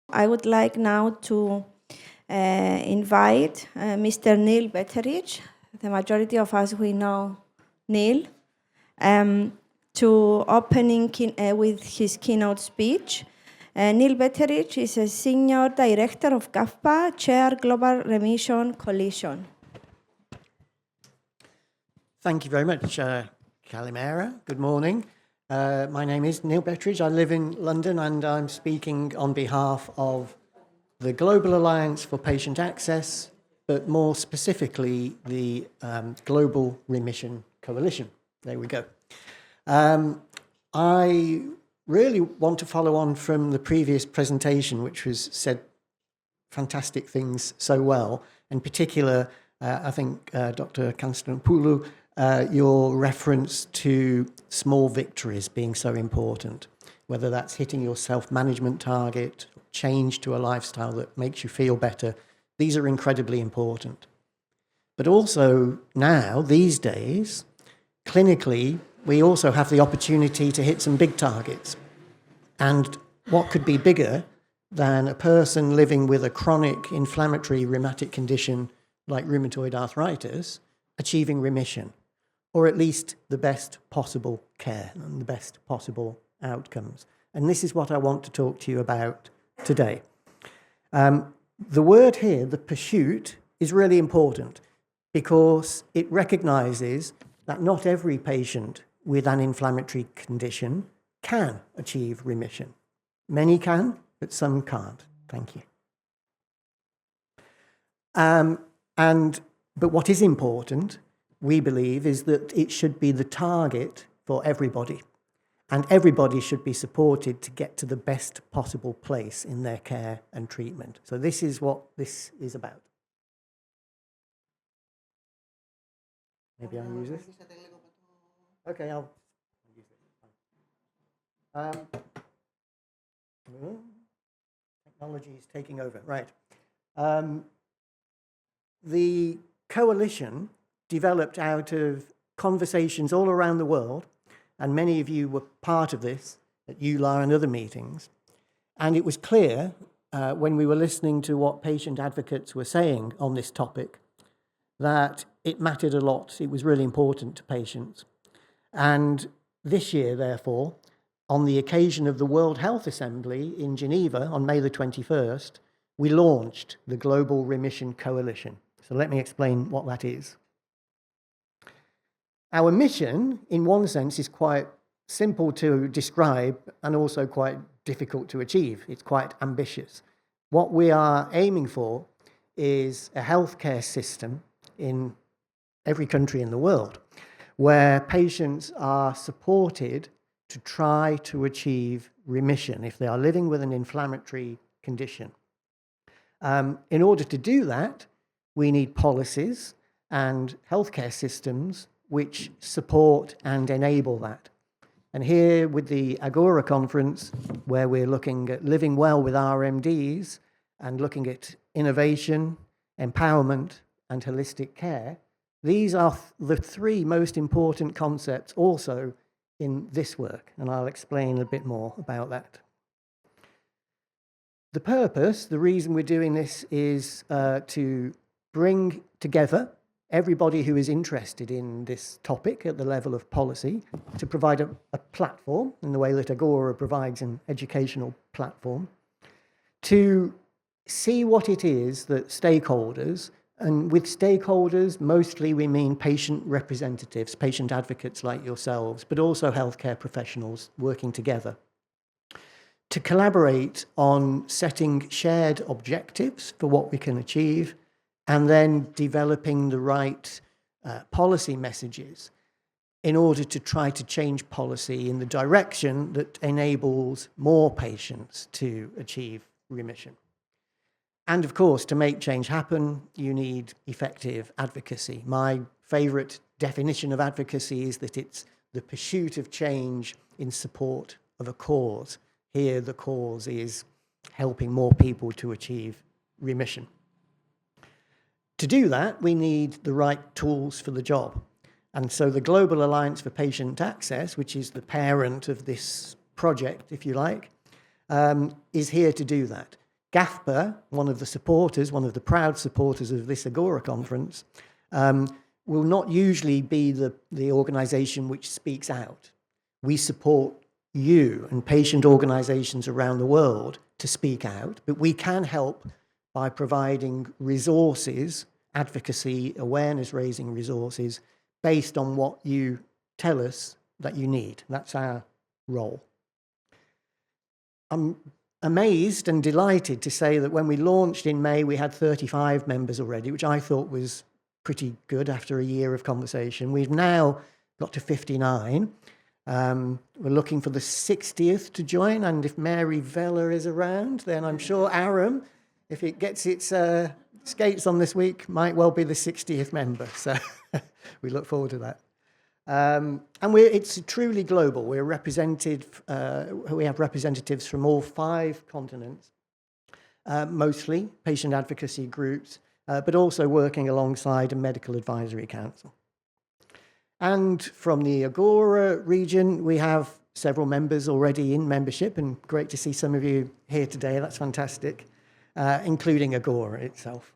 I would like now to invite Mr. Neil Betteridge. The majority of us, we know Neil, to opening with his keynote speech. Neil Betteridge is a Senior Director of GAFPA, Chair Global Remission Coalition. Thank you very much, Kalimera. Good morning. My name is Neil Betteridge. I live in London and I'm speaking on behalf of the Global Alliance for Patient Access, but more specifically the Global Remission Coalition. There we go. I really want to follow on from the previous presentation, which was said fantastic things so well. In particular, I think Dr. Konstantopoulou, your reference to small victories being so important, whether that's hitting your self-management target, change to a lifestyle that makes you feel better. These are incredibly important. But also now, these days, clinically, we also have the opportunity to hit some big targets. And what could be bigger than a person living with a chronic inflammatory rheumatic condition like rheumatoid arthritis achieving remission, or at least the best possible care and the best possible outcomes. And this is what I want to talk to you about today. The word here, the pursuit, is really important because it recognizes that not every patient with an inflammatory condition can achieve remission. Many can, but some can't. Thank you. But what is important, we believe, is that it should be the target for everybody. And everybody should be supported to get to the best possible place in their care and treatment. So this is what this is about. Maybe I'll use this. Okay, I'll use it. Technology is taking over. Right. The coalition developed out of conversations all around the world, and many of you were part of this at EULAR and other meetings. And it was clear when we were listening to what patient advocates were saying on this topic that it mattered a lot. It was really important to patients. And this year, therefore, on the occasion of the World Health Assembly in Geneva on May the 21st, we launched the Global Remission Coalition. So let me explain what that is. Our mission, in one sense, is quite simple to describe and also quite difficult to achieve. It's quite ambitious. What we are aiming for is a healthcare system in every country in the world where patients are supported to try to achieve remission if they are living with an inflammatory condition. In order to do that, we need policies and healthcare systems which support and enable that. And here with the Agora conference, where we're looking at living well with RMDs and looking at innovation, empowerment, and holistic care, these are the three most important concepts also in this work, and I'll explain a bit more about that. The purpose, the reason we're doing this is to bring together everybody who is interested in this topic at the level of policy, to provide a platform in the way that Agora provides an educational platform, to see what it is that stakeholders, and with stakeholders mostly we mean patient representatives, patient advocates like yourselves, but also healthcare professionals working together, to collaborate on setting shared objectives for what we can achieve, and then developing the right policy messages in order to try to change policy in the direction that enables more patients to achieve remission. And of course, to make change happen, you need effective advocacy. My favorite definition of advocacy is that it's the pursuit of change in support of a cause. Here, the cause is helping more people to achieve remission. To do that, we need the right tools for the job. And so the Global Alliance for Patient Access, which is the parent of this project, if you like, is here to do that, GAFPA, one of the proud supporters of this Agora conference, will not usually be the organisation which speaks out. We support you and patient organisations around the world to speak out, but we can help by providing resources, advocacy, awareness-raising resources, based on what you tell us that you need. That's our role. I'm amazed and delighted to say that when we launched in May, we had 35 members already, which I thought was pretty good after a year of conversation. We've now got to 59. We're looking for the 60th to join, and if Mary Vella is around, then I'm sure Aram, if it gets its skates on this week, might well be the 60th member. So we look forward to that. And it's truly global. We're represented. We have representatives from all 5 continents, mostly patient advocacy groups, but also working alongside a medical advisory council. And from the Agora region, we have several members already in membership, and great to see some of you here today. That's fantastic, including Agora itself.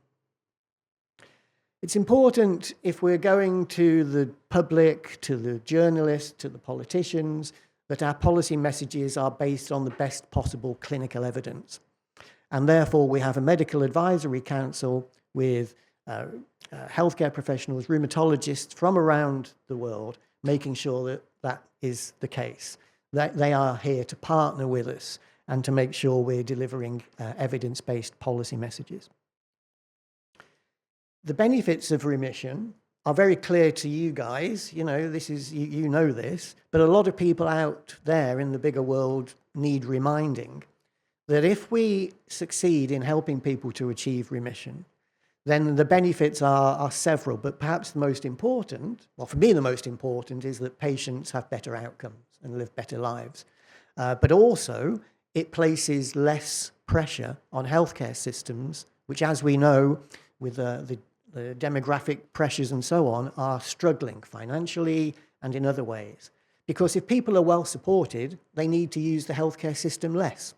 It's important, if we're going to the public, to the journalists, to the politicians, that our policy messages are based on the best possible clinical evidence. And therefore, we have a medical advisory council with healthcare professionals, rheumatologists from around the world, making sure that that is the case. That they are here to partner with us and to make sure we're delivering evidence-based policy messages. The benefits of remission are very clear to you guys. You know, you know this, but a lot of people out there in the bigger world need reminding that if we succeed in helping people to achieve remission, then the benefits are several, but perhaps the most important, well, for me the most important, is that patients have better outcomes and live better lives. But also, it places less pressure on healthcare systems, which, as we know, with the demographic pressures and so on, are struggling financially and in other ways. Because if people are well supported, they need to use the healthcare system less.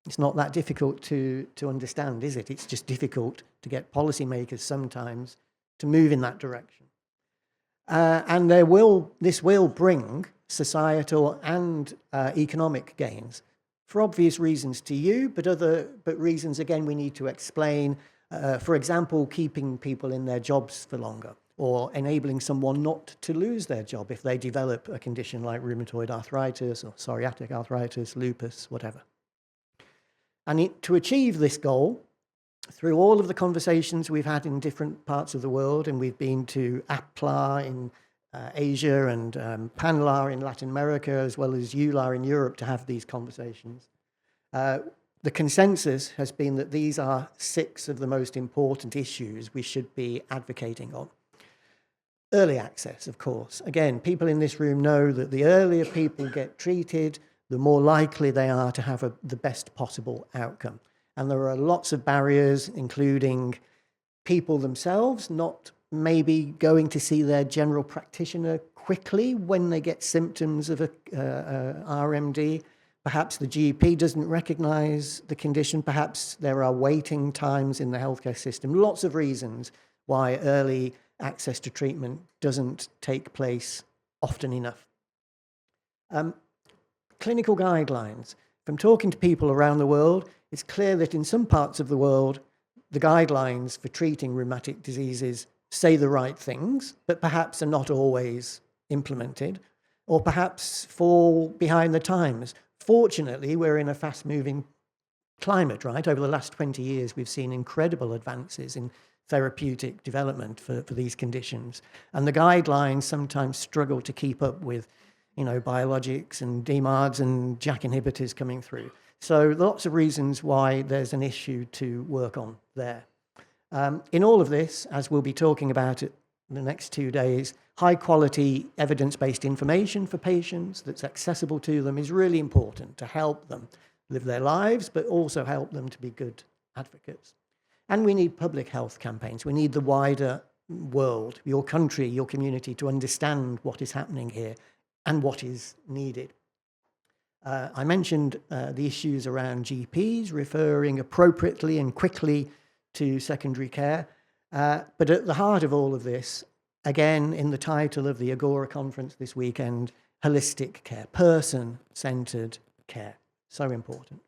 It's not that difficult to understand, is it? It's just difficult to get policymakers sometimes to move in that direction. And this will bring societal and economic gains for obvious reasons to you, but reasons, again, we need to explain. For example, keeping people in their jobs for longer, or enabling someone not to lose their job if they develop a condition like rheumatoid arthritis or psoriatic arthritis, lupus, whatever. And to achieve this goal, through all of the conversations we've had in different parts of the world, and we've been to APLA in Asia and PANLA in Latin America, as well as EULA in Europe, to have these conversations. The consensus has been that these are 6 of the most important issues we should be advocating on. Early access, of course. Again, people in this room know that the earlier people get treated, the more likely they are to have the best possible outcome. And there are lots of barriers, including people themselves not maybe going to see their general practitioner quickly when they get symptoms of a RMD. Perhaps the GP doesn't recognise the condition. Perhaps there are waiting times in the healthcare system. Lots of reasons why early access to treatment doesn't take place often enough. Clinical guidelines. From talking to people around the world, it's clear that in some parts of the world, the guidelines for treating rheumatic diseases say the right things, but perhaps are not always implemented, or perhaps fall behind the times. Fortunately, we're in a fast-moving climate, right? Over the last 20 years, we've seen incredible advances in therapeutic development for these conditions. And the guidelines sometimes struggle to keep up with biologics and DMARDs and JAK inhibitors coming through. So lots of reasons why there's an issue to work on there. In all of this, as we'll be talking about it in the next 2 days, high quality evidence-based information for patients that's accessible to them is really important to help them live their lives, but also help them to be good advocates. And we need public health campaigns. We need the wider world, your country, your community, to understand what is happening here and what is needed. I mentioned the issues around GPs referring appropriately and quickly to secondary care. But at the heart of all of this, again, in the title of the Agora conference this weekend, holistic care, person-centered care. So important.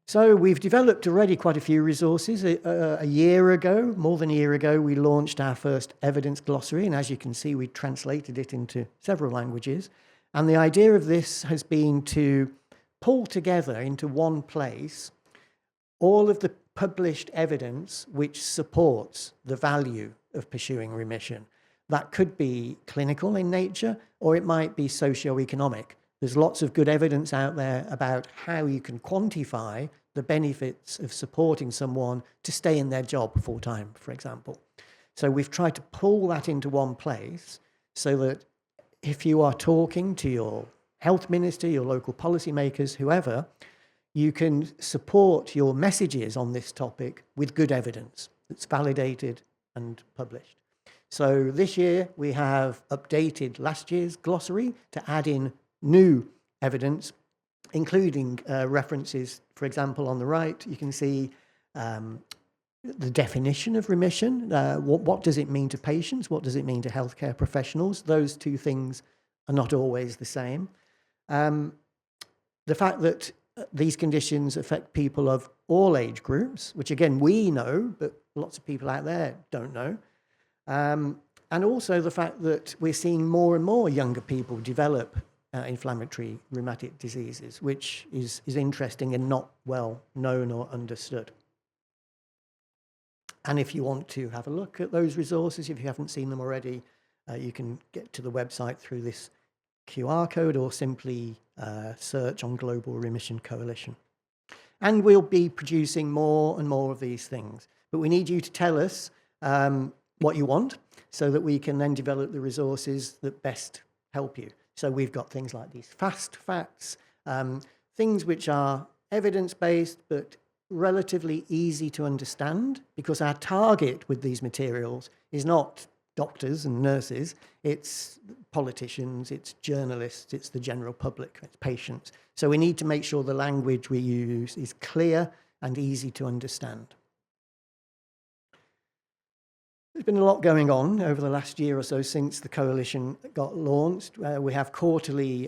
So we've developed already quite a few resources. A year ago, more than a year ago, we launched our first evidence glossary. And as you can see, we translated it into several languages. And the idea of this has been to pull together into one place all of the published evidence which supports the value of pursuing remission. That could be clinical in nature, or it might be socio-economic. There's lots of good evidence out there about how you can quantify the benefits of supporting someone to stay in their job full-time, for example. So we've tried to pull that into one place so that if you are talking to your health minister, your local policymakers, whoever, you can support your messages on this topic with good evidence that's validated and published. So this year we have updated last year's glossary to add in new evidence, including references, for example, on the right, you can see the definition of remission. What does it mean to patients? What does it mean to healthcare professionals? Those two things are not always the same. The fact that these conditions affect people of all age groups, which again we know, but lots of people out there don't know. And also the fact that we're seeing more and more younger people develop inflammatory rheumatic diseases, which is interesting and not well known or understood. And if you want to have a look at those resources, if you haven't seen them already, you can get to the website through this QR code or simply search on Global Remission Coalition. And we'll be producing more and more of these things. But we need you to tell us what you want so that we can then develop the resources that best help you. So we've got things like these fast facts, things which are evidence-based but relatively easy to understand, because our target with these materials is not doctors and nurses, it's politicians, it's journalists, it's the general public, it's patients. So we need to make sure the language we use is clear and easy to understand. There's been a lot going on over the last year or so since the coalition got launched. We have quarterly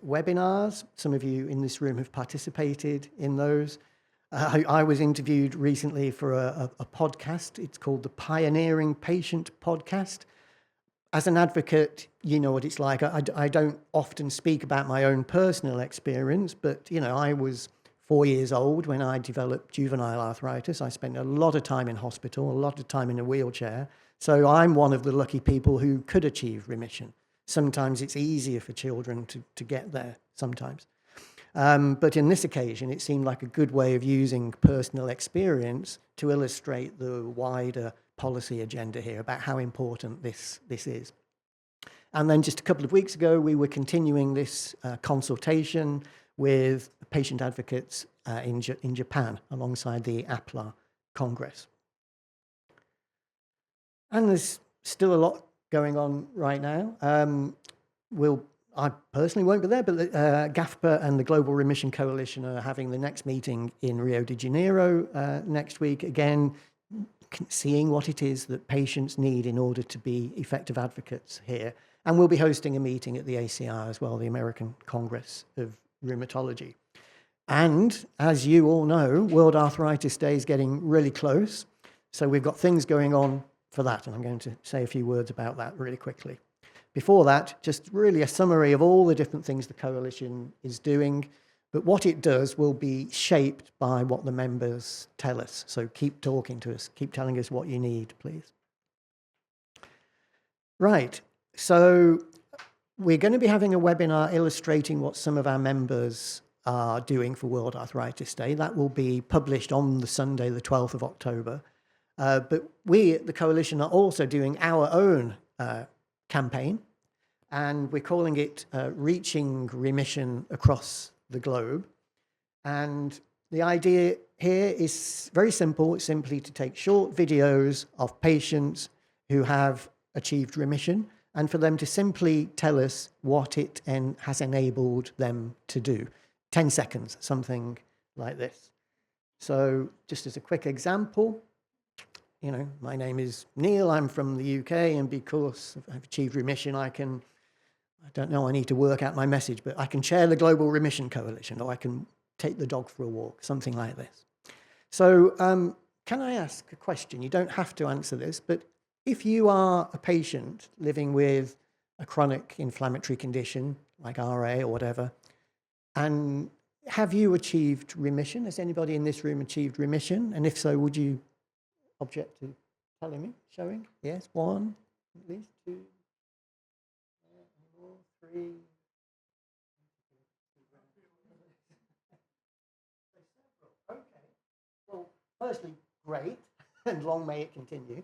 webinars. Some of you in this room have participated in those. I was interviewed recently for a podcast. It's called the Pioneering Patient Podcast. As an advocate, you know what it's like. I don't often speak about my own personal experience, but you know, I was 4 years old when I developed juvenile arthritis. I spent a lot of time in hospital, a lot of time in a wheelchair. So I'm one of the lucky people who could achieve remission. Sometimes it's easier for children to get there, sometimes. But in this occasion, it seemed like a good way of using personal experience to illustrate the wider policy agenda here about how important this is. And then just a couple of weeks ago, we were continuing this consultation with patient advocates in Japan alongside the APLA Congress. And there's still a lot going on right now. I personally won't be there, but GAFPA and the Global Remission Coalition are having the next meeting in Rio de Janeiro next week, again, seeing what it is that patients need in order to be effective advocates here. And we'll be hosting a meeting at the ACR as well, the American Congress of Rheumatology. And as you all know, World Arthritis Day is getting really close. So we've got things going on for that, and I'm going to say a few words about that really quickly. Before that, just really a summary of all the different things the coalition is doing, but what it does will be shaped by what the members tell us. So keep talking to us, keep telling us what you need, please. Right, so we're going to be having a webinar illustrating what some of our members are doing for World Arthritis Day. That will be published on the Sunday, the 12th of October. But we at the coalition are also doing our own campaign, and we're calling it Reaching Remission Across the Globe. And the idea here is very simple. It's simply to take short videos of patients who have achieved remission and for them to simply tell us what it has enabled them to do. 10 seconds, something like this. So just as a quick example, you know, my name is Neil, I'm from the UK, and because I've achieved remission, I don't know, I need to work out my message, but I can chair the Global Remission Coalition, or I can take the dog for a walk, something like this. So can I ask a question? You don't have to answer this, but if you are a patient living with a chronic inflammatory condition, like RA or whatever, and have you achieved remission? Has anybody in this room achieved remission? And if so, would you object to telling me, showing? Yes, one, at least two, four, three. Okay. Well, firstly, great, and long may it continue.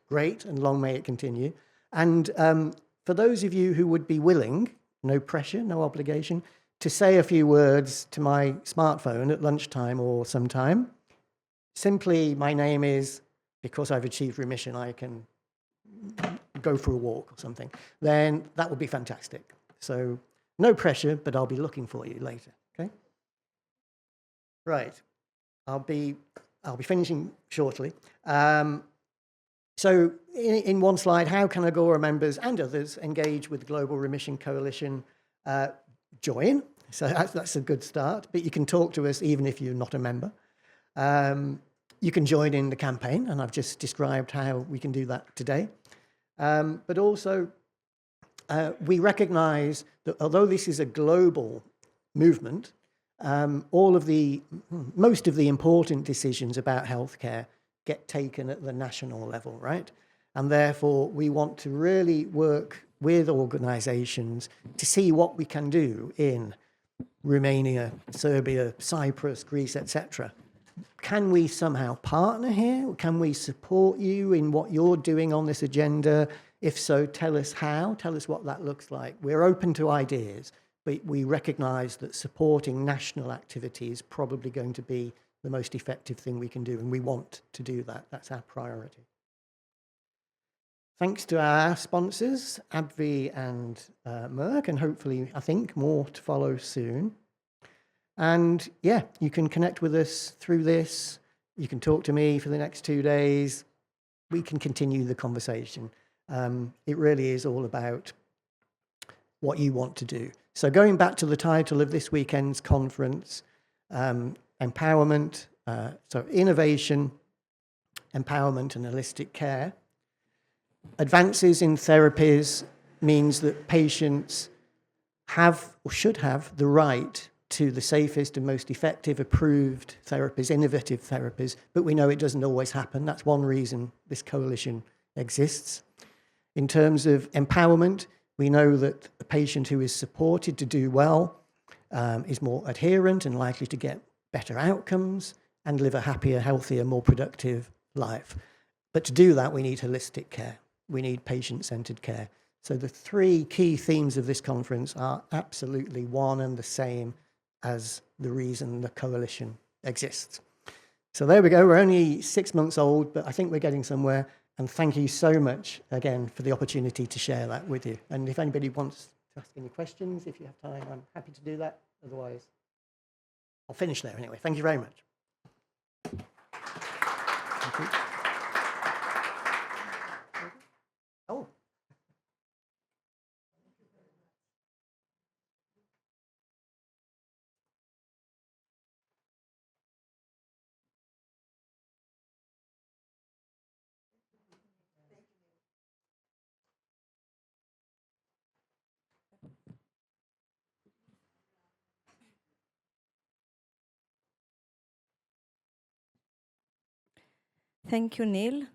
Great, and long may it continue. And for those of you who would be willing, no pressure, no obligation, to say a few words to my smartphone at lunchtime or sometime, simply, my name is, because I've achieved remission, I can go for a walk or something, then that would be fantastic. So no pressure, but I'll be looking for you later, okay? Right, I'll be finishing shortly. So in one slide, how can Agora members and others engage with the Global Remission Coalition? Join, so that's a good start, but you can talk to us even if you're not a member. You can join in the campaign, and I've just described how we can do that today. But also, we recognize that although this is a global movement, most of the important decisions about healthcare get taken at the national level, right? And therefore, we want to really work with organizations to see what we can do in Romania, Serbia, Cyprus, Greece, etc. Can we somehow partner here? Can we support you in what you're doing on this agenda? If so, tell us how, tell us what that looks like. We're open to ideas, but we recognize that supporting national activity is probably going to be the most effective thing we can do, and we want to do that. That's our priority. Thanks to our sponsors, AbbVie and Merck, and hopefully, I think, more to follow soon. And yeah, you can connect with us through this. You can talk to me for the next 2 days. We can continue the conversation. It really is all about what you want to do. So going back to the title of this weekend's conference, empowerment, so innovation, empowerment and holistic care. Advances in therapies means that patients have or should have the right to the safest and most effective approved therapies, innovative therapies, but we know it doesn't always happen. That's one reason this coalition exists. In terms of empowerment, we know that a patient who is supported to do well is more adherent and likely to get better outcomes and live a happier, healthier, more productive life. But to do that, we need holistic care. We need patient-centered care. So the three key themes of this conference are absolutely one and the same as the reason the coalition exists. So there we go. We're only 6 months old, but I think we're getting somewhere. And thank you so much again for the opportunity to share that with you. And if anybody wants to ask any questions, if you have time, I'm happy to do that. Otherwise, I'll finish there anyway. Thank you very much. Thank you. Oh. Thank you, Neil.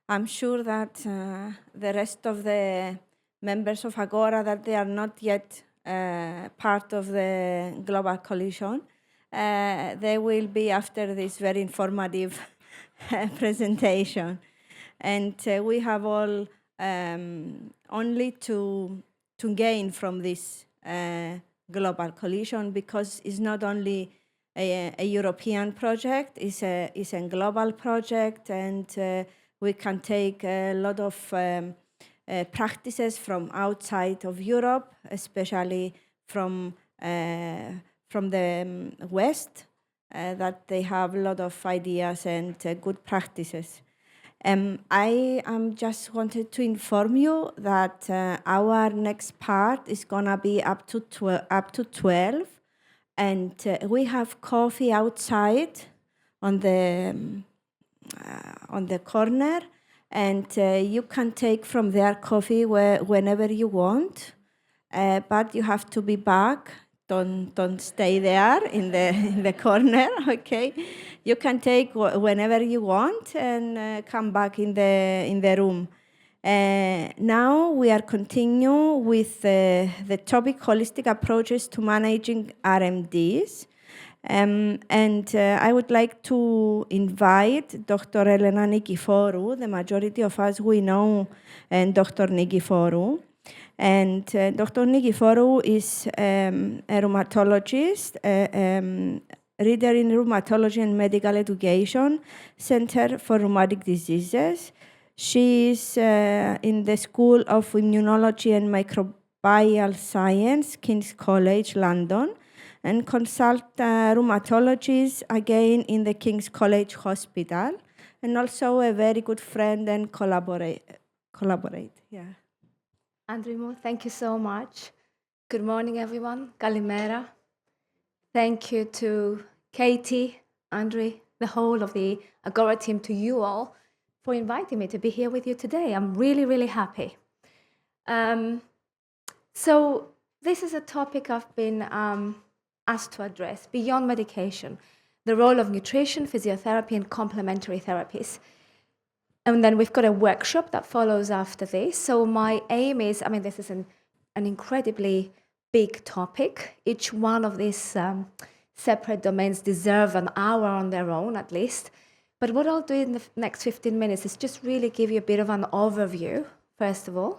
I'm sure that the rest of the members of Agora, that they are not yet part of the Global Coalition, they will be after this very informative presentation. And we have all only to gain from this Global Coalition, because it's not only a European project, it's a global project, and we can take a lot of practices from outside of Europe, especially from the West, that they have a lot of ideas and good practices. I just wanted to inform you that our next part is gonna be up to 12, and we have coffee outside on the corner, and you can take from there coffee whenever you want, but you have to be back. Don't stay there in the corner, okay? You can take whenever you want and come back in the room. Now we are continue with the topic holistic approaches to managing RMDs. And I would like to invite Dr. Elena Nikiforu. The majority of us, we know Dr. Nikiforu. And Dr. Nikiforu is a rheumatologist, reader in Rheumatology and Medical Education, Center for Rheumatic Diseases. She is in the School of Immunology and Microbial Science, King's College, London, and consult rheumatologists again in the King's College Hospital, and also a very good friend and collaborate. Yeah. Andrew, thank you so much. Good morning, everyone. Kalimera. Thank you to Katie, Andre, the whole of the Agora team, to you all for inviting me to be here with you today. I'm really, really happy. So this is a topic I've been asked to address, beyond medication, the role of nutrition, physiotherapy, and complementary therapies. And then we've got a workshop that follows after this. So my aim is, this is an incredibly big topic. Each one of these separate domains deserve an hour on their own, at least. But what I'll do in the next 15 minutes is just really give you a bit of an overview, first of all. A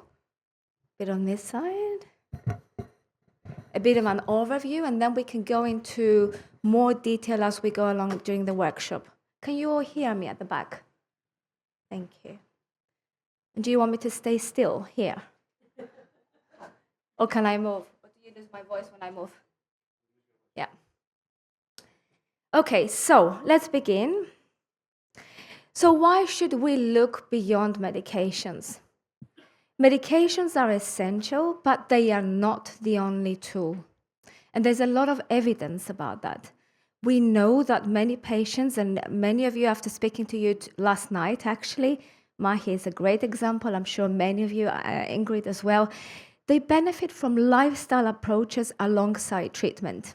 bit on this side. A bit of an overview, and then we can go into more detail as we go along during the workshop. Can you all hear me at the back? Thank you. Do you want me to stay still here? Or can I move? Or do you lose my voice when I move? Yeah. Okay, so let's begin. So why should we look beyond medications? Medications are essential, but they are not the only tool. And there's a lot of evidence about that. We know that many patients, and many of you, after speaking to you last night, actually, Mahi is a great example, I'm sure many of you, Ingrid as well, they benefit from lifestyle approaches alongside treatment.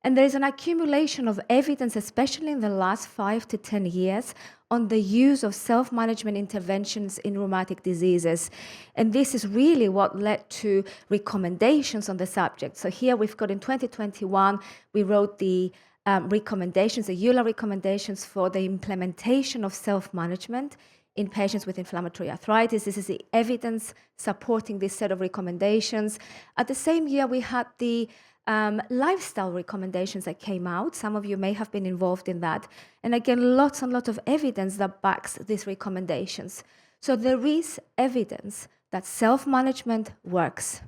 And there's an accumulation of evidence, especially in the last 5 to 10 years, on the use of self-management interventions in rheumatic diseases. And this is really what led to recommendations on the subject. So here we've got in 2021, we wrote the recommendations, the EULA recommendations for the implementation of self-management in patients with inflammatory arthritis. This is the evidence supporting this set of recommendations. At the same year, we had the lifestyle recommendations that came out. Some of you may have been involved in that. And again, lots and lots of evidence that backs these recommendations. So there is evidence that self-management works.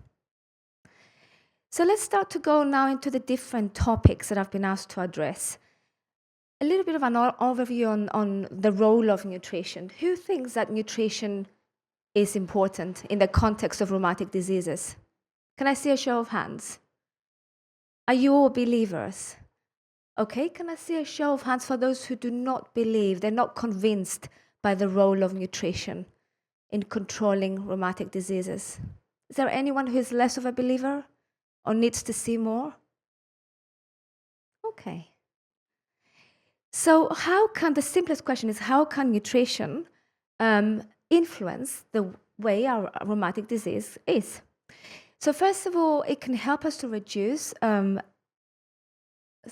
So let's start to go now into the different topics that I've been asked to address. A little bit of an overview on the role of nutrition. Who thinks that nutrition is important in the context of rheumatic diseases? Can I see a show of hands? Are you all believers? Okay, can I see a show of hands for those who do not believe, they're not convinced by the role of nutrition in controlling rheumatic diseases? Is there anyone who is less of a believer or needs to see more? Okay. So the simplest question is, how can nutrition influence the way our rheumatic disease is? So first of all, it can help us to reduce, is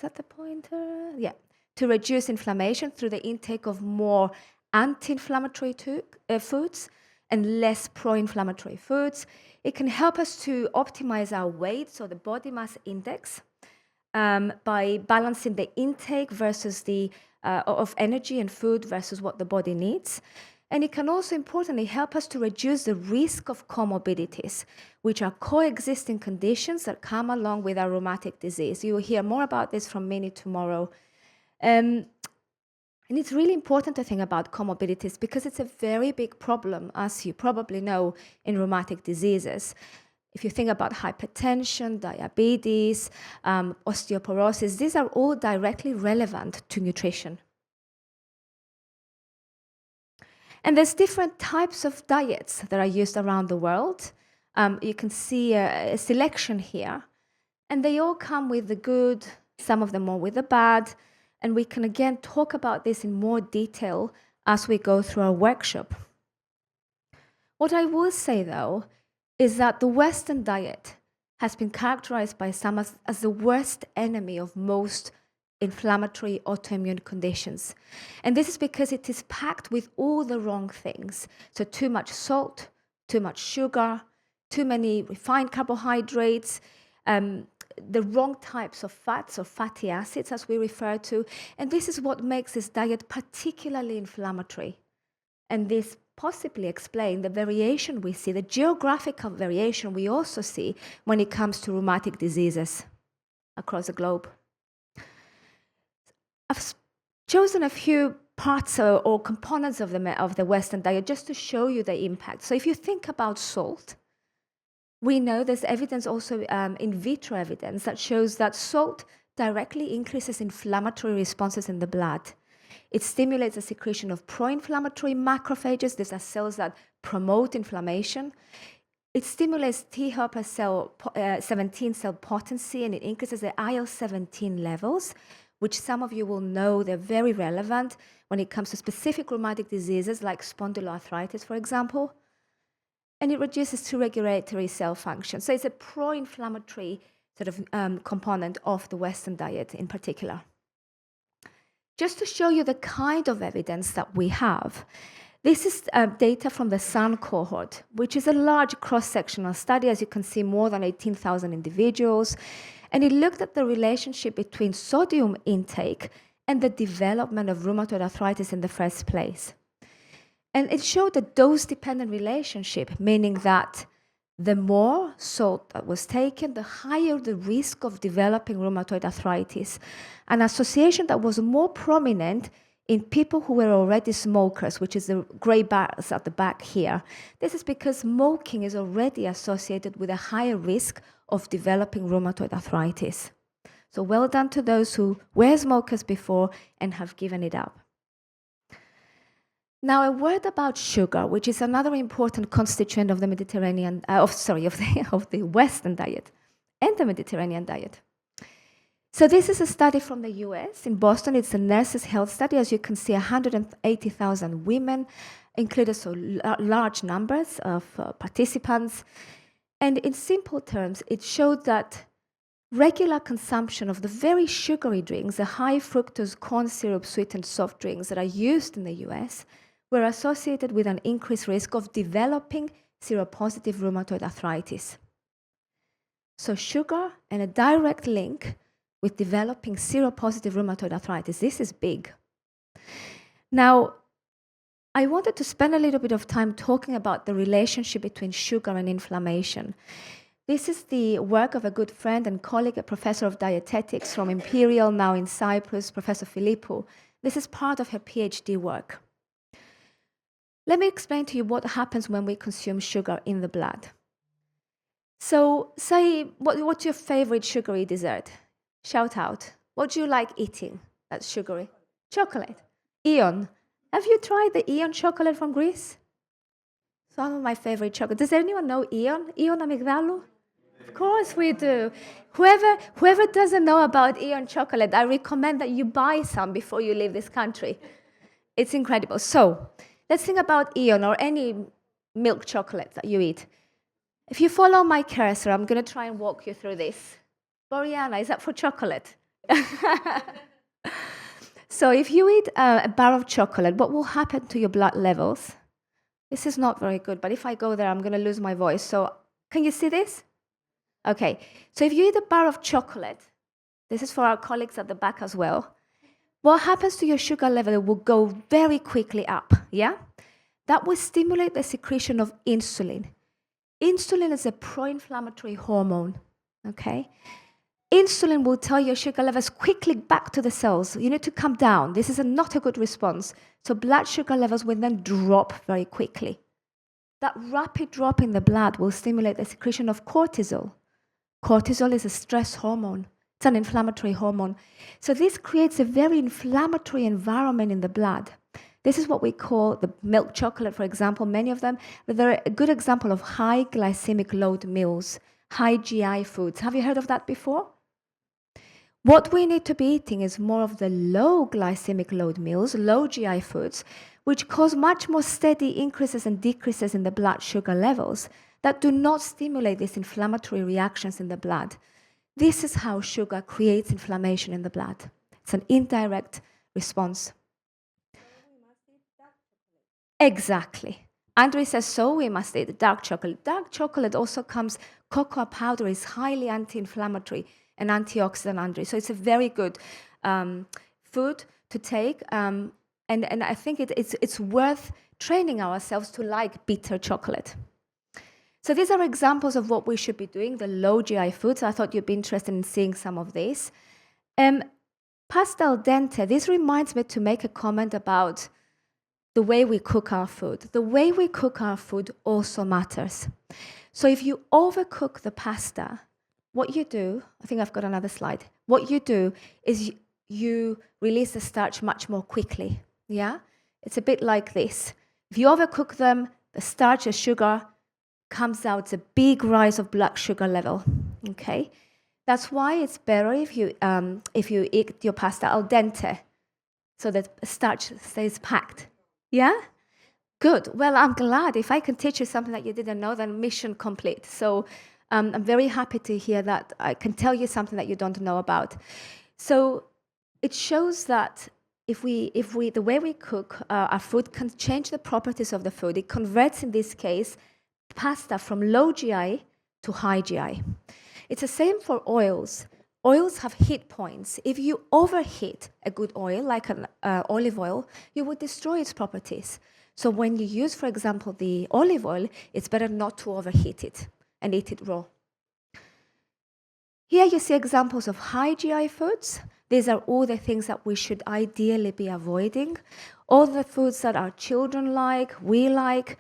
that the pointer? Yeah, to reduce inflammation through the intake of more anti-inflammatory foods and less pro-inflammatory foods. It can help us to optimize our weight, so the body mass index, by balancing the intake versus of energy and food versus what the body needs. And it can also importantly help us to reduce the risk of comorbidities, which are coexisting conditions that come along with our rheumatic disease. You will hear more about this from Minnie tomorrow. And it's really important to think about comorbidities because it's a very big problem, as you probably know, in rheumatic diseases. If you think about hypertension, diabetes, osteoporosis, these are all directly relevant to nutrition. And there's different types of diets that are used around the world. You can see a selection here. And they all come with the good, some of them more with the bad. And we can again talk about this in more detail as we go through our workshop. What I will say, though, is that the Western diet has been characterized by some as the worst enemy of most inflammatory autoimmune conditions. And this is because it is packed with all the wrong things. So too much salt, too much sugar, too many refined carbohydrates, the wrong types of fats or fatty acids, as we refer to. And this is what makes this diet particularly inflammatory. And this possibly explains the variation we see, the geographical variation we also see when it comes to rheumatic diseases across the globe. I've chosen a few parts or components of the Western diet just to show you the impact. So if you think about salt, we know there's evidence also, in vitro evidence, that shows that salt directly increases inflammatory responses in the blood. It stimulates the secretion of pro-inflammatory macrophages. These are cells that promote inflammation. It stimulates T helper cell 17 cell potency, and it increases the IL-17 levels, which some of you will know they're very relevant when it comes to specific rheumatic diseases like spondyloarthritis, for example. And it reduces T regulatory cell function. So it's a pro-inflammatory sort of component of the Western diet in particular. Just to show you the kind of evidence that we have, this is data from the SUN cohort, which is a large cross-sectional study. As you can see, more than 18,000 individuals. And it looked at the relationship between sodium intake and the development of rheumatoid arthritis in the first place. And it showed a dose-dependent relationship, meaning that the more salt that was taken, the higher the risk of developing rheumatoid arthritis, an association that was more prominent in people who were already smokers, which is the gray bars at the back here. This is because smoking is already associated with a higher risk of developing rheumatoid arthritis. So well done to those who were smokers before and have given it up. Now, a word about sugar, which is another important constituent of the Mediterranean, of the Western diet and the Mediterranean diet. So this is a study from the US in Boston. It's a nurses' health study. As you can see, 180,000 women included, so large numbers of participants. And in simple terms, it showed that regular consumption of the very sugary drinks, the high fructose corn syrup sweetened soft drinks that are used in the US, were associated with an increased risk of developing seropositive rheumatoid arthritis. So sugar and a direct link with developing seropositive rheumatoid arthritis. This is big. Now, I wanted to spend a little bit of time talking about the relationship between sugar and inflammation. This is the work of a good friend and colleague, a professor of dietetics from Imperial, now in Cyprus, Professor Philippou. This is part of her PhD work. Let me explain to you what happens when we consume sugar in the blood. So say, what's your favorite sugary dessert? Shout out. What do you like eating that's sugary? Chocolate. Eon. Have you tried the Eon chocolate from Greece? Some of my favorite chocolate. Does anyone know Eon? Eon amygdalou? Of course we do. Whoever doesn't know about Eon chocolate, I recommend that you buy some before you leave this country. It's incredible. So let's think about Eon or any milk chocolate that you eat. If you follow my cursor, I'm going to try and walk you through this. Boriana, is that for chocolate? So if you eat a bar of chocolate, what will happen to your blood levels? This is not very good, but if I go there, I'm going to lose my voice. So can you see this? Okay, so if you eat a bar of chocolate, this is for our colleagues at the back as well, what happens to your sugar level will go very quickly up, yeah? that will stimulate the secretion of insulin. Insulin is a pro-inflammatory hormone, okay? Insulin will tell your sugar levels quickly back to the cells. You need to come down. This is not a good response. So blood sugar levels will then drop very quickly. That rapid drop in the blood will stimulate the secretion of cortisol. Cortisol is a stress hormone. It's an inflammatory hormone. So this creates a very inflammatory environment in the blood. This is what we call the milk chocolate, for example. Many of them, they're a good example of high glycemic load meals, high GI foods. Have you heard of that before? What we need to be eating is more of the low glycemic load meals, low GI foods, which cause much more steady increases and decreases in the blood sugar levels that do not stimulate these inflammatory reactions in the blood. This is how sugar creates inflammation in the blood. It's an indirect response. Exactly. Andrew says, so we must eat dark chocolate. Dark chocolate also comes, cocoa powder is highly anti-inflammatory and antioxidant, Andrew. So it's a very good food to take. And I think it's worth training ourselves to like bitter chocolate. So these are examples of what we should be doing, the low GI foods. I thought you'd be interested in seeing some of these. Pasta al dente, this reminds me to make a comment about the way we cook our food. The way we cook our food also matters. So if you overcook the pasta, what you do, I think I've got another slide. What you do is you release the starch much more quickly. Yeah? It's a bit like this. If you overcook them, the starch, the sugar comes out. It's a big rise of blood sugar level. Okay? That's why it's better if you eat your pasta al dente, so that starch stays packed. Yeah? Good. Well, I'm glad. If I can teach you something that you didn't know, then mission complete. So I'm very happy to hear that I can tell you something that you don't know about. So it shows that if the way we cook our food can change the properties of the food. It converts, in this case, pasta from low GI to high GI. It's the same for oils. Oils have heat points. If you overheat a good oil, like an olive oil, you would destroy its properties. So when you use, for example, the olive oil, it's better not to overheat it and eat it raw. Here you see examples of high GI foods. These are all the things that we should ideally be avoiding. All the foods that our children like, we like.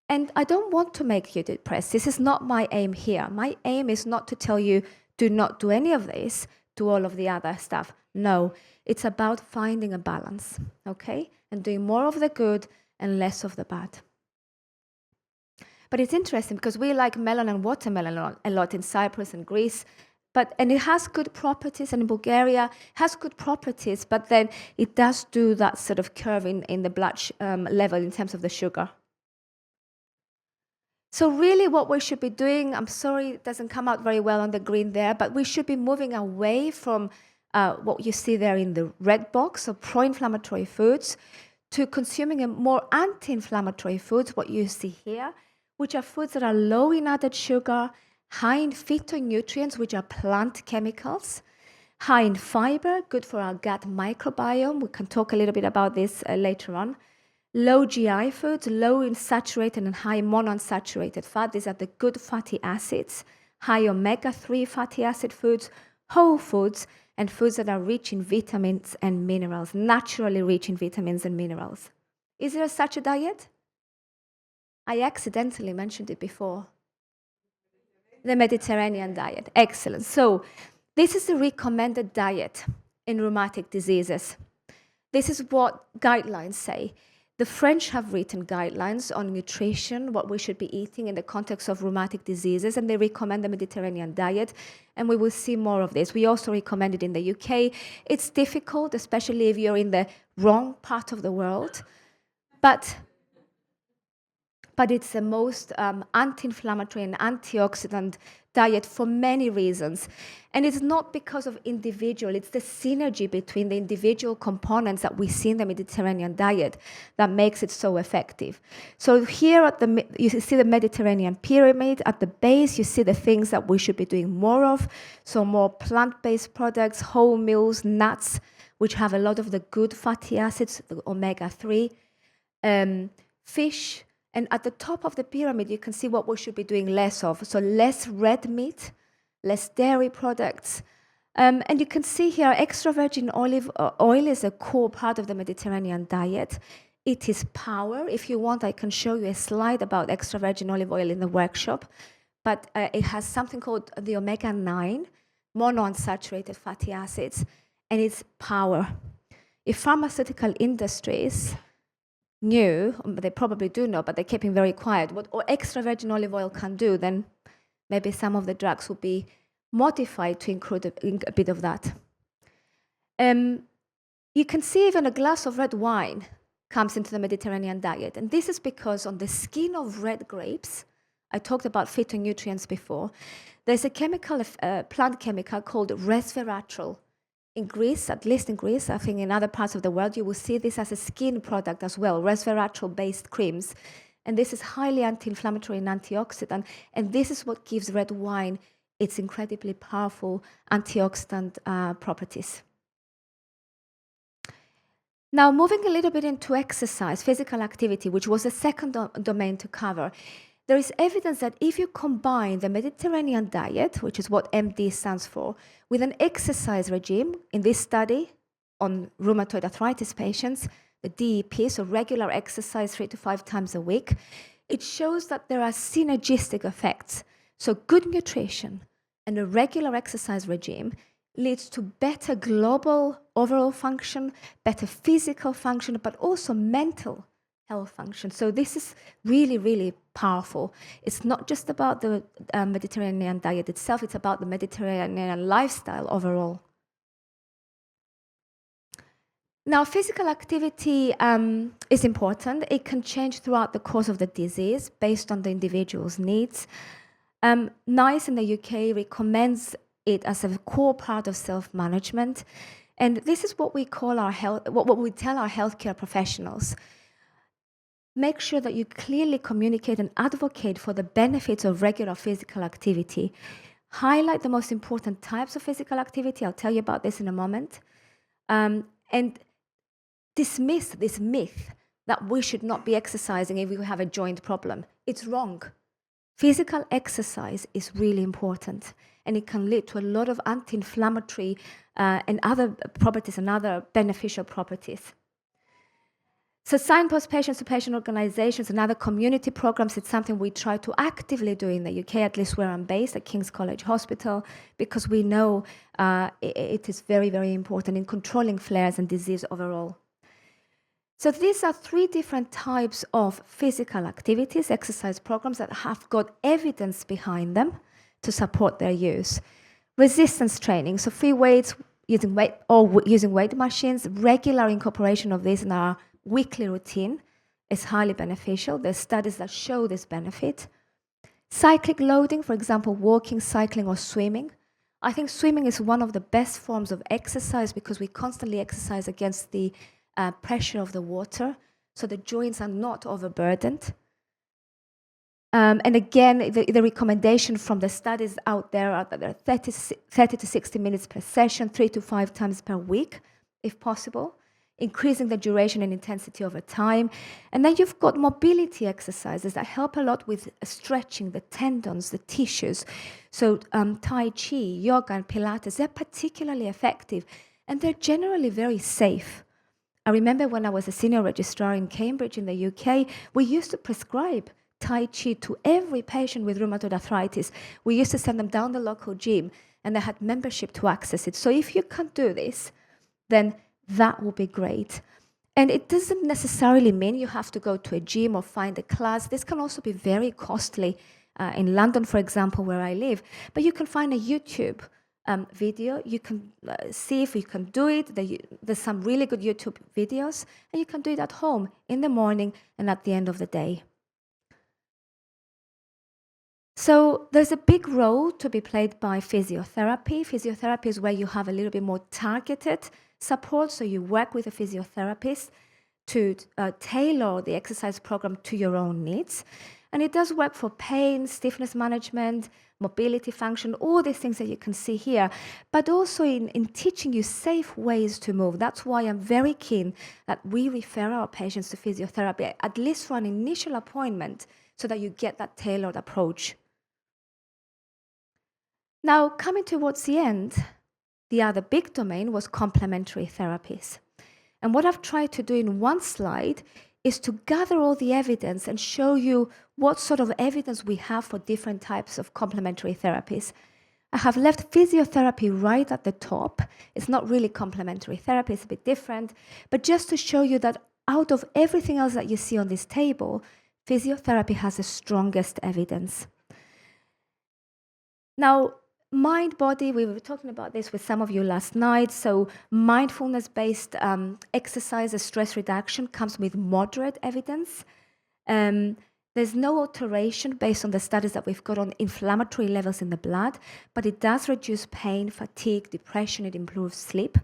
And I don't want to make you depressed. This is not my aim here. My aim is not to tell you, do not do any of this, do all of the other stuff. No, it's about finding a balance, okay? And doing more of the good and less of the bad. But it's interesting because we like melon and watermelon a lot in Cyprus and Greece, and it has good properties, and in Bulgaria has good properties, but then it does do that sort of curve in the blood level in terms of the sugar. So really what we should be doing, I'm sorry it doesn't come out very well on the green there, but we should be moving away from what you see there in the red box, so pro-inflammatory foods, to consuming a more anti-inflammatory foods, what you see here, which are foods that are low in added sugar, high in phytonutrients, which are plant chemicals, high in fiber, good for our gut microbiome. We can talk a little bit about this later on. Low GI foods, low in saturated and high monounsaturated fat. These are the good fatty acids. High omega-3 fatty acid foods, whole foods, and foods that are rich in vitamins and minerals, naturally rich in vitamins and minerals. Is there such a diet? I accidentally mentioned it before. The Mediterranean diet. Excellent. So this is the recommended diet in rheumatic diseases. This is what guidelines say. The French have written guidelines on nutrition, what we should be eating in the context of rheumatic diseases, and they recommend the Mediterranean diet, and we will see more of this. We also recommend it in the UK. It's difficult, especially if you're in the wrong part of the world, but it's the most anti-inflammatory and antioxidant diet for many reasons. And it's not because of individual, it's the synergy between the individual components that we see in the Mediterranean diet that makes it so effective. So here you see the Mediterranean pyramid. At the base, you see the things that we should be doing more of. So more plant-based products, whole meals, nuts, which have a lot of the good fatty acids, the omega-3. fish, and at the top of the pyramid, you can see what we should be doing less of. So less red meat, less dairy products. And you can see here, extra virgin olive oil is a core part of the Mediterranean diet. It is power. If you want, I can show you a slide about extra virgin olive oil in the workshop. But it has something called the omega-9, monounsaturated fatty acids, and it's power. If pharmaceutical industries knew, they probably do know, but they're keeping very quiet, what extra virgin olive oil can do, then maybe some of the drugs would be modified to include a bit of that. You can see even a glass of red wine comes into the Mediterranean diet. And this is because on the skin of red grapes, I talked about phytonutrients before, there's a chemical, plant chemical called resveratrol. In Greece, at least in Greece, I think in other parts of the world, you will see this as a skin product as well, resveratrol-based creams. And this is highly anti-inflammatory and antioxidant. And this is what gives red wine its incredibly powerful antioxidant properties. Now, moving a little bit into exercise, physical activity, which was the second domain to cover, there is evidence that if you combine the Mediterranean diet, which is what MD stands for, with an exercise regime, in this study on rheumatoid arthritis patients, the DEP, so regular exercise 3 to 5 times a week, it shows that there are synergistic effects. So good nutrition and a regular exercise regime leads to better global overall function, better physical function, but also mental health function. So this is really, really powerful. It's not just about the Mediterranean diet itself, it's about the Mediterranean lifestyle overall. Now, physical activity is important. It can change throughout the course of the disease based on the individual's needs. NICE in the UK recommends it as a core part of self-management. And this is what we call our what we tell our healthcare professionals. Make sure that you clearly communicate and advocate for the benefits of regular physical activity. Highlight the most important types of physical activity. I'll tell you about this in a moment. And dismiss this myth that we should not be exercising if we have a joint problem. It's wrong. Physical exercise is really important, and it can lead to a lot of anti-inflammatory and other properties and other beneficial properties. So signpost patients to patient organizations and other community programs, it's something we try to actively do in the UK, at least where I'm based, at King's College Hospital, because we know it is very, very important in controlling flares and disease overall. So these are 3 different types of physical activities, exercise programs that have got evidence behind them to support their use. Resistance training, so free weights, using weight machines, regular incorporation of this in our weekly routine is highly beneficial. There's studies that show this benefit. Cyclic loading, for example, walking, cycling, or swimming. I think swimming is one of the best forms of exercise because we constantly exercise against the pressure of the water, so the joints are not overburdened. And again, the recommendation from the studies out there are that there are 30 to 60 minutes per session, 3 to 5 times per week, if possible, increasing the duration and intensity over time. And then you've got mobility exercises that help a lot with stretching the tendons, the tissues. So Tai Chi, yoga, and Pilates, they're particularly effective, and they're generally very safe. I remember when I was a senior registrar in Cambridge in the UK, we used to prescribe Tai Chi to every patient with rheumatoid arthritis. We used to send them down the local gym, and they had membership to access it. So if you can do this, then that would be great. And it doesn't necessarily mean you have to go to a gym or find a class. This can also be very costly. In London, for example, where I live, but you can find a YouTube video. You can see if you can do it. There's some really good YouTube videos, and you can do it at home in the morning and at the end of the day. So there's a big role to be played by physiotherapy. Physiotherapy is where you have a little bit more targeted support, so you work with a physiotherapist to tailor the exercise program to your own needs. And it does work for pain, stiffness management, mobility function, all these things that you can see here, but also in teaching you safe ways to move. That's why I'm very keen that we refer our patients to physiotherapy, at least for an initial appointment, so that you get that tailored approach. Now, coming towards the end, the other big domain was complementary therapies. And what I've tried to do in one slide is to gather all the evidence and show you what sort of evidence we have for different types of complementary therapies. I have left physiotherapy right at the top. It's not really complementary therapy, it's a bit different, but just to show you that out of everything else that you see on this table, physiotherapy has the strongest evidence. Now, mind body, we were talking about this with some of you last night. So mindfulness-based exercise, stress reduction comes with moderate evidence. There's no alteration based on the studies that we've got on inflammatory levels in the blood, but it does reduce pain, fatigue, depression, it improves sleep.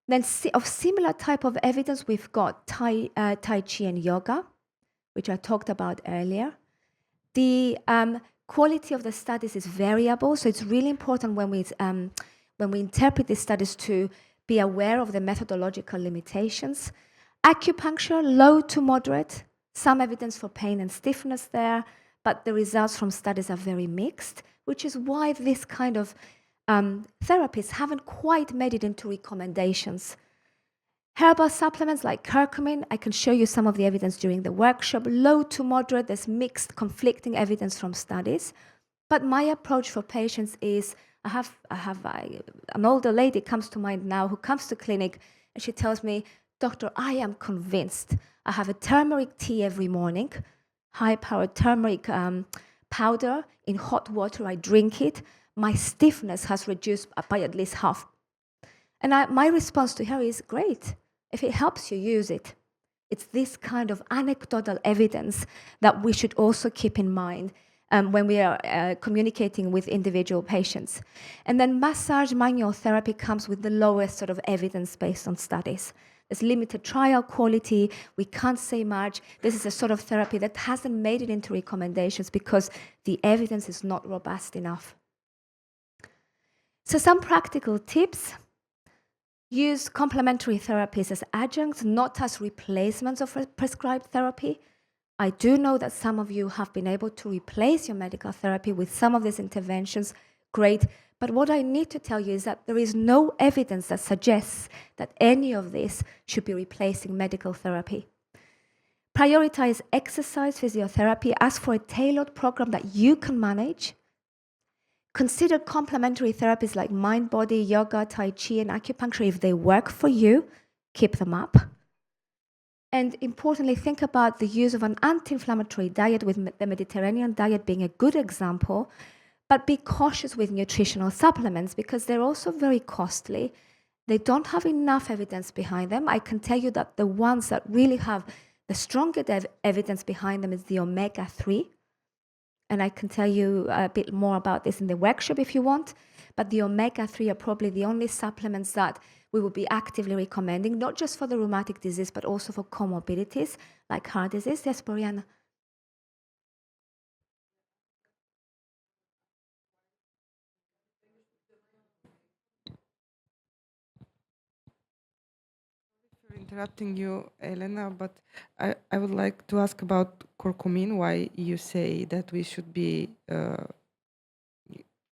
Then of similar type of evidence, we've got Tai Chi and yoga, which I talked about earlier. The quality of the studies is variable, so it's really important when we interpret these studies to be aware of the methodological limitations. Acupuncture, low to moderate, some evidence for pain and stiffness there, but the results from studies are very mixed, which is why this kind of therapies haven't quite made it into recommendations. Herbal supplements like curcumin, I can show you some of the evidence during the workshop. Low to moderate, there's mixed, conflicting evidence from studies. But my approach for patients is, I have an older lady comes to mind now who comes to clinic and she tells me, "Doctor, I am convinced. I have a turmeric tea every morning, high-powered turmeric powder in hot water. I drink it. My stiffness has reduced by at least half." And my response to her is, great. If it helps you, use it. It's this kind of anecdotal evidence that we should also keep in mind when we are communicating with individual patients. And then massage manual therapy comes with the lowest sort of evidence based on studies. There's limited trial quality. We can't say much. This is a sort of therapy that hasn't made it into recommendations because the evidence is not robust enough. So some practical tips. Use complementary therapies as adjuncts, not as replacements of prescribed therapy. I do know that some of you have been able to replace your medical therapy with some of these interventions. Great. But what I need to tell you is that there is no evidence that suggests that any of this should be replacing medical therapy. Prioritize exercise, physiotherapy. Ask for a tailored program that you can manage. Consider complementary therapies like mind, body, yoga, Tai Chi, and acupuncture. If they work for you, keep them up. And importantly, think about the use of an anti-inflammatory diet, with the Mediterranean diet being a good example, but be cautious with nutritional supplements because they're also very costly. They don't have enough evidence behind them. I can tell you that the ones that really have the strongest evidence behind them is the omega-3. And I can tell you a bit more about this in the workshop if you want. But the omega-3 are probably the only supplements that we will be actively recommending, not just for the rheumatic disease, but also for comorbidities like heart disease. Yes, Boriana? For interrupting you, Elena, but I would like to ask about curcumin, why you say that we should be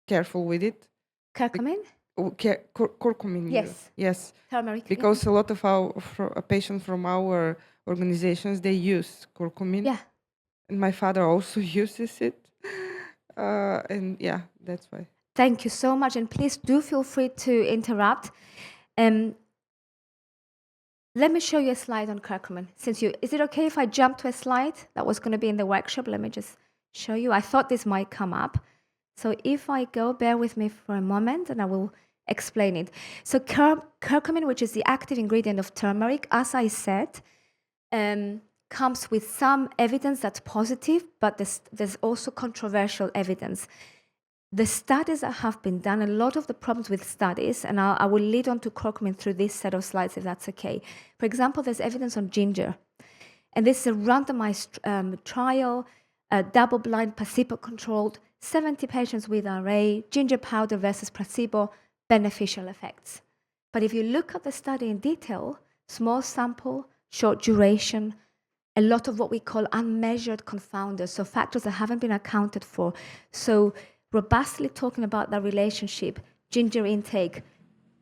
careful with it. Curcumin? Curcumin. Yes. Yes. Turmeric. Because a lot of our patients from our organizations, they use curcumin. Yeah. And my father also uses it. And yeah, that's why. Thank you so much. And please do feel free to interrupt. Let me show you a slide on curcumin. Is it okay if I jump to a slide that was going to be in the workshop? Let me just show you. I thought this might come up. So if I go, bear with me for a moment and I will explain it. So curcumin, which is the active ingredient of turmeric, as I said, comes with some evidence that's positive, but there's also controversial evidence. The studies that have been done, a lot of the problems with studies, and I will lead on to curcumin through this set of slides if that's okay. For example, there's evidence on ginger. And this is a randomized trial, double-blind, placebo-controlled, 70 patients with RA, ginger powder versus placebo, beneficial effects. But if you look at the study in detail, small sample, short duration, a lot of what we call unmeasured confounders, so factors that haven't been accounted for. So robustly talking about that relationship, ginger intake,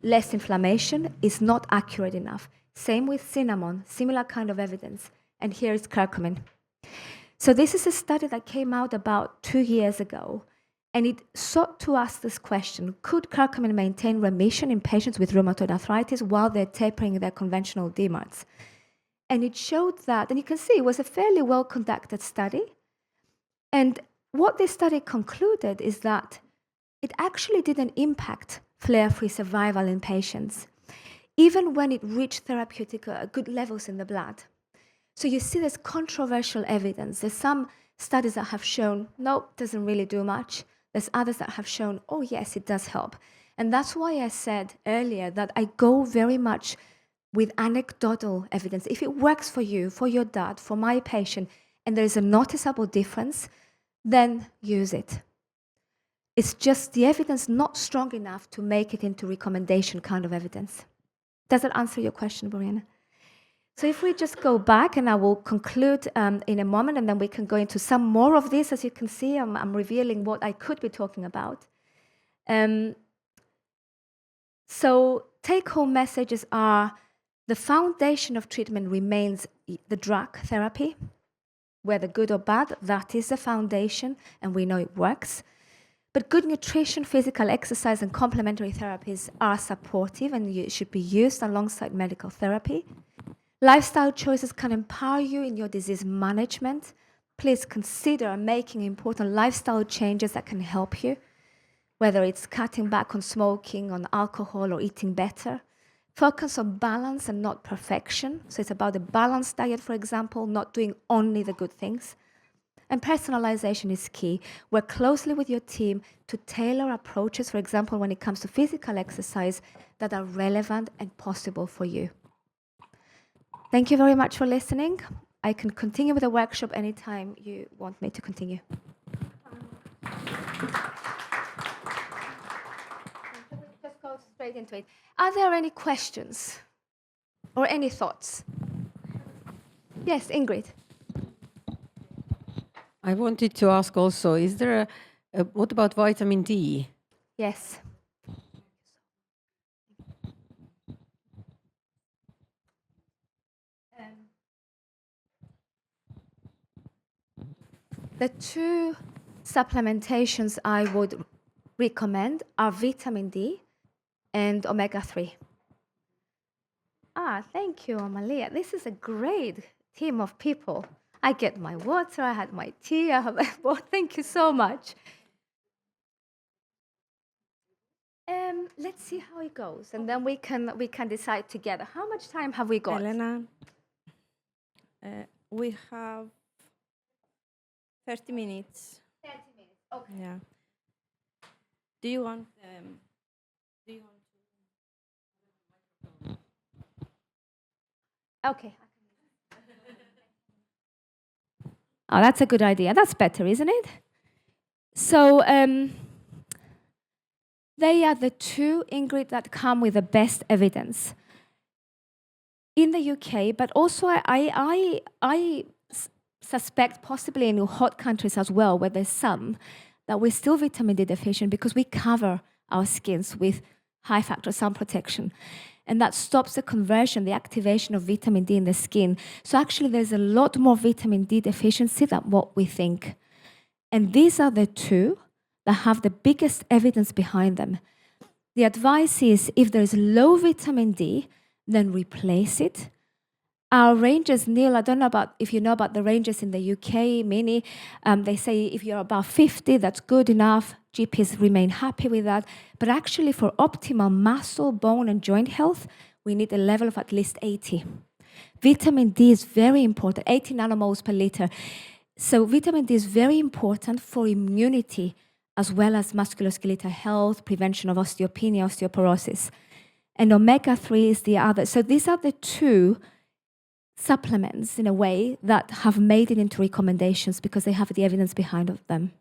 less inflammation is not accurate enough. Same with cinnamon, similar kind of evidence. And here is curcumin. So this is a study that came out about 2 years ago, and it sought to ask this question: could curcumin maintain remission in patients with rheumatoid arthritis while they're tapering their conventional DMARDs? And it showed that, and you can see it was a fairly well-conducted study. And what this study concluded is that it actually didn't impact flare-free survival in patients, even when it reached therapeutic good levels in the blood. So you see there's controversial evidence. There's some studies that have shown, no, doesn't really do much. There's others that have shown, oh yes, it does help. And that's why I said earlier that I go very much with anecdotal evidence. If it works for you, for your dad, for my patient, and there is a noticeable difference, then use it. It's just the evidence not strong enough to make it into recommendation kind of evidence. Does that answer your question, Boriana? So if we just go back, and I will conclude in a moment, and then we can go into some more of this. As you can see, I'm revealing what I could be talking about. So take-home messages are: the foundation of treatment remains the drug therapy, whether good or bad, that is the foundation, and we know it works. But good nutrition, physical exercise, and complementary therapies are supportive and should be used alongside medical therapy. Lifestyle choices can empower you in your disease management. Please consider making important lifestyle changes that can help you, whether it's cutting back on smoking, on alcohol, or eating better. Focus on balance and not perfection. So it's about a balanced diet, for example, not doing only the good things. And personalization is key. Work closely with your team to tailor approaches, for example, when it comes to physical exercise, that are relevant and possible for you. Thank you very much for listening. I can continue with the workshop anytime you want me to continue. Just go straight into it. Are there any questions or any thoughts? Yes, Ingrid. I wanted to ask also, is there what about vitamin D? Yes. The two supplementations I would recommend are vitamin D and omega-3. Thank you, Amalia. This is a great team of people. I get my water, I had my tea, I have thank you so much. Let's see how it goes, and then we can decide together. How much time have we got? Elena, we have 30 minutes. 30 minutes. Okay. Yeah. Do you want Okay. Oh, that's a good idea. That's better, isn't it? So they are the two ingredients that come with the best evidence in the UK, but also I suspect possibly in hot countries as well, where there's some, that we're still vitamin D deficient because we cover our skins with high factor sun protection. And that stops the conversion, the activation of vitamin D in the skin. So actually there's a lot more vitamin D deficiency than what we think. And these are the two that have the biggest evidence behind them. The advice is, if there's low vitamin D, then replace it. Our ranges, Neil, I don't know if you know about the ranges in the UK, mini. They say if you're above 50, that's good enough. GPs remain happy with that. But actually for optimal muscle, bone, and joint health, we need a level of at least 80. Vitamin D is very important, 80 nanomoles per liter. So vitamin D is very important for immunity, as well as musculoskeletal health, prevention of osteopenia, osteoporosis. And omega-3 is the other. So these are the two supplements, in a way, that have made it into recommendations because they have the evidence behind of them.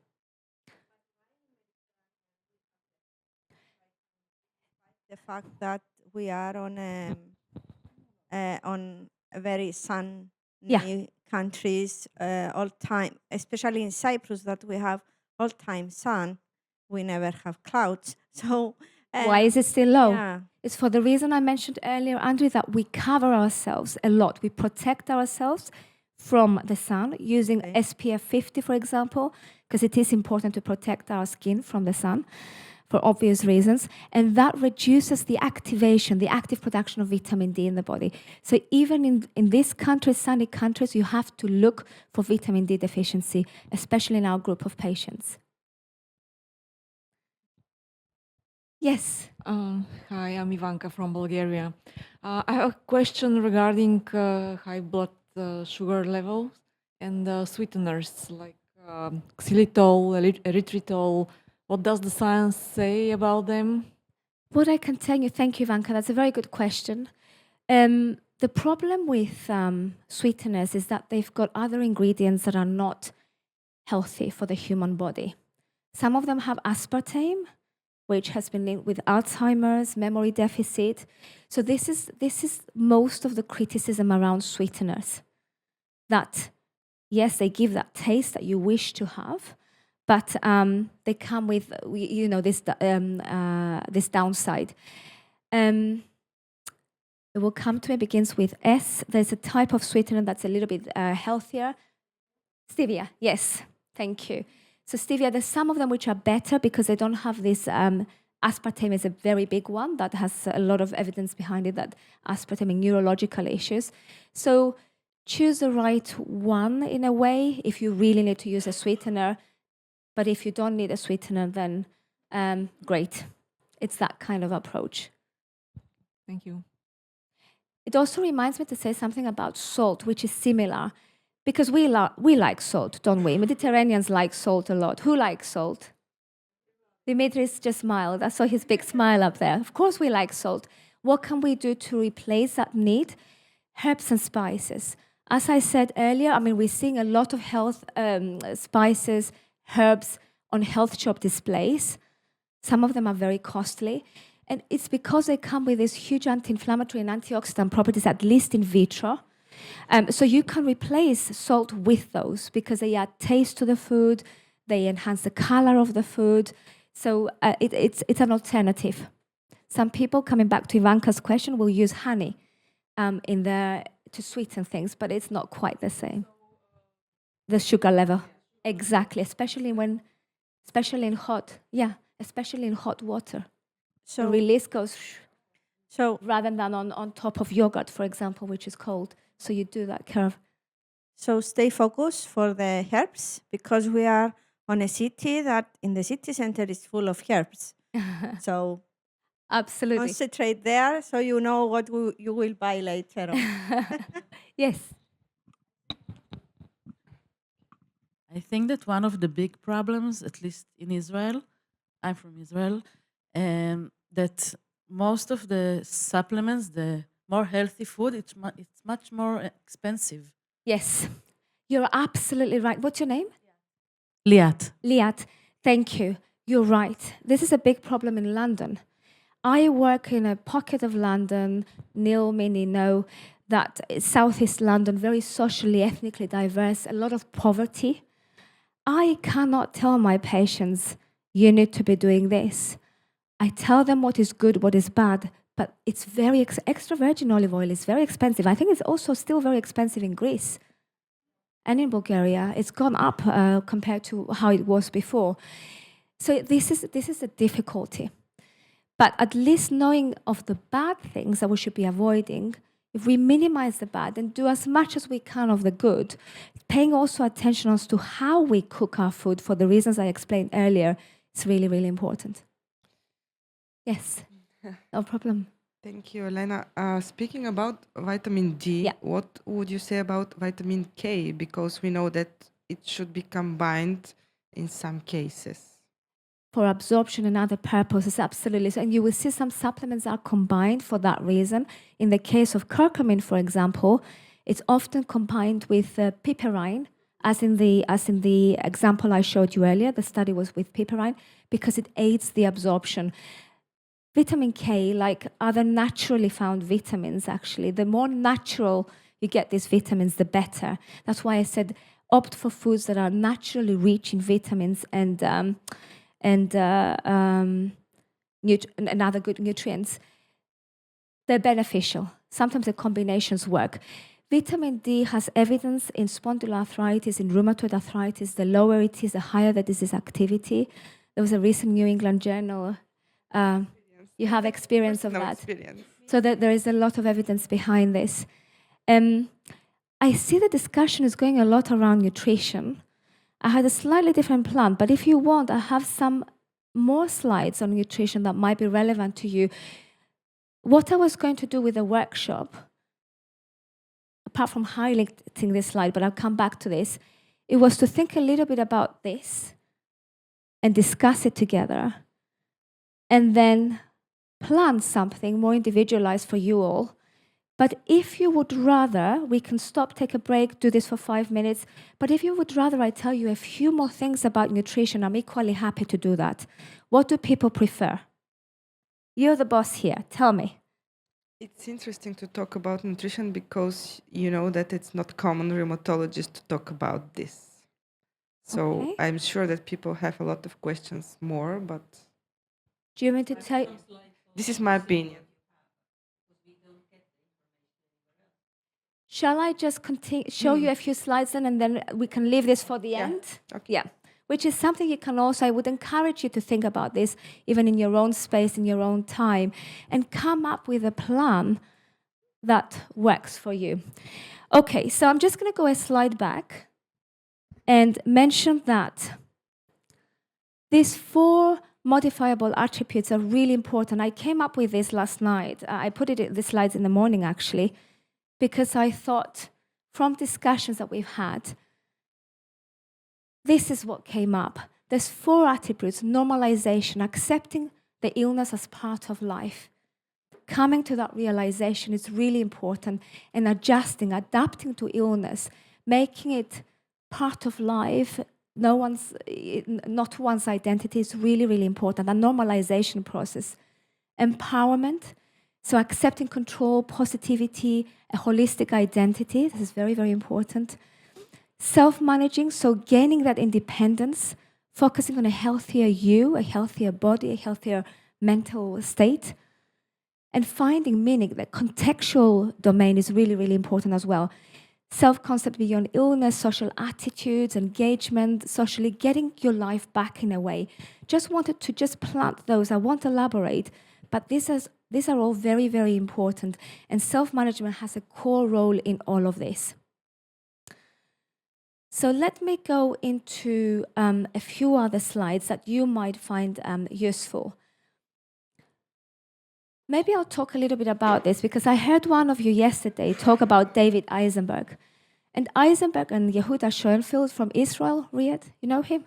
fact that we are on a very sunny countries all time, especially in Cyprus that we have all time sun. We never have clouds. So Why is it still low? yeah. It's for the reason I mentioned earlier, Andrew, that we cover ourselves a lot. We protect ourselves from the sun using Okay. SPF 50, for example, because it is important to protect our skin from the sun for obvious reasons. And that reduces the activation, the active production of vitamin D in the body. So even in these countries, sunny countries, you have to look for vitamin D deficiency, especially in our group of patients. Yes. Hi, I'm Ivanka from Bulgaria. I have a question regarding high blood sugar levels and sweeteners like xylitol, erythritol. What does the science say about them? What I can tell you, thank you, Ivanka, that's a very good question. The problem with sweeteners is that they've got other ingredients that are not healthy for the human body. Some of them have aspartame, which has been linked with Alzheimer's, memory deficit. So this is most of the criticism around sweeteners. That, yes, they give that taste that you wish to have, but they come with, this downside. It will come to it, begins with S. There's a type of sweetener that's a little bit healthier. Stevia, yes, thank you. So stevia, there's some of them which are better because they don't have this, aspartame is a very big one that has a lot of evidence behind it, that aspartame in neurological issues. So choose the right one in a way if you really need to use a sweetener. But if you don't need a sweetener, then great. It's that kind of approach. Thank you. It also reminds me to say something about salt, which is similar. Because we like salt, don't we? Mediterraneans like salt a lot. Who likes salt? Dimitris just smiled. I saw his big smile up there. Of course we like salt. What can we do to replace that need? Herbs and spices. As I said earlier, we're seeing a lot of health spices, herbs on health shop displays. Some of them are very costly. And it's because they come with these huge anti-inflammatory and antioxidant properties, at least in vitro. So you can replace salt with those because they add taste to the food, they enhance the color of the food. So it's an alternative. Some people, coming back to Ivanka's question, will use honey to sweeten things, but it's not quite the same. The sugar level, exactly, especially in hot water. So The release goes so rather than on top of yogurt, for example, which is cold. So you do that curve. So stay focused for the herbs because we are on a city that in the city center is full of herbs. So Absolutely. concentrate there so you know what you will buy later on. Yes. I think that one of the big problems, at least in Israel, I'm from Israel, that most of the supplements, the more healthy food, it's much more expensive. Yes. You're absolutely right. What's your name? Liat. Liat. Thank you. You're right. This is a big problem in London. I work in a pocket of London, Neil, many know, that is Southeast London, very socially, ethnically diverse, a lot of poverty. I cannot tell my patients, you need to be doing this. I tell them what is good, what is bad, but it's very extra virgin olive oil is very expensive. I think it's also still very expensive in Greece and in Bulgaria. It's gone up compared to how it was before. So this is a difficulty. But at least knowing of the bad things that we should be avoiding, if we minimize the bad and do as much as we can of the good, paying also attention as to how we cook our food for the reasons I explained earlier, it's really, really important. Yes, no problem. Thank you, Elena. Speaking about vitamin D, Yeah. what would you say about vitamin K? Because we know that it should be combined in some cases. For absorption and other purposes, absolutely. So, and you will see some supplements are combined for that reason. In the case of curcumin, for example, it's often combined with piperine, as in the example I showed you earlier. The study was with piperine because it aids the absorption. vitamin K, like other naturally found vitamins, actually, the more natural you get these vitamins, the better. That's why I said opt for foods that are naturally rich in vitamins and other good nutrients. They're beneficial. Sometimes the combinations work. Vitamin D has evidence in spondyloarthritis, in rheumatoid arthritis. The lower it is, the higher the disease activity. There was a recent New England Journal. You have experience of Personal that. experience. So that there is a lot of evidence behind this. I see the discussion is going a lot around nutrition. I had a slightly different plan, but if you want, I have some more slides on nutrition that might be relevant to you. What I was going to do with the workshop, apart from highlighting this slide, but I'll come back to this, it was to think a little bit about this and discuss it together, and then plan something more individualized for you all. But if you would rather, we can stop, take a break, do this for 5 minutes. But if you would rather I tell you a few more things about nutrition, I'm equally happy to do that. What do people prefer? You're the boss here. Tell me. It's interesting to talk about nutrition because you know that it's not common rheumatologists to talk about this. So Okay. I'm sure that people have a lot of questions more, but Do you want me to tell you? this is my opinion. Shall I just show you a few slides and then we can leave this for the end? Okay. Yeah. Which is something you can also, I would encourage you to think about this, even in your own space, in your own time, and come up with a plan that works for you. Okay, so I'm just going to go a slide back and mention that these 4 modifiable attributes are really important. I came up with this last night. I put it in the slides in the morning, actually, because I thought from discussions that we've had, this is what came up. There's 4 attributes: normalization, accepting the illness as part of life. Coming to that realization is really important, and adjusting, adapting to illness, making it part of life, not one's identity is really, really important. A normalization process. Empowerment, so accepting control, positivity, a holistic identity. This is very, very important. Self-managing, so gaining that independence, focusing on a healthier you, a healthier body, a healthier mental state. And finding meaning, the contextual domain is really, really important as well. Self-concept beyond illness, social attitudes, engagement, socially getting your life back in a way. Just wanted to just plant those. I won't elaborate, but these are all very, very important. And self-management has a core role in all of this. So let me go into a few other slides that you might find useful. Maybe I'll talk a little bit about this because I heard one of you yesterday talk about David Eisenberg. And Eisenberg and Yehuda Schoenfeld from Israel, Riyadh, you know him?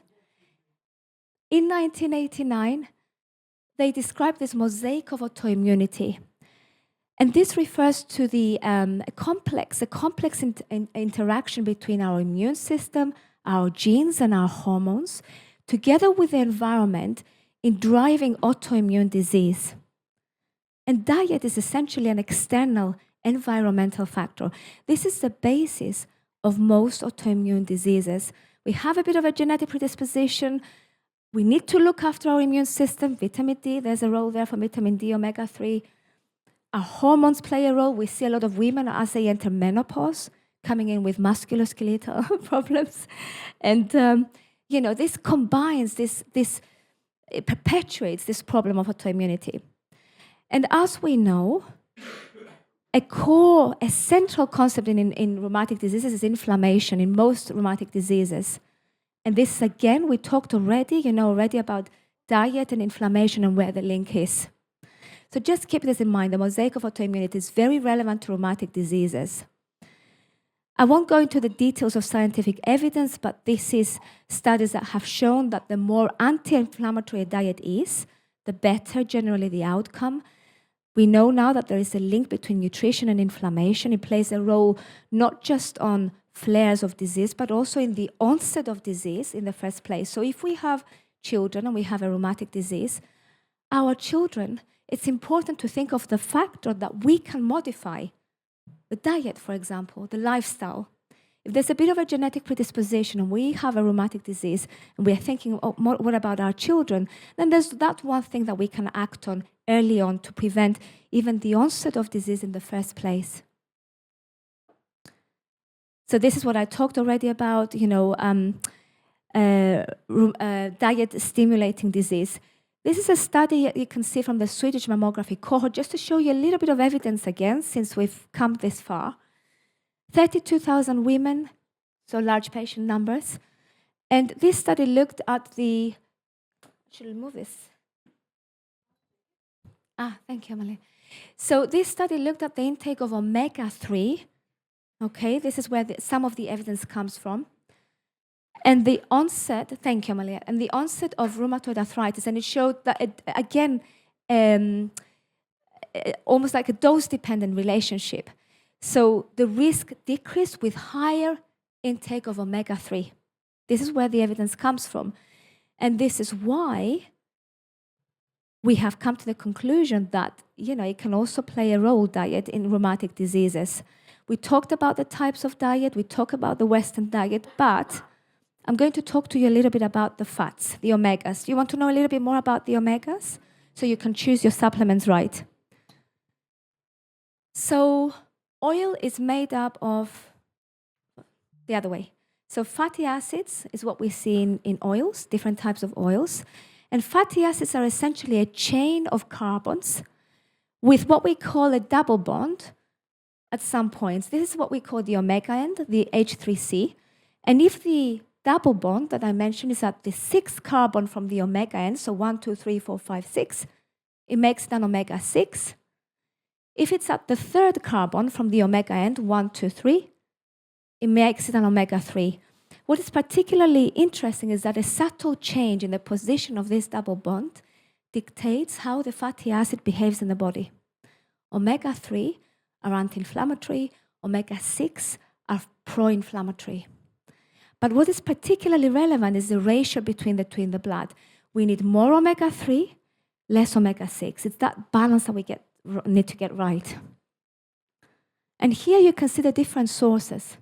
In 1989, they described this mosaic of autoimmunity. And this refers to the complex interaction between our immune system, our genes, and our hormones, together with the environment in driving autoimmune disease. And diet is essentially an external environmental factor. This is the basis of most autoimmune diseases. We have a bit of a genetic predisposition. We need to look after our immune system. Vitamin D, there's a role there for vitamin D, omega-3. Our hormones play a role. We see a lot of women as they enter menopause coming in with musculoskeletal problems. And, this combines, it perpetuates this problem of autoimmunity. And as we know, a central concept in rheumatic diseases is inflammation in most rheumatic diseases. And this, again, we talked already, already about diet and inflammation and where the link is. So just keep this in mind. The mosaic of autoimmunity is very relevant to rheumatic diseases. I won't go into the details of scientific evidence, but this is studies that have shown that the more anti-inflammatory a diet is, the better generally the outcome. We know now that there is a link between nutrition and inflammation. It plays a role not just on flares of disease, but also in the onset of disease in the first place. So if we have children and we have a rheumatic disease, our children it's important to think of the factor that we can modify. The diet, for example, the lifestyle. If there's a bit of a genetic predisposition and we have a rheumatic disease and we're thinking, oh, what about our children? Then there's that one thing that we can act on early on to prevent even the onset of disease in the first place. So this is what I talked already about, diet stimulating disease. This is a study you can see from the Swedish mammography cohort, just to show you a little bit of evidence again, since we've come this far. 32,000 women, so large patient numbers. And this study looked at the, should I move this? Thank you, Emily. So this study looked at the intake of omega-3. Okay, this is where some of the evidence comes from. And the onset, thank you, Amalia, and the onset of rheumatoid arthritis, and it showed that, almost like a dose-dependent relationship. So the risk decreased with higher intake of omega-3. This is where the evidence comes from. And this is why we have come to the conclusion that, it can also play a role, diet, in rheumatic diseases. We talked about the types of diet, we talked about the Western diet, but I'm going to talk to you a little bit about the fats, the omegas. You want to know a little bit more about the omegas? So you can choose your supplements right. So oil is made up of, the other way. So fatty acids is what we see in oils, different types of oils. And fatty acids are essentially a chain of carbons with what we call a double bond at some points. This is what we call the omega end, the H3C. And if the double bond that I mentioned is at the 6th carbon from the omega end, so 1, 2, 3, 4, 5, 6, it makes it an omega-6. If it's at the 3rd carbon from the omega end, 1, 2, 3, it makes it an omega-3. What is particularly interesting is that a subtle change in the position of this double bond dictates how the fatty acid behaves in the body. Omega-3 are anti-inflammatory, omega-6 are pro-inflammatory. But what is particularly relevant is the ratio between the two in the blood. We need more omega-3, less omega-6. It's that balance that we need to get right. And here you can see the different sources,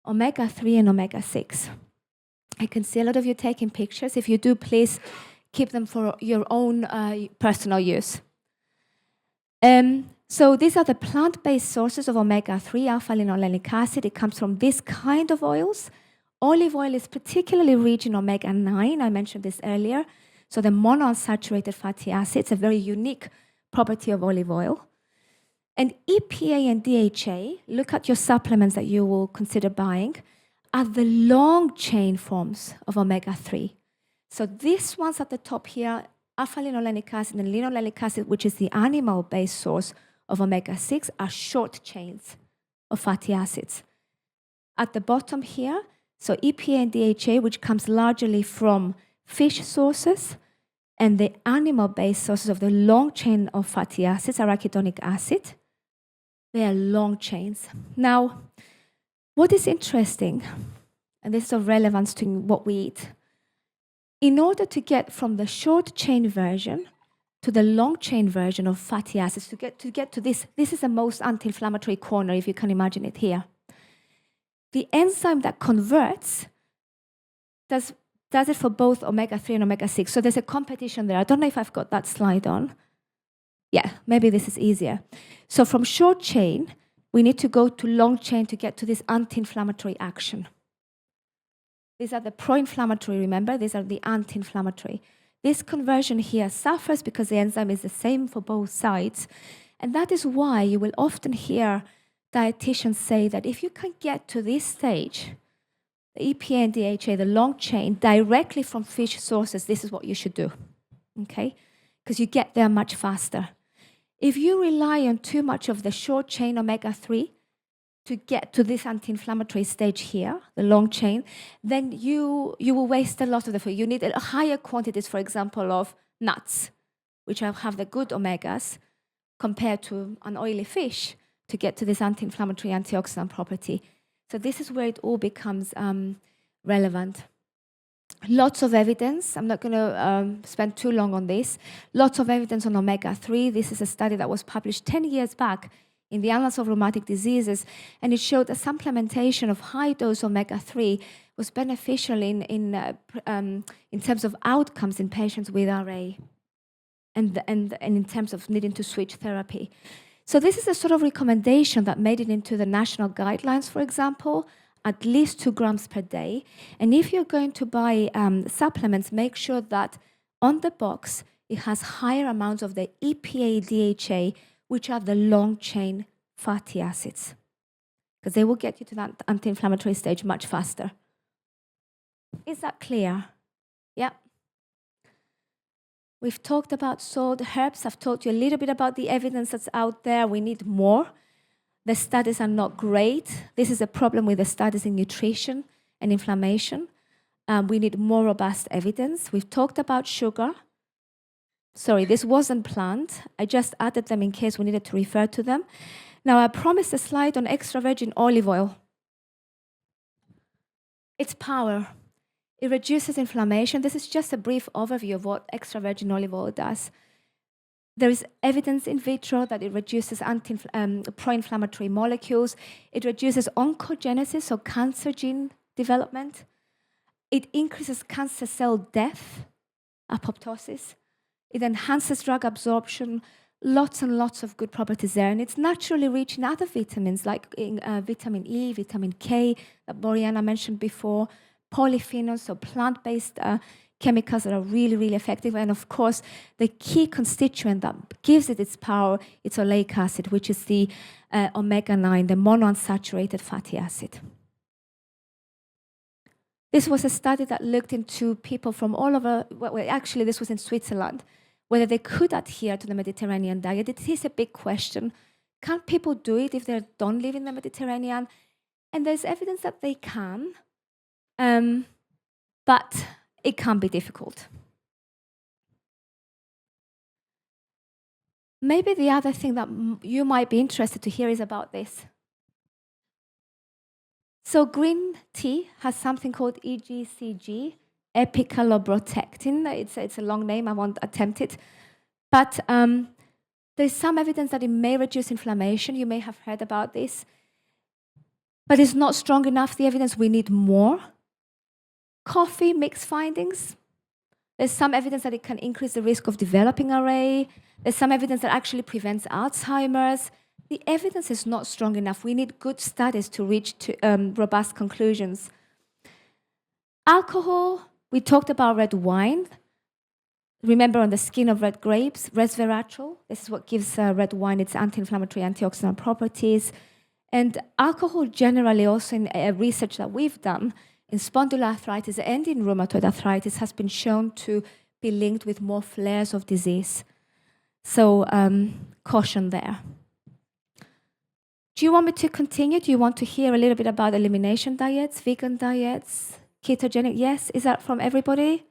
omega-3 and omega-6. I can see a lot of you taking pictures. If you do, please keep them for your own personal use. So these are the plant-based sources of omega-3, alpha-linolenic acid. It comes from this kind of oils. Olive oil is particularly rich in omega-9. I mentioned this earlier. So the monounsaturated fatty acids, a very unique property of olive oil. And EPA and DHA, look at your supplements that you will consider buying, are the long chain forms of omega-3. So these ones at the top here, alpha-linolenic acid and linolenic acid, which is the animal-based source of omega-6, are short chains of fatty acids. At the bottom here, so EPA and DHA, which comes largely from fish sources, and the animal-based sources of the long chain of fatty acids, arachidonic acid. They are long chains. Now, what is interesting, and this is of relevance to what we eat, in order to get from the short chain version to the long chain version of fatty acids, to get to this is the most anti-inflammatory corner, if you can imagine it here. The enzyme that converts does it for both omega-3 and omega-6. So there's a competition there. I don't know if I've got that slide on. Yeah, maybe this is easier. So from short chain, we need to go to long chain to get to this anti-inflammatory action. These are the pro-inflammatory, remember? These are the anti-inflammatory. This conversion here suffers because the enzyme is the same for both sides. And that is why you will often hear dietitians say that if you can get to this stage, the EPA and DHA, the long chain, directly from fish sources, this is what you should do, okay? Because you get there much faster. If you rely on too much of the short chain omega-3 to get to this anti-inflammatory stage here, the long chain, then you will waste a lot of the food. You need higher quantities, for example, of nuts, which have the good omegas, compared to an oily fish to get to this anti-inflammatory, antioxidant property. So this is where it all becomes relevant. Lots of evidence. I'm not going to spend too long on this. Lots of evidence on omega-3. This is a study that was published 10 years back in the Annals of Rheumatic Diseases, and it showed that supplementation of high-dose omega-3 was beneficial in terms of outcomes in patients with RA and in terms of needing to switch therapy. So this is a sort of recommendation that made it into the national guidelines, for example, at least 2 grams per day. And if you're going to buy supplements, make sure that on the box it has higher amounts of the EPA, DHA, which are the long-chain fatty acids, because they will get you to that anti-inflammatory stage much faster. Is that clear? Yeah. We've talked about salt, herbs. I've told you a little bit about the evidence that's out there. We need more. The studies are not great. This is a problem with the studies in nutrition and inflammation. We need more robust evidence. We've talked about sugar. Sorry, this wasn't planned. I just added them in case we needed to refer to them. Now, I promised a slide on extra virgin olive oil. Its power. It reduces inflammation. This is just a brief overview of what extra virgin olive oil does. There is evidence in vitro that it reduces pro-inflammatory molecules. It reduces oncogenesis, so cancer gene development. It increases cancer cell death, apoptosis. It enhances drug absorption. Lots and lots of good properties there. And it's naturally rich in other vitamins like vitamin E, vitamin K, that Boriana mentioned before, polyphenols, so plant-based chemicals that are really, really effective. And of course, the key constituent that gives it its power, it's oleic acid, which is the omega-9, the monounsaturated fatty acid. This was a study that looked into people from all over, well, actually this was in Switzerland, whether they could adhere to the Mediterranean diet. It is a big question. Can people do it if they don't live in the Mediterranean? And there's evidence that they can, but it can be difficult. Maybe the other thing that you might be interested to hear is about this. So green tea has something called EGCG, epicaloprotectin. It's a long name, I won't attempt it. But there's some evidence that it may reduce inflammation. You may have heard about this. But it's not strong enough, the evidence. We need more. Coffee, mixed findings. There's some evidence that it can increase the risk of developing RA. There's some evidence that actually prevents Alzheimer's. The evidence is not strong enough. We need good studies to reach robust conclusions. Alcohol, we talked about red wine. Remember on the skin of red grapes, resveratrol. This is what gives red wine its anti-inflammatory, antioxidant properties. And alcohol generally, also in research that we've done, in spondyloarthritis and in rheumatoid arthritis, has been shown to be linked with more flares of disease. So caution there. Do you want me to continue? Do you want to hear a little bit about elimination diets, vegan diets, ketogenic? Yes? Is that from everybody?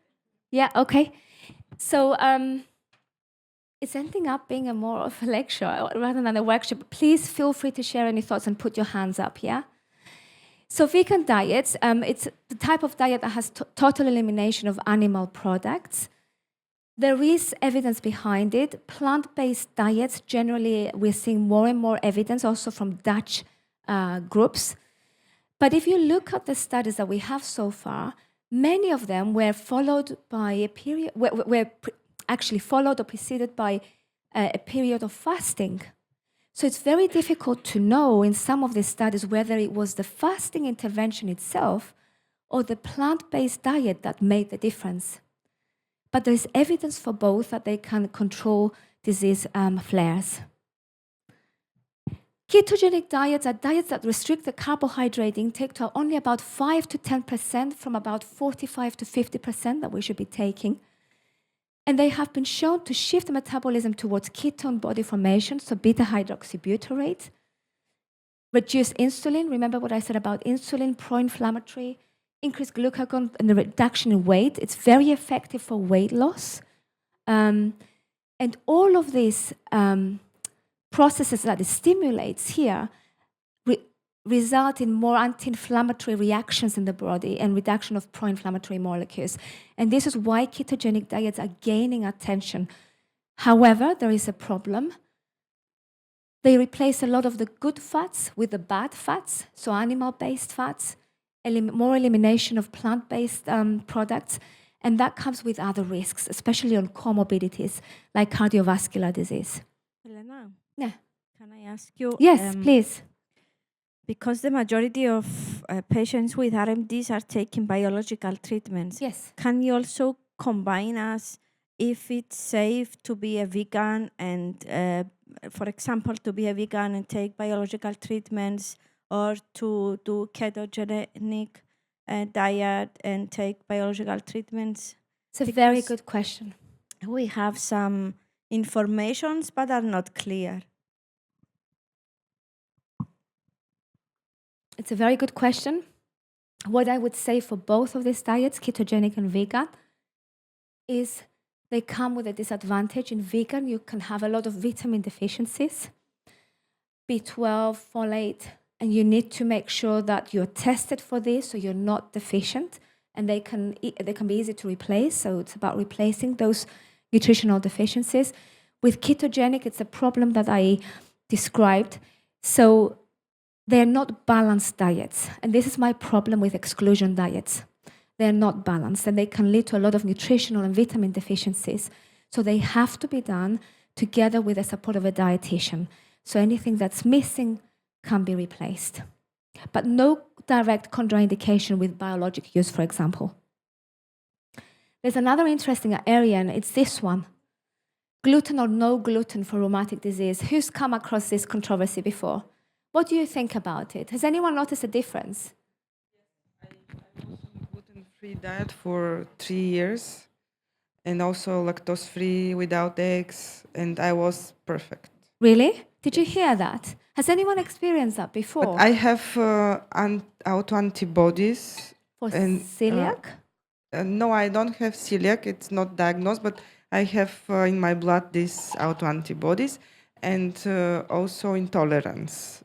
Yeah, okay. So it's ending up being a more of a lecture rather than a workshop. Please feel free to share any thoughts and put your hands up, yeah? So vegan diets, it's the type of diet that has total elimination of animal products. There is evidence behind it. Plant-based diets, generally, we're seeing more and more evidence also from Dutch groups. But if you look at the studies that we have so far, many of them were followed by a period, were actually followed or preceded by a period of fasting. So it's very difficult to know in some of these studies whether it was the fasting intervention itself or the plant-based diet that made the difference. But there's evidence for both that they can control disease flares. Ketogenic diets are diets that restrict the carbohydrate intake to only about 5 to 10% from about 45 to 50% that we should be taking. And they have been shown to shift the metabolism towards ketone body formation, so beta-hydroxybutyrate, reduce insulin. Remember what I said about insulin, pro-inflammatory, increased glucagon, and the reduction in weight. It's very effective for weight loss. And all of these processes that it stimulates here result in more anti-inflammatory reactions in the body and reduction of pro-inflammatory molecules. And this is why ketogenic diets are gaining attention. However, there is a problem. They replace a lot of the good fats with the bad fats, so animal-based fats, more elimination of plant-based products, and that comes with other risks, especially on comorbidities like cardiovascular disease. Elena, Yeah. can I ask you? Yes, please. Because the majority of patients with RMDs are taking biological treatments, Yes. can you also combine us if it's safe to be a vegan and, for example, to be a vegan and take biological treatments, or to do ketogenic diet and take biological treatments? It's a very Because good question. we have some informations but are not clear. It's a very good question. What I would say for both of these diets, ketogenic and vegan, is they come with a disadvantage. In vegan, you can have a lot of vitamin deficiencies, B12, folate, and you need to make sure that you're tested for this so you're not deficient, and they can be easy to replace, so it's about replacing those nutritional deficiencies. With ketogenic, it's a problem that I described. So they're not balanced diets, and this is my problem with exclusion diets. They're not balanced, and they can lead to a lot of nutritional and vitamin deficiencies. So they have to be done together with the support of a dietitian. So anything that's missing can be replaced. But no direct contraindication with biologic use, for example. There's another interesting area, and it's this one. Gluten or no gluten for rheumatic disease. Who's come across this controversy before? What do you think about it? Has anyone noticed a difference? I was on gluten-free diet for 3 years, and also lactose-free without eggs, and I was perfect. Really? Did you hear that? Has anyone experienced that before? But I have autoantibodies. For and, celiac? No, I don't have celiac. It's not diagnosed, but I have in my blood these autoantibodies, and also intolerance.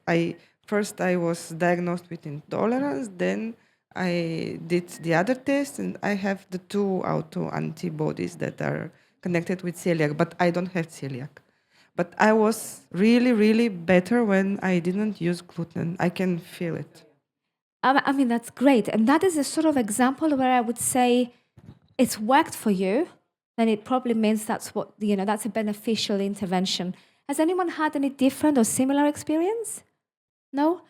First I was diagnosed with intolerance, then I did the other test, and I have the 2 autoantibodies that are connected with celiac, but I don't have celiac. But I was really, really better when I didn't use gluten. I can feel it. I mean, that's great. And that is a sort of example where I would say it's worked for you, then it probably means that's that's a beneficial intervention. Has anyone had any different or similar experience? No?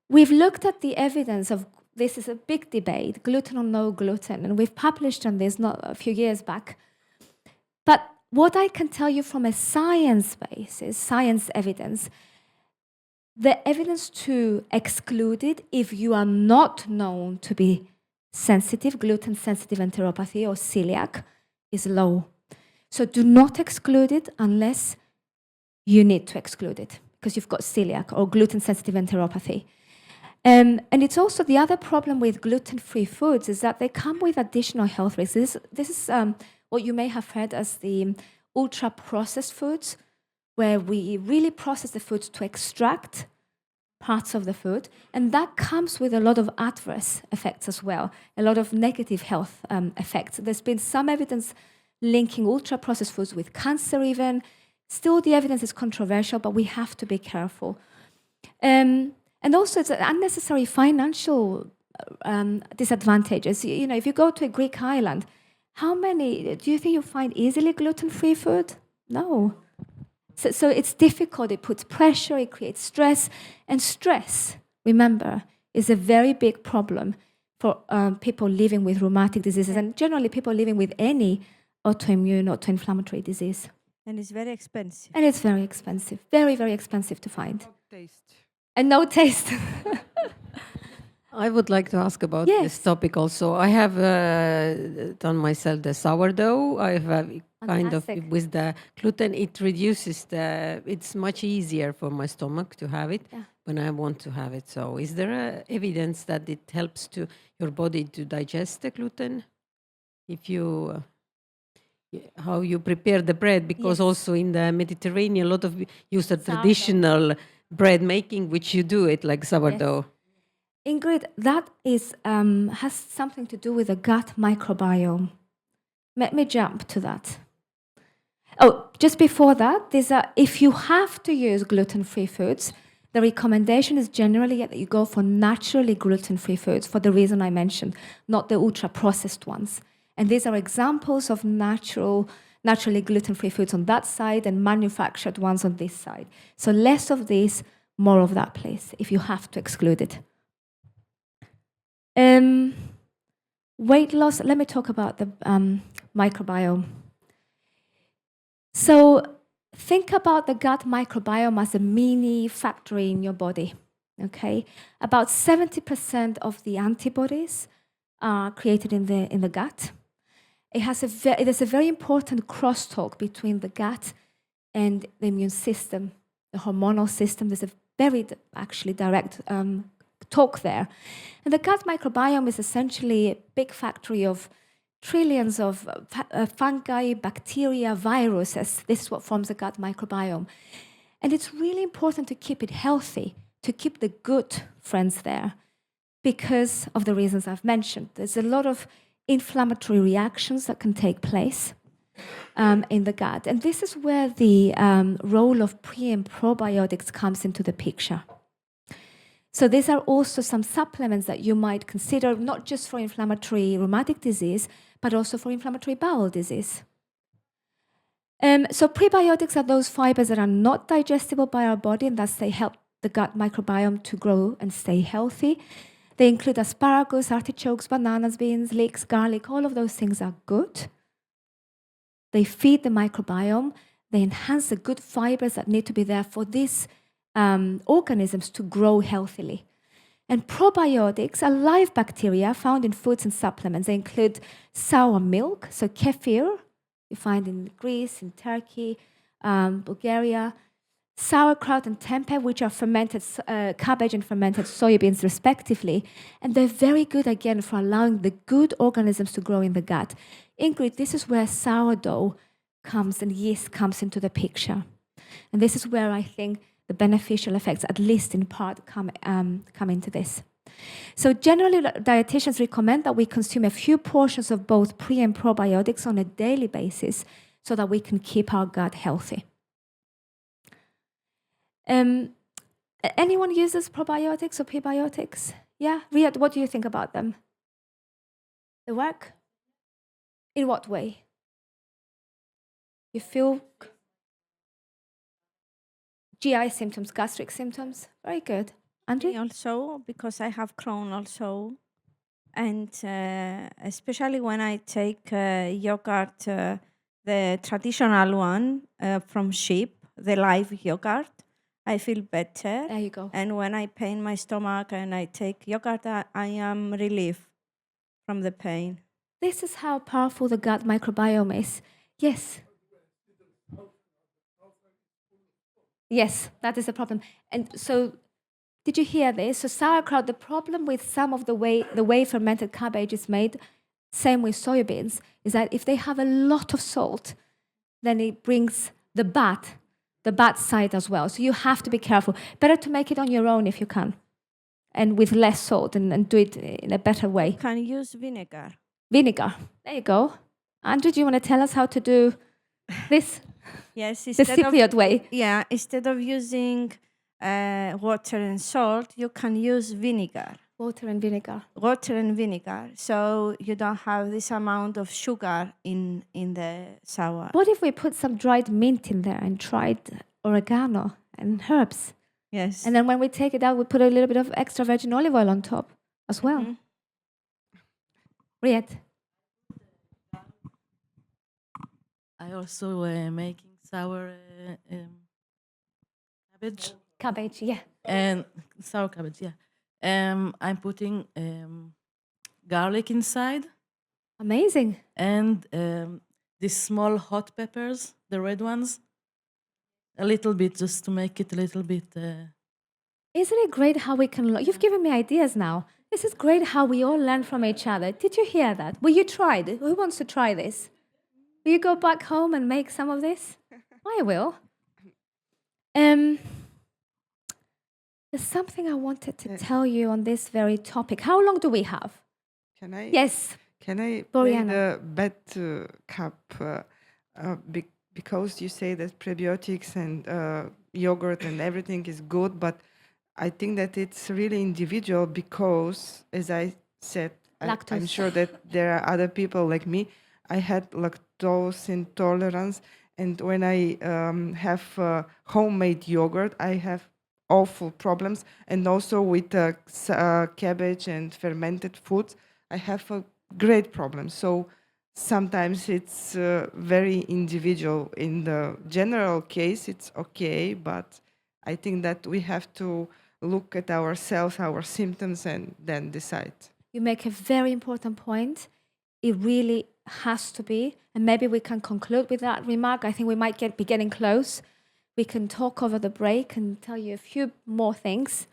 We've looked at the evidence of, this is a big debate, gluten or no gluten, and we've published on this not a few years back. But what I can tell you from a science basis, science evidence, the evidence to exclude it if you are not known to be sensitive, gluten-sensitive enteropathy or celiac, is low. So do not exclude it unless you need to exclude it because you've got celiac or gluten-sensitive enteropathy. And it's also the other problem with gluten-free foods is that they come with additional health risks. This is what you may have heard as the ultra-processed foods, where we really process the foods to extract parts of the food, and that comes with a lot of adverse effects as well, a lot of negative health effects. There's been some evidence linking ultra-processed foods with cancer even. Still, the evidence is controversial, but we have to be careful. And also, it's an unnecessary financial disadvantages. You know, if you go to a Greek island, how many do you think you'll find easily gluten-free food? No. So it's difficult, it puts pressure, it creates stress. And stress, remember, is a very big problem for people living with rheumatic diseases and generally people living with any autoimmune, autoinflammatory disease. And it's very expensive. And it's very expensive, very, very expensive to find. No taste. And no taste. I would like to ask about Yes. this topic also. I have done myself the sourdough. I have kind of Fantastic. with the gluten, it reduces it's much easier for my stomach to have it when I want to have it. So is there evidence that it helps to your body to digest the gluten? If you, how you prepare the bread, because Yes. also in the Mediterranean, a lot of use the Sourdough. traditional bread making, which you do it like sourdough. Ingrid, that is has something to do with the gut microbiome. Let me jump to that. Oh, just before that, if you have to use gluten-free foods, the recommendation is generally that you go for naturally gluten-free foods for the reason I mentioned, not the ultra-processed ones. And these are examples of naturally gluten-free foods on that side and manufactured ones on this side. So less of this, more of that, please, if you have to exclude it. Weight loss, let me talk about the microbiome. So think about the gut microbiome as a mini factory in your body, okay? About 70% of the antibodies are created in the gut. There's a very important crosstalk between the gut and the immune system, the hormonal system. There's a very actually direct talk there. And the gut microbiome is essentially a big factory of trillions of fungi, bacteria, viruses. This is what forms the gut microbiome. And it's really important to keep it healthy, to keep the good friends there, because of the reasons I've mentioned. There's a lot of inflammatory reactions that can take place in the gut. And this is where the role of pre and probiotics comes into the picture. So these are also some supplements that you might consider, not just for inflammatory rheumatic disease, but also for inflammatory bowel disease. So prebiotics are those fibers that are not digestible by our body, and thus they help the gut microbiome to grow and stay healthy. They include asparagus, artichokes, bananas, beans, leeks, garlic. All of those things are good. They feed the microbiome. They enhance the good fibers that need to be there for these organisms to grow healthily. And probiotics are live bacteria found in foods and supplements. They include sour milk, so kefir, you find in Greece, in Turkey, Bulgaria, sauerkraut and tempeh, which are fermented cabbage and fermented soybeans respectively. And they're very good, again, for allowing the good organisms to grow in the gut. Ingrid, this is where sourdough comes and yeast comes into the picture. And this is where I think the beneficial effects, at least in part, come into this. So generally, dietitians recommend that we consume a few portions of both pre and probiotics on a daily basis so that we can keep our gut healthy. Anyone uses probiotics or prebiotics? Yeah? Riyad, what do you think about them? They work? In what way? You feel GI symptoms, gastric symptoms? Very good. Andrew? Me also, because I have Crohn also. And especially when I take yogurt, the traditional one from sheep, the live yogurt, I feel better. There you go. And when I pain my stomach and I take yogurt, I am relieved from the pain. This is how powerful the gut microbiome is. Yes. Yes, that is the problem. And so, did you hear this? So sauerkraut, the problem with some of the way fermented cabbage is made, same with soybeans, is that if they have a lot of salt, then it brings the bad side as well. So you have to be careful. Better to make it on your own if you can, and with less salt, and do it in a better way. Can use vinegar. Vinegar. There you go. Andrew, do you want to tell us how to do this? Yes, The Cypriot way. Yeah, instead of using water and salt, you can use vinegar. Water and vinegar. Water and vinegar, so you don't have this amount of sugar in the sour. What if we put some dried mint in there and dried oregano and herbs? Yes. And then when we take it out, we put a little bit of extra virgin olive oil on top as well. Mhm. Riyad? I also making sour cabbage Cabbage, yeah. and sour cabbage. Yeah, I'm putting garlic inside Amazing. and these small hot peppers, the red ones, a little bit just to make it a little bit. Isn't it great how we can... You've given me ideas now. This is great how we all learn from each other. Did you hear that? Will you try it? Who wants to try this? Will you go back home and make some of this? I will. There's something I wanted to tell you on this very topic. How long do we have? Can I? Yes, Can I play Boriana. the bad cup? Because you say that prebiotics and yogurt and everything is good, but I think that it's really individual because, as I said, I'm Lactose. sure that there are other people like me. I had lactose intolerance, and when I have homemade yogurt, I have awful problems. And also with cabbage and fermented foods, I have a great problem. So sometimes it's very individual. In the general case, it's okay, but I think that we have to look at ourselves, our symptoms, and then decide. You make a very important point. It really has to be, and maybe we can conclude with that remark. I think we might be getting close. We can talk over the break and tell you a few more things.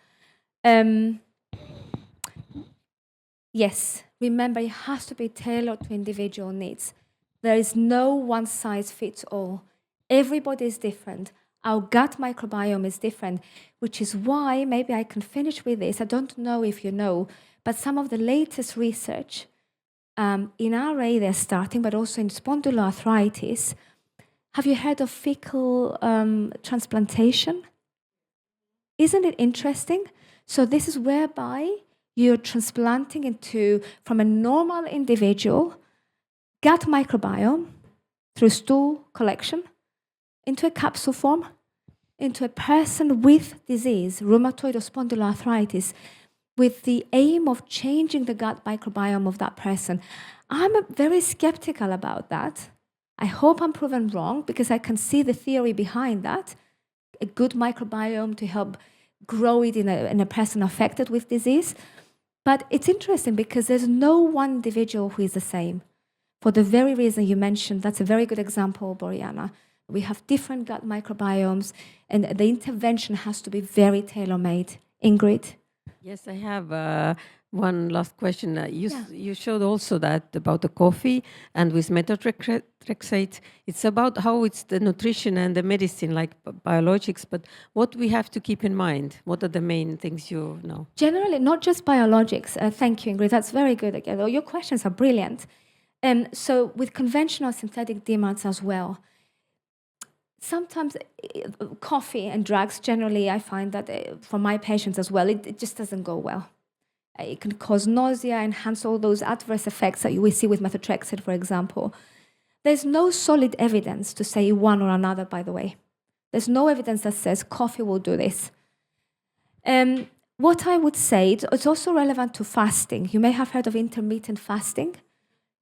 Yes, remember, it has to be tailored to individual needs. There is no one size fits all. Everybody is different. Our gut microbiome is different, which is why, maybe I can finish with this. I don't know if you know, but some of the latest research in RA they're starting, but also in spondyloarthritis. Have you heard of fecal transplantation? Isn't it interesting? So this is whereby you're transplanting from a normal individual gut microbiome through stool collection into a capsule form, into a person with disease, rheumatoid or spondyloarthritis, with the aim of changing the gut microbiome of that person. I'm very skeptical about that. I hope I'm proven wrong because I can see the theory behind that. A good microbiome to help grow it in a person affected with disease. But it's interesting because there's no one individual who is the same. For the very reason you mentioned, that's a very good example, Boriana. We have different gut microbiomes, and the intervention has to be very tailor-made. Ingrid? Yes, I have one last question. Yeah. You showed also that about the coffee and with methotrexate, it's about how it's the nutrition and the medicine, like biologics, but what we have to keep in mind, what are the main things you know? Generally, not just biologics. Thank you, Ingrid. That's very good. Again, your questions are brilliant. So with conventional synthetic DMARDs as well, sometimes coffee and drugs, generally, I find that for my patients as well, it just doesn't go well. It can cause nausea, enhance all those adverse effects that we see with methotrexate, for example. There's no solid evidence to say one or another, by the way. There's no evidence that says coffee will do this. What I would say, it's also relevant to fasting. You may have heard of intermittent fasting.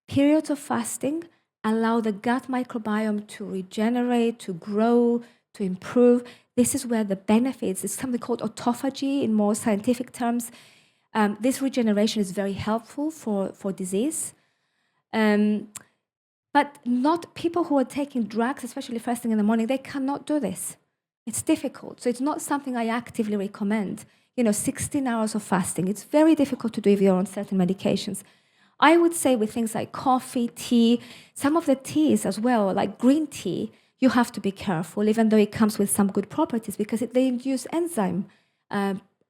Periods of fasting allow the gut microbiome to regenerate, to grow, to improve. This is where the benefits, it's something called autophagy in more scientific terms. This regeneration is very helpful for disease. But not people who are taking drugs, especially first thing in the morning, they cannot do this. It's difficult. So it's not something I actively recommend. 16 hours of fasting. It's very difficult to do if you're on certain medications. I would say with things like coffee, tea, some of the teas as well, like green tea, you have to be careful, even though it comes with some good properties, because they induce enzyme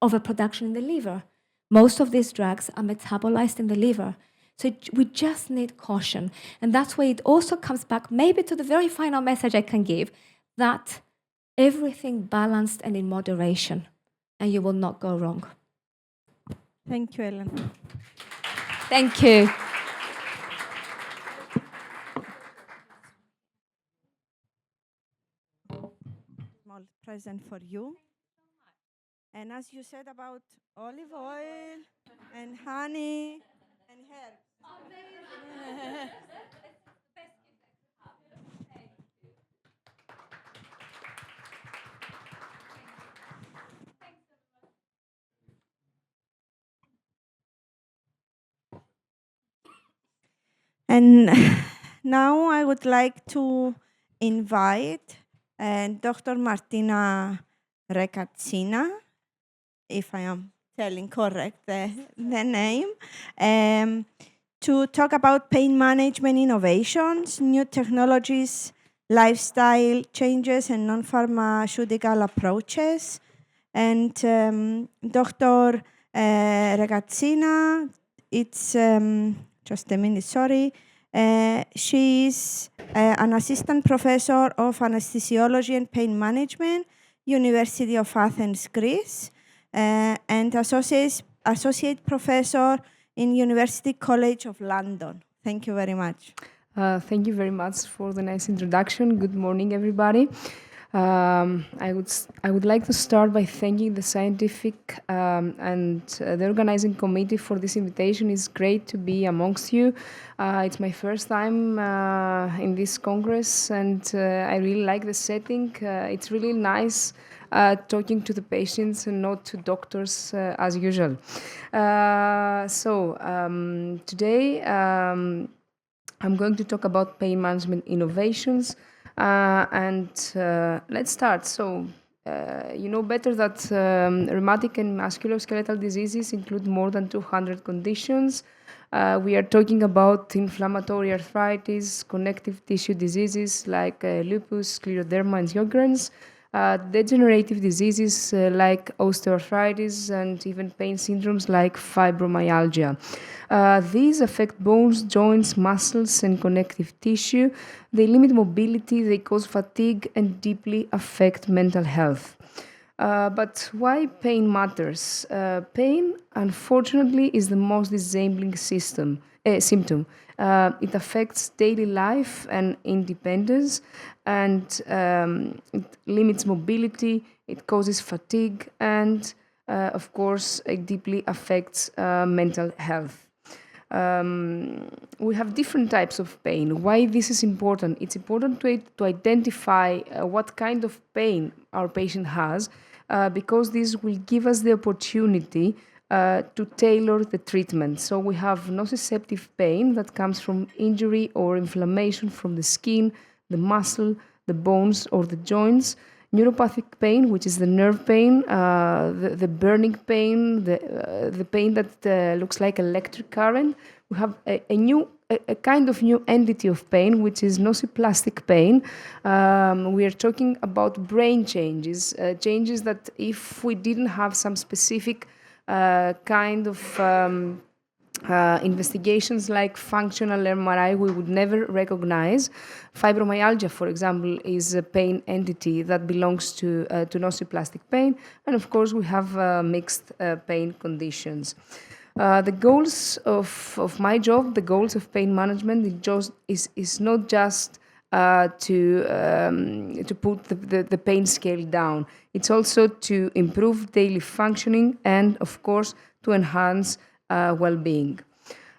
overproduction in the liver. Most of these drugs are metabolized in the liver. So we just need caution. And that's where it also comes back maybe to the very final message I can give, that everything balanced and in moderation, and you will not go wrong. Thank you, Ellen. Thank you. Small present for you. And as you said about olive oil and honey and herbs. And now I would like to invite Dr. Martina Rekatsina, if I am telling correct the name, to talk about pain management innovations, new technologies, lifestyle changes, and non-pharmaceutical approaches. And Dr. Ragazzina, it's just a minute, sorry. She's an assistant professor of anesthesiology and pain management, University of Athens, Greece, and associate professor in University College of London. Thank you very much. Thank you very much for the nice introduction. Good morning, everybody. I would like to start by thanking the scientific and the organizing committee for this invitation. It's great to be amongst you. It's my first time in this congress, and I really like the setting. It's really nice talking to the patients and not to doctors as usual. Today I'm going to talk about pain management innovations. Let's start. So, you know better that rheumatic and musculoskeletal diseases include more than 200 conditions. We are talking about inflammatory arthritis, connective tissue diseases like lupus, scleroderma, and Sjögren's, degenerative diseases like osteoarthritis, and even pain syndromes like fibromyalgia. These affect bones, joints, muscles, and connective tissue. They limit mobility, they cause fatigue, and deeply affect mental health. But why pain matters? Pain, unfortunately, is the most disabling symptom. It affects daily life and independence, and it limits mobility, it causes fatigue, and of course, it deeply affects mental health. We have different types of pain. Why this is important? It's important to identify what kind of pain our patient has, because this will give us the opportunity to tailor the treatment. So we have nociceptive pain that comes from injury or inflammation from the skin, the muscle, the bones, or the joints. Neuropathic pain, which is the nerve pain, the burning pain, the pain that looks like electric current. We have a kind of new entity of pain, which is nociplastic pain. We are talking about brain changes, changes that if we didn't have some specific kind of investigations like functional MRI, we would never recognize. Fibromyalgia, for example, is a pain entity that belongs to nociplastic pain. And of course, we have mixed pain conditions. The goals of my job, the goals of pain management, is not just to put the pain scale down. It's also to improve daily functioning and, of course, to enhance well-being.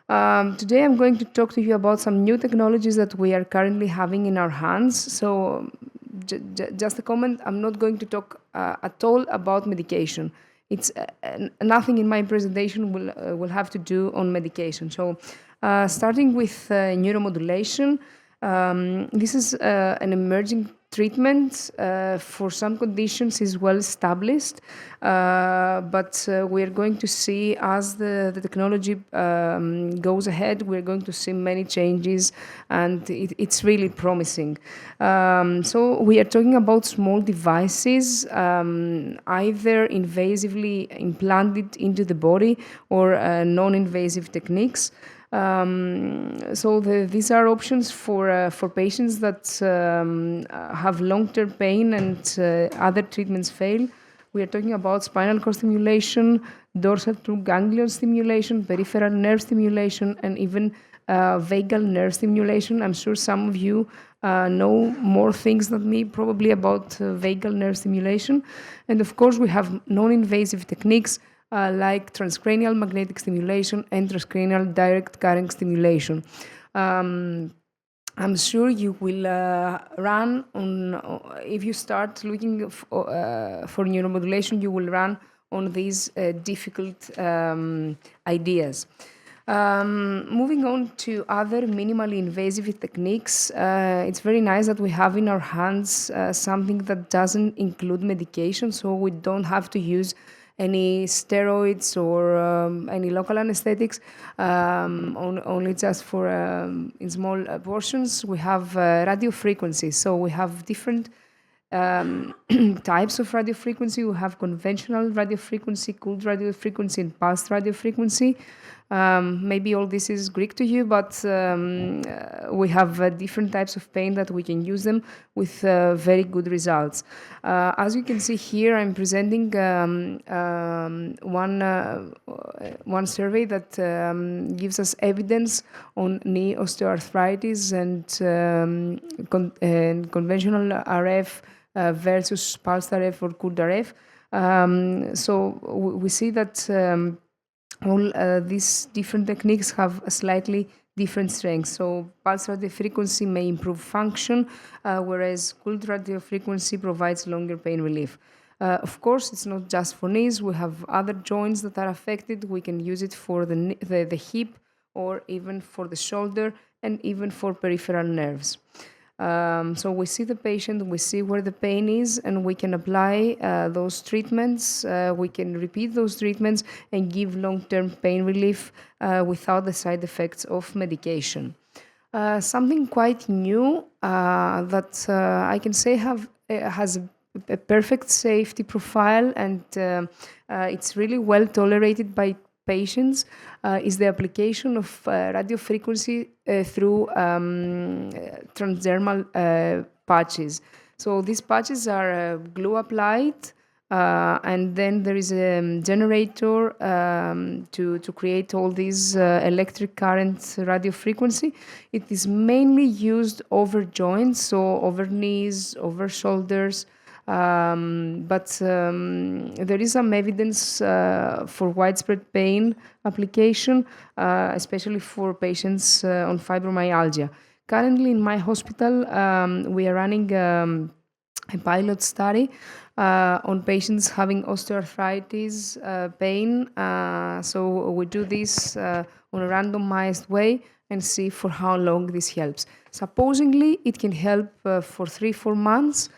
Today I'm going to talk to you about some new technologies that we are currently having in our hands. So just a comment, I'm not going to talk at all about medication. It's nothing in my presentation will have to do on medication. So starting with neuromodulation, this is an emerging treatment for some conditions is well established, but we're going to see as the technology goes ahead, we're going to see many changes, and it's really promising. So we are talking about small devices, either invasively implanted into the body or non-invasive techniques. These are options for patients that have long-term pain and other treatments fail. We are talking about spinal cord stimulation, dorsal true ganglion stimulation, peripheral nerve stimulation, and even vagal nerve stimulation. I'm sure some of you know more things than me probably about vagal nerve stimulation. And of course, we have non-invasive techniques like transcranial magnetic stimulation and transcranial direct current stimulation. I'm sure you will run on, if you start looking for neuromodulation, you will run on these difficult ideas. Moving on to other minimally invasive techniques, it's very nice that we have in our hands something that doesn't include medication, so we don't have to use any steroids or any local anesthetics, only just for in small portions. We have radio frequencies, so we have different types of radiofrequency. We have conventional radiofrequency, cooled radiofrequency, and pulsed radiofrequency. Maybe all this is Greek to you, but we have different types of pain that we can use them with very good results. As you can see here, I'm presenting one survey that gives us evidence on knee osteoarthritis and conventional RF versus pulsed RF or cooled RF. So we see that all these different techniques have a slightly different strengths. So pulse radiofrequency may improve function, whereas cooled radiofrequency provides longer pain relief. Of course, it's not just for knees. We have other joints that are affected. We can use it for the hip or even for the shoulder and even for peripheral nerves. So we see the patient, we see where the pain is, and we can apply those treatments. We can repeat those treatments and give long-term pain relief without the side effects of medication. Something quite new that I can say has a perfect safety profile, and it's really well tolerated by patients is the application of radiofrequency through transdermal patches. So these patches are glue applied, and then there is a generator to create all these electric current radiofrequency. It is mainly used over joints, so over knees, over shoulders, but there is some evidence for widespread pain application, especially for patients on fibromyalgia. Currently in my hospital, we are running a pilot study on patients having osteoarthritis pain. So we do this on a randomized way and see for how long this helps. Supposedly, it can help for 3-4 months.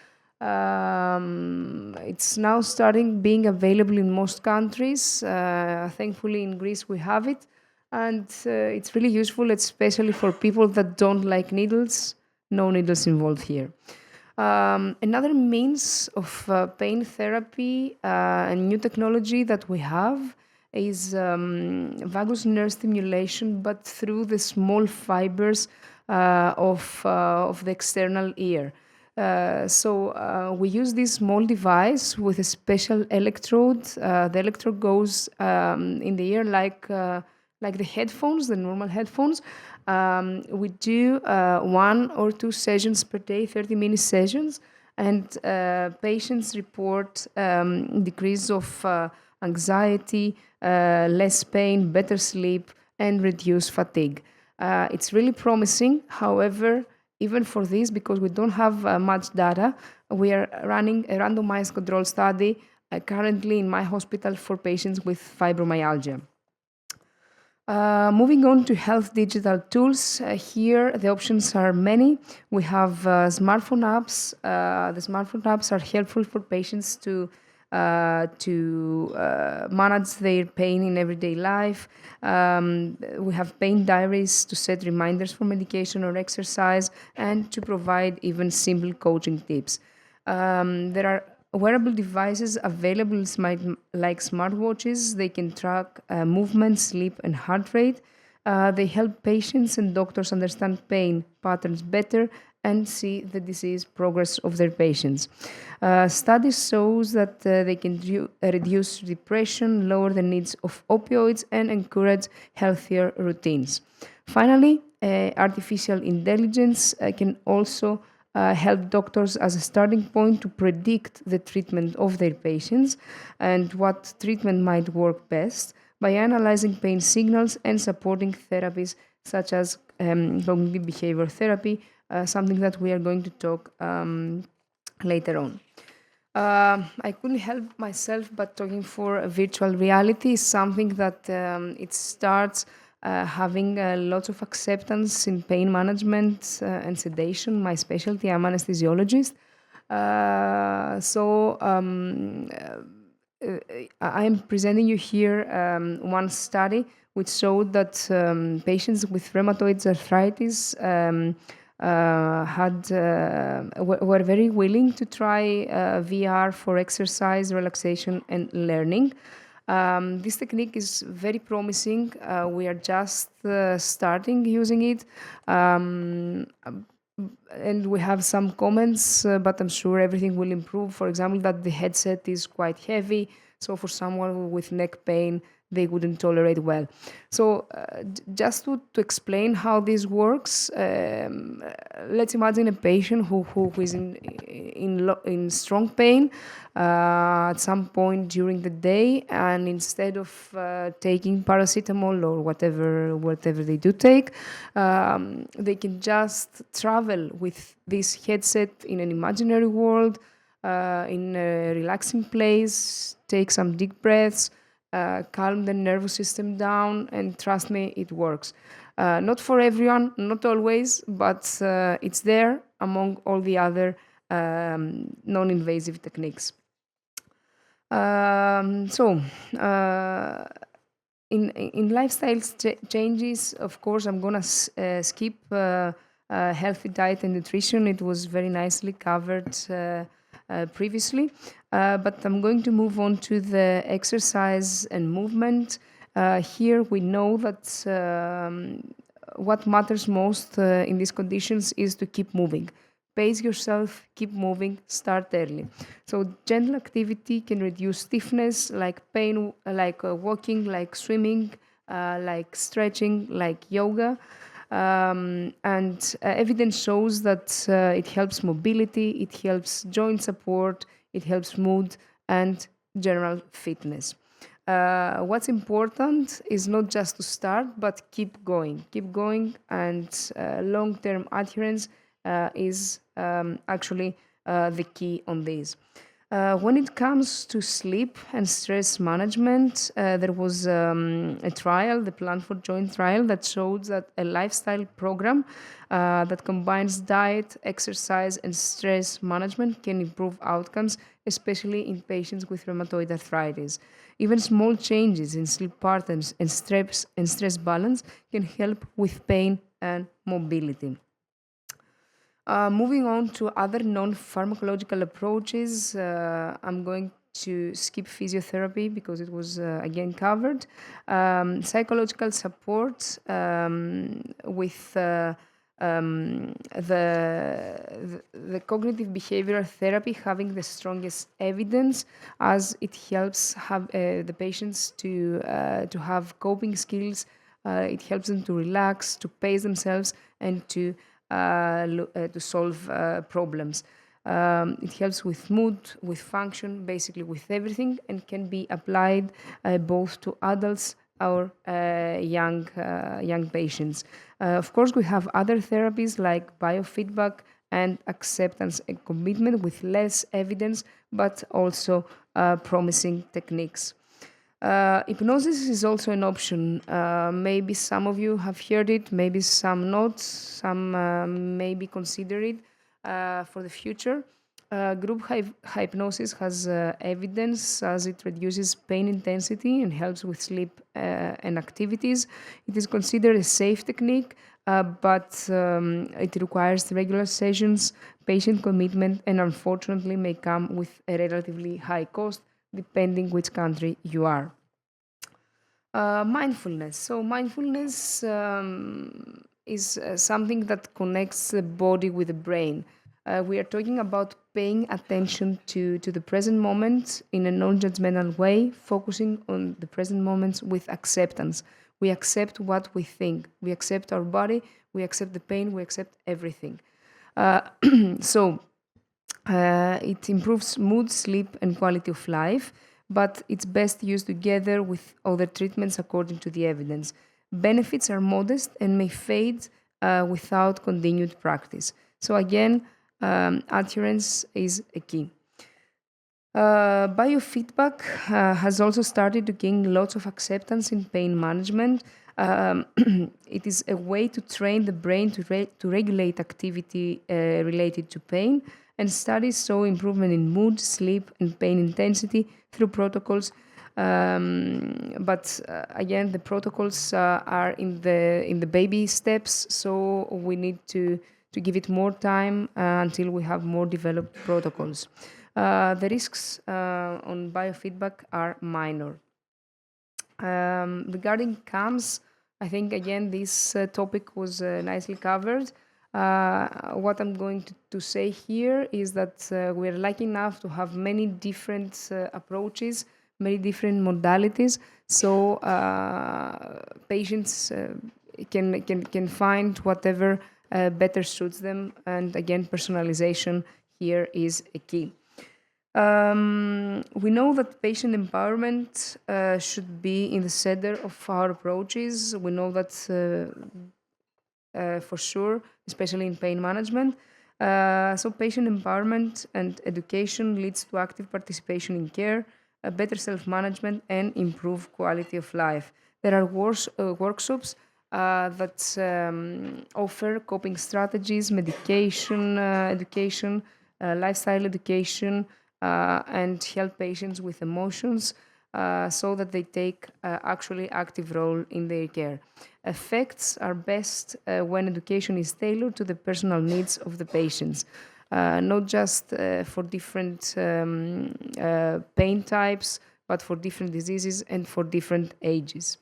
It's now starting being available in most countries. Thankfully, in Greece we have it, and it's really useful, especially for people that don't like needles. No needles involved here. Another means of pain therapy and new technology that we have is vagus nerve stimulation, but through the small fibers of the external ear. So we use this small device with a special electrode. The electrode goes in the ear like the headphones, the normal headphones. We do 1 or 2 sessions per day, 30-minute sessions, and patients report decrease of anxiety, less pain, better sleep, and reduced fatigue. It's really promising. However, even for this, because we don't have much data, we are running a randomized control study currently in my hospital for patients with fibromyalgia. Moving on to health digital tools, here the options are many. We have smartphone apps. The smartphone apps are helpful for patients to manage their pain in everyday life. We have pain diaries to set reminders for medication or exercise and to provide even simple coaching tips. There are wearable devices available like smartwatches. They can track movement, sleep, and heart rate. They help patients and doctors understand pain patterns better and see the disease progress of their patients. Studies shows that they can reduce depression, lower the needs of opioids, and encourage healthier routines. Finally, artificial intelligence can also help doctors as a starting point to predict the treatment of their patients and what treatment might work best by analyzing pain signals and supporting therapies such as cognitive behavior therapy, something that we are going to talk later on. I couldn't help myself but talking for virtual reality is something that it starts having lots of acceptance in pain management and sedation, my specialty. I'm anesthesiologist. I'm presenting you here one study which showed that patients with rheumatoid arthritis were very willing to try VR for exercise, relaxation, and learning. This technique is very promising. We are just starting using it. And we have some comments, but I'm sure everything will improve. For example, that the headset is quite heavy, so for someone with neck pain, they wouldn't tolerate well. So just to explain how this works, let's imagine a patient who is in strong pain at some point during the day, and instead of taking paracetamol or whatever they do take, they can just travel with this headset in an imaginary world, in a relaxing place, take some deep breaths, calm the nervous system down, and trust me, it works. Not for everyone, not always, but it's there among all the other non-invasive techniques. In lifestyle changes, of course, I'm gonna skip healthy diet and nutrition. It was very nicely covered previously, but I'm going to move on to the exercise and movement. Here we know that what matters most in these conditions is to keep moving. Pace yourself, keep moving, start early. So gentle activity can reduce stiffness, like pain, like walking, like swimming, like stretching, like yoga. And evidence shows that it helps mobility, it helps joint support, it helps mood and general fitness. What's important is not just to start, but keep going, and long-term adherence is actually the key on this. When it comes to sleep and stress management, there was a trial, the Plan for Joint trial, that showed that a lifestyle program that combines diet, exercise, and stress management can improve outcomes, especially in patients with rheumatoid arthritis. Even small changes in sleep patterns and stress balance can help with pain and mobility. Moving on to other non-pharmacological approaches, I'm going to skip physiotherapy because it was again covered. Psychological support with the cognitive behavioral therapy having the strongest evidence, as it helps the patients to have coping skills. It helps them to relax, to pace themselves, and to solve problems. It helps with mood, with function, basically with everything, and can be applied both to adults or young patients. Of course, we have other therapies like biofeedback and acceptance and commitment with less evidence, but also promising techniques. Hypnosis is also an option. Maybe some of you have heard it, maybe some not. Some maybe consider it for the future. Group hypnosis has evidence as it reduces pain intensity and helps with sleep and activities. It is considered a safe technique, but it requires regular sessions, patient commitment, and unfortunately may come with a relatively high cost depending which country you are. Mindfulness. So mindfulness is something that connects the body with the brain. We are talking about paying attention to the present moment in a non-judgmental way, focusing on the present moments with acceptance. We accept what we think. We accept our body. We accept the pain. We accept everything. It improves mood, sleep, and quality of life, but it's best used together with other treatments according to the evidence. Benefits are modest and may fade without continued practice. So again, adherence is a key. Biofeedback has also started to gain lots of acceptance in pain management. It is a way to train the brain to regulate activity related to pain, and studies show improvement in mood, sleep, and pain intensity through protocols. But again, the protocols are in the baby steps, so we need to to give it more time until we have more developed protocols. The risks on biofeedback are minor. Regarding CAMS, I think again this topic was nicely covered. What I'm going to say here is that we're lucky enough to have many different approaches, many different modalities, so patients can find whatever better suits them. And again, personalization here is a key. We know that patient empowerment should be in the center of our approaches. We know that for sure, especially in pain management. So patient empowerment and education leads to active participation in care, better self-management, and improved quality of life. There are workshops that offer coping strategies, medication education, lifestyle education, and help patients with emotions so that they take actually active role in their care. Effects are best when education is tailored to the personal needs of the patients, not just for different pain types, but for different diseases and for different ages.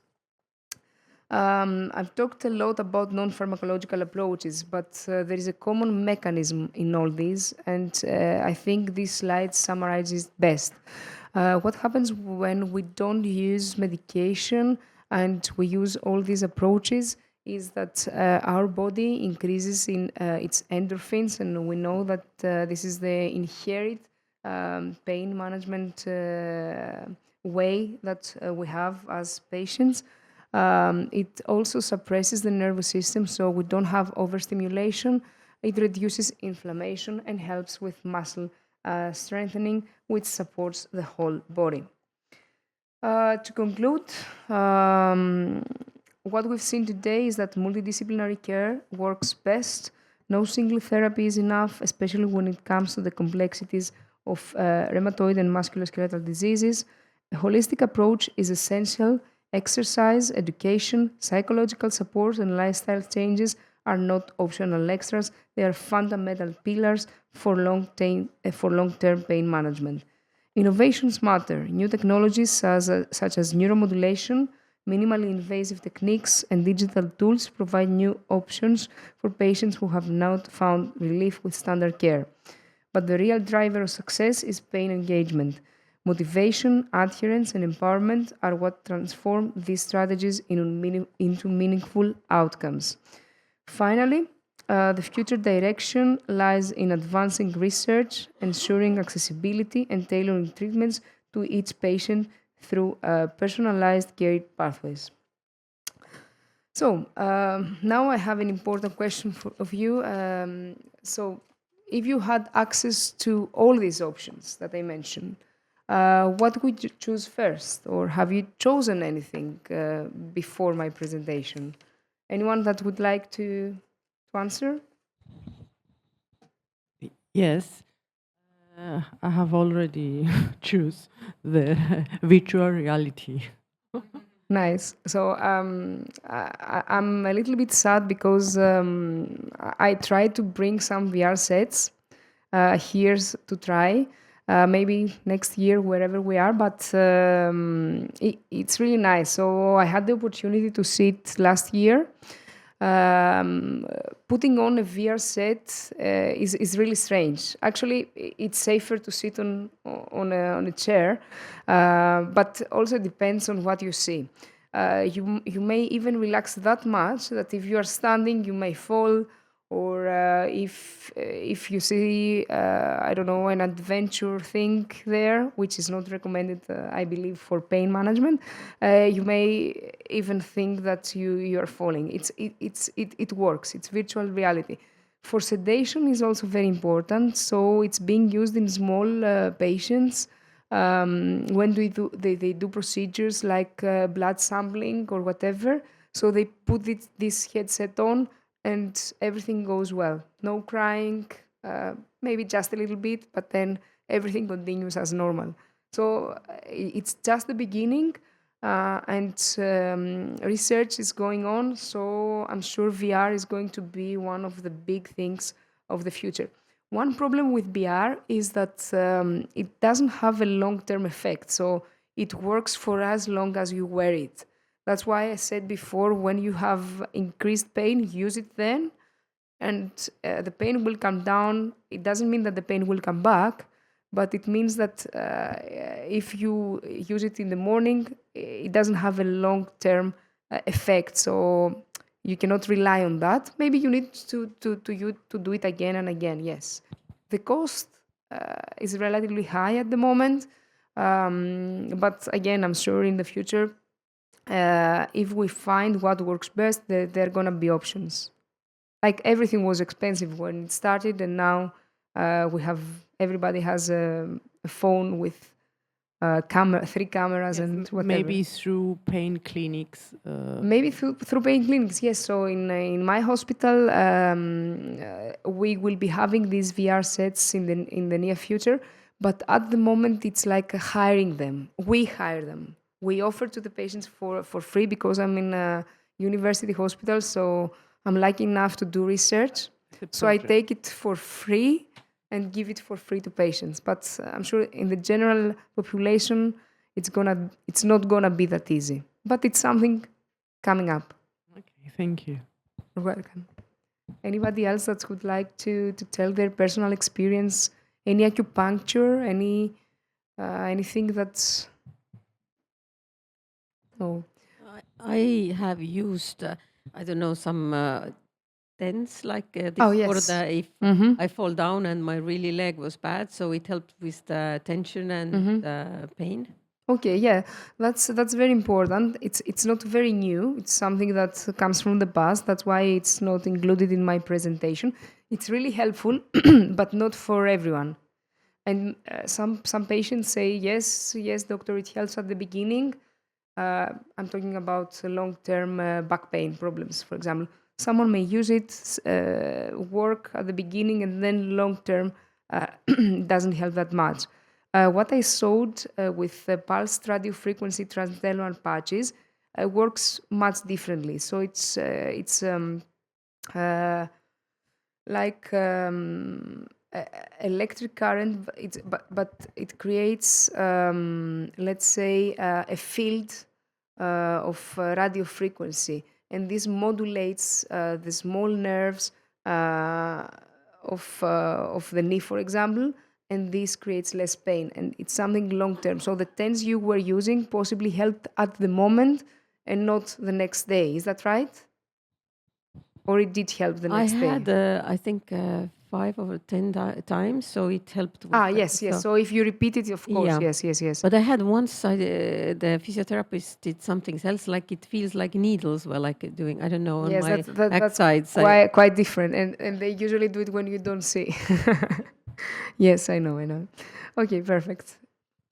I've talked a lot about non-pharmacological approaches, but there is a common mechanism in all these, and I think this slide summarizes it best. What happens when we don't use medication and we use all these approaches is that our body increases in its endorphins, and we know that this is the inherent pain management way that we have as patients. It also suppresses the nervous system, so we don't have overstimulation. It reduces inflammation and helps with muscle strengthening, which supports the whole body. To conclude, what we've seen today is that multidisciplinary care works best. No single therapy is enough, especially when it comes to the complexities of rheumatoid and musculoskeletal diseases. A holistic approach is essential. Exercise, education, psychological support, and lifestyle changes are not optional extras. They are fundamental pillars for long-term pain management. Innovations matter. New technologies such as neuromodulation, minimally invasive techniques, and digital tools provide new options for patients who have not found relief with standard care. But the real driver of success is pain engagement. Motivation, adherence, and empowerment are what transform these strategies into meaningful outcomes. Finally, the future direction lies in advancing research, ensuring accessibility, and tailoring treatments to each patient through personalized care pathways. So now I have an important question of you. So if you had access to all these options that I mentioned, what would you choose first, or have you chosen anything before my presentation? Anyone that would like to answer? Yes, I have already choose the virtual reality. Nice. So I'm a little bit sad because I tried to bring some VR sets here to try. Maybe next year, wherever we are, but it's really nice. So I had the opportunity to sit last year. Putting on a VR set is really strange. Actually, it's safer to sit on a chair, but also depends on what you see. You may even relax that much that if you are standing, you may fall, or if you see I don't know, an adventure thing there, which is not recommended, I believe, for pain management, you may even think that you are falling. It works. It's virtual reality. For sedation is also very important. So it's being used in small patients when they do procedures like blood sampling or whatever. So they put this headset on, and everything goes well. No crying, maybe just a little bit, but then everything continues as normal. So it's just the beginning. Research is going on, so I'm sure VR is going to be one of the big things of the future. One problem with VR is that it doesn't have a long-term effect, so it works for as long as you wear it. That's why I said before, when you have increased pain, use it then, and the pain will come down. It doesn't mean that the pain will come back, but it means that if you use it in the morning, it doesn't have a long-term effect. So you cannot rely on that. Maybe you need to do it again and again. Yes, the cost is relatively high at the moment, but again, I'm sure in the future, if we find what works best, there are gonna be options. Like everything was expensive when it started, and now everybody has a phone with three cameras and whatever. Maybe through pain clinics. Maybe through pain clinics, yes. So in my hospital, we will be having these VR sets in the near future. But at the moment, it's like hiring them. We hire them. We offer to the patients for free because I'm in a university hospital, so I'm lucky enough to do research. So I take it for free and give it for free to patients. But I'm sure in the general population, it's not gonna be that easy. But it's something coming up. Okay, thank you. You're welcome. Anybody else that would like to tell their personal experience? Any acupuncture? Anything that's... Oh. I have used, I don't know, some tents like this Oh, for yes. if I fall down and my really leg was bad, so it helped with the tension and the pain. Okay, yeah, that's very important. It's not very new. It's something that comes from the past. That's why it's not included in my presentation. It's really helpful, but not for everyone. And some patients say yes, doctor, it helps at the beginning. I'm talking about long-term back pain problems, for example. Someone may use it, work at the beginning, and then long-term doesn't help that much. What I showed with the pulsed radiofrequency transdermal patches works much differently. So it's like electric current, but it creates, let's say, a field of radio frequency, and this modulates the small nerves of the knee, for example, and this creates less pain, and it's something long term. So the tens you were using possibly helped at the moment and not the next day. Is that right? Or it did help the next day? I had, I think, 5 or 10 times, so it helped. With yes. So if you repeat it, of course, yeah. yes. But I had once, the physiotherapist did something else, like it feels like needles were like doing, I don't know, on my backsides. That's quite different, and they usually do it when you don't see. Yes, I know. Okay, perfect.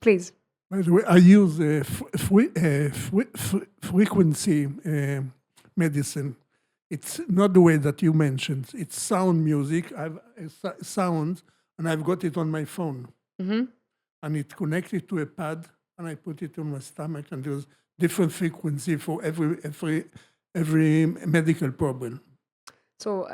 Please. By the way, I use frequency medicine. It's not the way that you mentioned. It's sound music. I've sound, and I've got it on my phone. And it connected to a pad, and I put it on my stomach, and there's different frequency for every medical problem. So,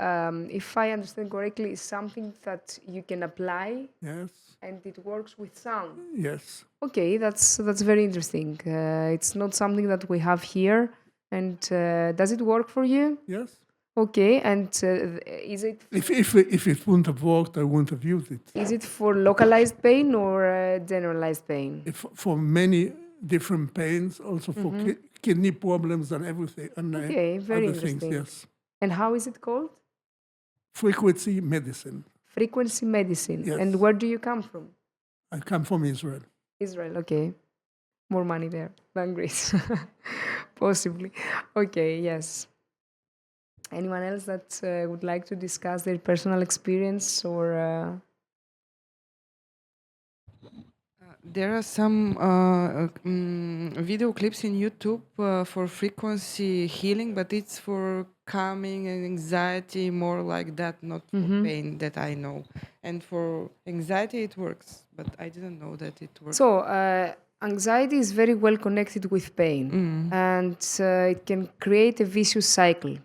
if I understand correctly, it's something that you can apply. Yes. And it works with sound. Yes. Okay, that's very interesting. It's not something that we have here. And does it work for you? Yes. Okay, and is it... If it wouldn't have worked, I wouldn't have used it. Is it for localized pain or generalized pain? For many different pains, also for kidney problems and everything. And okay, very other interesting. Things, yes. And how is it called? Frequency medicine. Frequency medicine. Yes. And where do you come from? I come from Israel. Israel, okay. More money there than Greece. Possibly. Okay, yes. Anyone else that would like to discuss their personal experience or... There are some video clips in YouTube for frequency healing, but it's for calming and anxiety, more like that, not for pain that I know. And for anxiety, it works, but I didn't know that it works. So, Anxiety is very well connected with pain, and it can create a vicious cycle.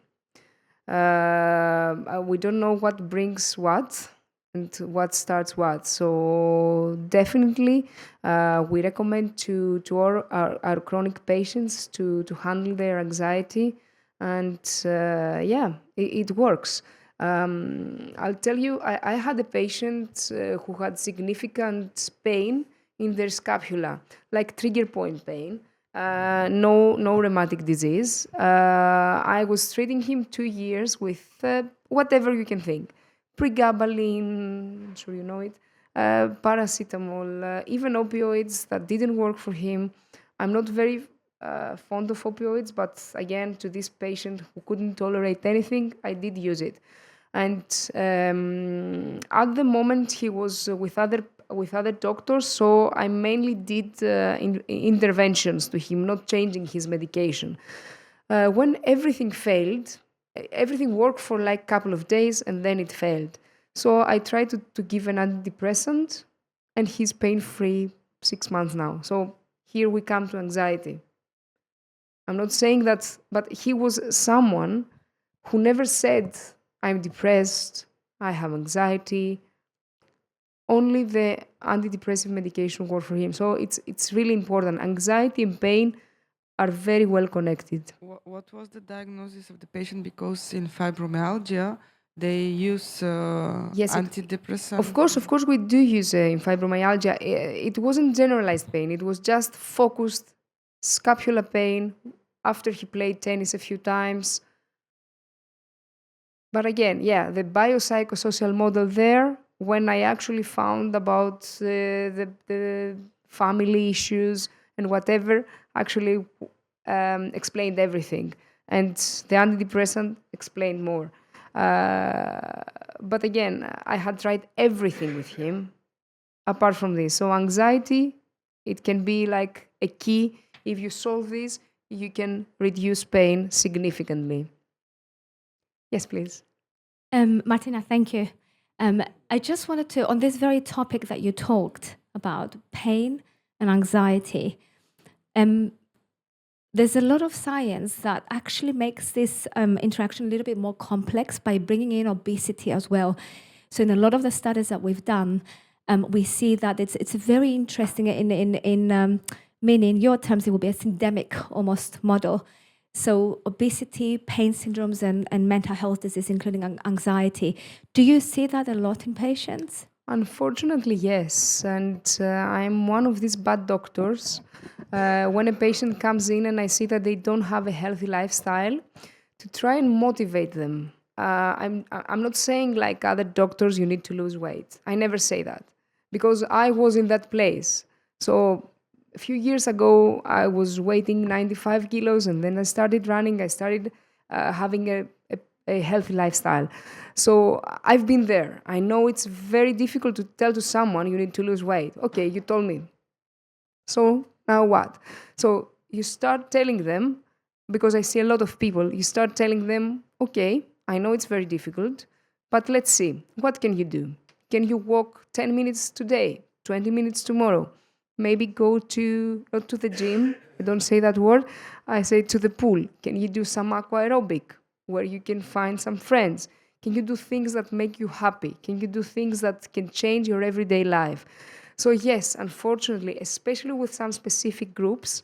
We don't know what brings what and what starts what. So definitely, we recommend to our chronic patients to handle their anxiety, and it works. I'll tell you, I had a patient who had significant pain in their scapula, like trigger point pain. No rheumatic disease. I was treating him 2 years with whatever you can think. Pregabalin, I'm sure you know it, paracetamol, even opioids that didn't work for him. I'm not very fond of opioids, but again, to this patient who couldn't tolerate anything, I did use it. And at the moment, he was with other doctors, so I mainly did interventions to him, not changing his medication. When everything failed, everything worked for like a couple of days and then it failed. So I tried to give an antidepressant, and he's pain-free 6 months now. So here we come to anxiety. I'm not saying that, but he was someone who never said, I'm depressed, I have anxiety. Only the antidepressive medication worked for him. So it's really important. Anxiety and pain are very well connected. What was the diagnosis of the patient? Because in fibromyalgia, they use Yes, antidepressant. Of course, we do use in fibromyalgia. It wasn't generalized pain. It was just focused scapular pain after he played tennis a few times. But again, yeah, the biopsychosocial model there, when I actually found about the family issues and whatever, actually explained everything. And the antidepressant explained more. But again, I had tried everything with him apart from this. So anxiety, it can be like a key. If you solve this, you can reduce pain significantly. Yes, please. Martina, thank you. I just wanted to, on this very topic that you talked about, pain and anxiety, there's a lot of science that actually makes this interaction a little bit more complex by bringing in obesity as well. So in a lot of the studies that we've done, we see that it's very interesting meaning in your terms, it will be a syndemic almost model. So obesity, pain syndromes, and mental health disease, including anxiety. Do you see that a lot in patients? Unfortunately, yes. And I'm one of these bad doctors. When a patient comes in and I see that they don't have a healthy lifestyle, to try and motivate them. I'm not saying like other doctors, you need to lose weight. I never say that because I was in that place. So a few years ago, I was weighing 95 kilos, and then I started running. I started having a healthy lifestyle. So I've been there. I know it's very difficult to tell to someone you need to lose weight. Okay, you told me. So now what? So you start telling them, because I see a lot of people, you start telling them, okay, I know it's very difficult, but let's see, what can you do? Can you walk 10 minutes today, 20 minutes tomorrow? Maybe go not to the gym, I don't say that word, I say to the pool. Can you do some aqua aerobic where you can find some friends? Can you do things that make you happy? Can you do things that can change your everyday life? So yes, unfortunately, especially with some specific groups,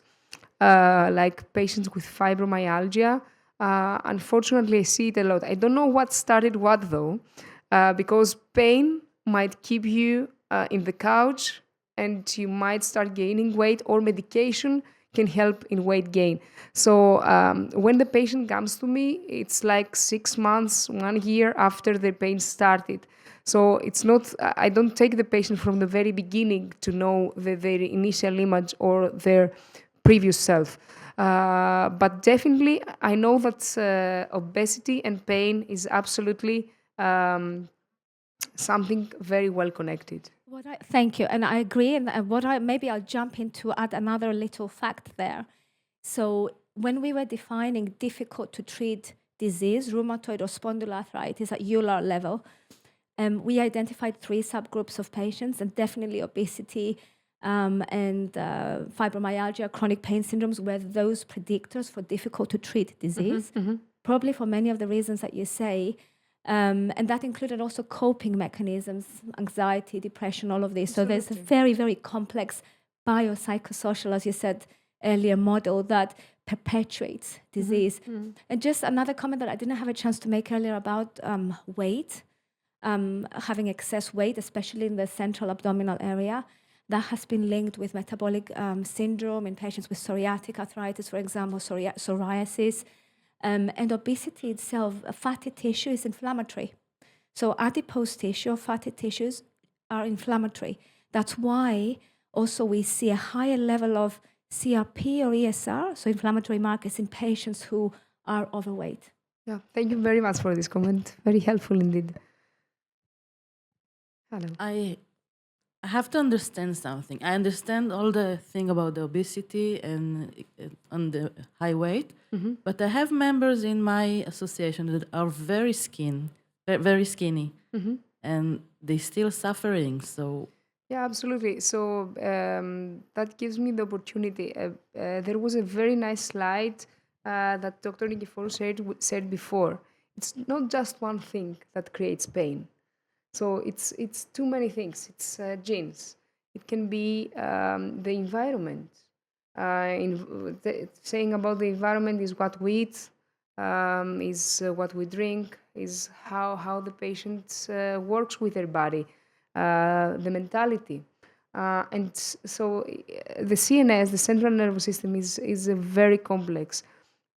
like patients with fibromyalgia, unfortunately, I see it a lot. I don't know what started what though, because pain might keep you in the couch, and you might start gaining weight, or medication can help in weight gain. So when the patient comes to me, it's like 6 months, 1 year after the pain started. So it's not, I don't take the patient from the very beginning to know their initial image or their previous self. But definitely, I know that obesity and pain is absolutely something very well connected. Thank you, and I agree. And maybe I'll jump in to add another little fact there. So when we were defining difficult to treat disease, rheumatoid or spondyloarthritis at ULAR level, we identified 3 subgroups of patients, and definitely obesity, and fibromyalgia, chronic pain syndromes were those predictors for difficult to treat disease, probably for many of the reasons that you say. And that included also coping mechanisms, anxiety, depression, all of this. So there's a very, very complex biopsychosocial, as you said earlier, model that perpetuates disease. And just another comment that I didn't have a chance to make earlier about weight, having excess weight, especially in the central abdominal area, that has been linked with metabolic syndrome in patients with psoriatic arthritis, for example, psoriasis. And obesity itself, fatty tissue is inflammatory. So adipose tissue or fatty tissues are inflammatory. That's why also we see a higher level of CRP or ESR, so inflammatory markers in patients who are overweight. Yeah, thank you very much for this comment. Very helpful indeed. Hello. I have to understand something. I understand all the thing about the obesity and on the high weight, but I have members in my association that are very skinny, and they still suffering. So Yeah, absolutely. So that gives me the opportunity. There was a very nice slide that Dr. Nikiforu said before. It's not just one thing that creates pain. So it's too many things. It's genes. It can be the environment. Saying about the environment is what we eat, is what we drink, is how the patient works with their body, the mentality. So the CNS, the central nervous system, is a very complex.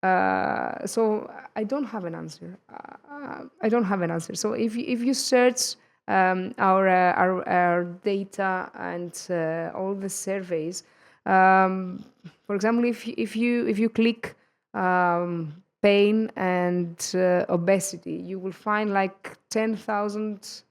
So I don't have an answer. I don't have an answer. So if you search our data and all the surveys, for example, if you click pain and obesity, you will find like 10,000,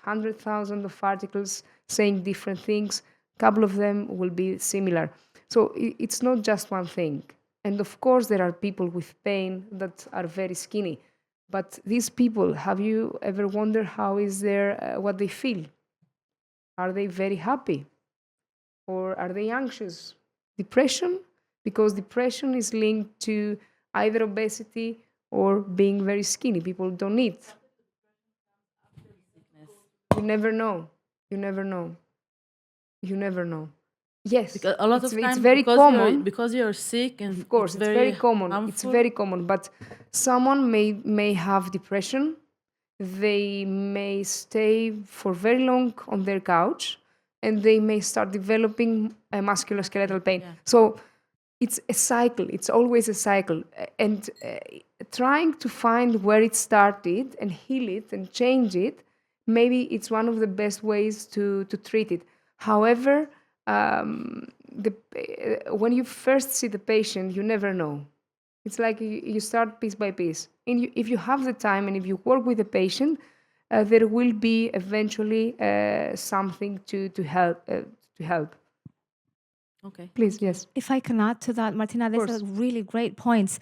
100,000 of articles saying different things. A couple of them will be similar. So it's not just one thing. And of course, there are people with pain that are very skinny. But these people, have you ever wondered how is their what they feel? Are they very happy? Or are they anxious? Depression? Because depression is linked to either obesity or being very skinny. People don't eat. You never know. You never know. You never know. Yes, because a lot of it's times very common. because you're sick, and Of course, it's very common. harmful. It's very common. But someone may have depression. They may stay for very long on their couch, and they may start developing a musculoskeletal pain. Yeah. So it's a cycle. It's always a cycle. And trying to find where it started and heal it and change it, maybe it's one of the best ways to treat it. However, when you first see the patient, you never know. It's like you start piece by piece. And if you have the time and if you work with the patient, there will be eventually something to help. Okay. Please, yes. If I can add to that, Martina, these are really great points.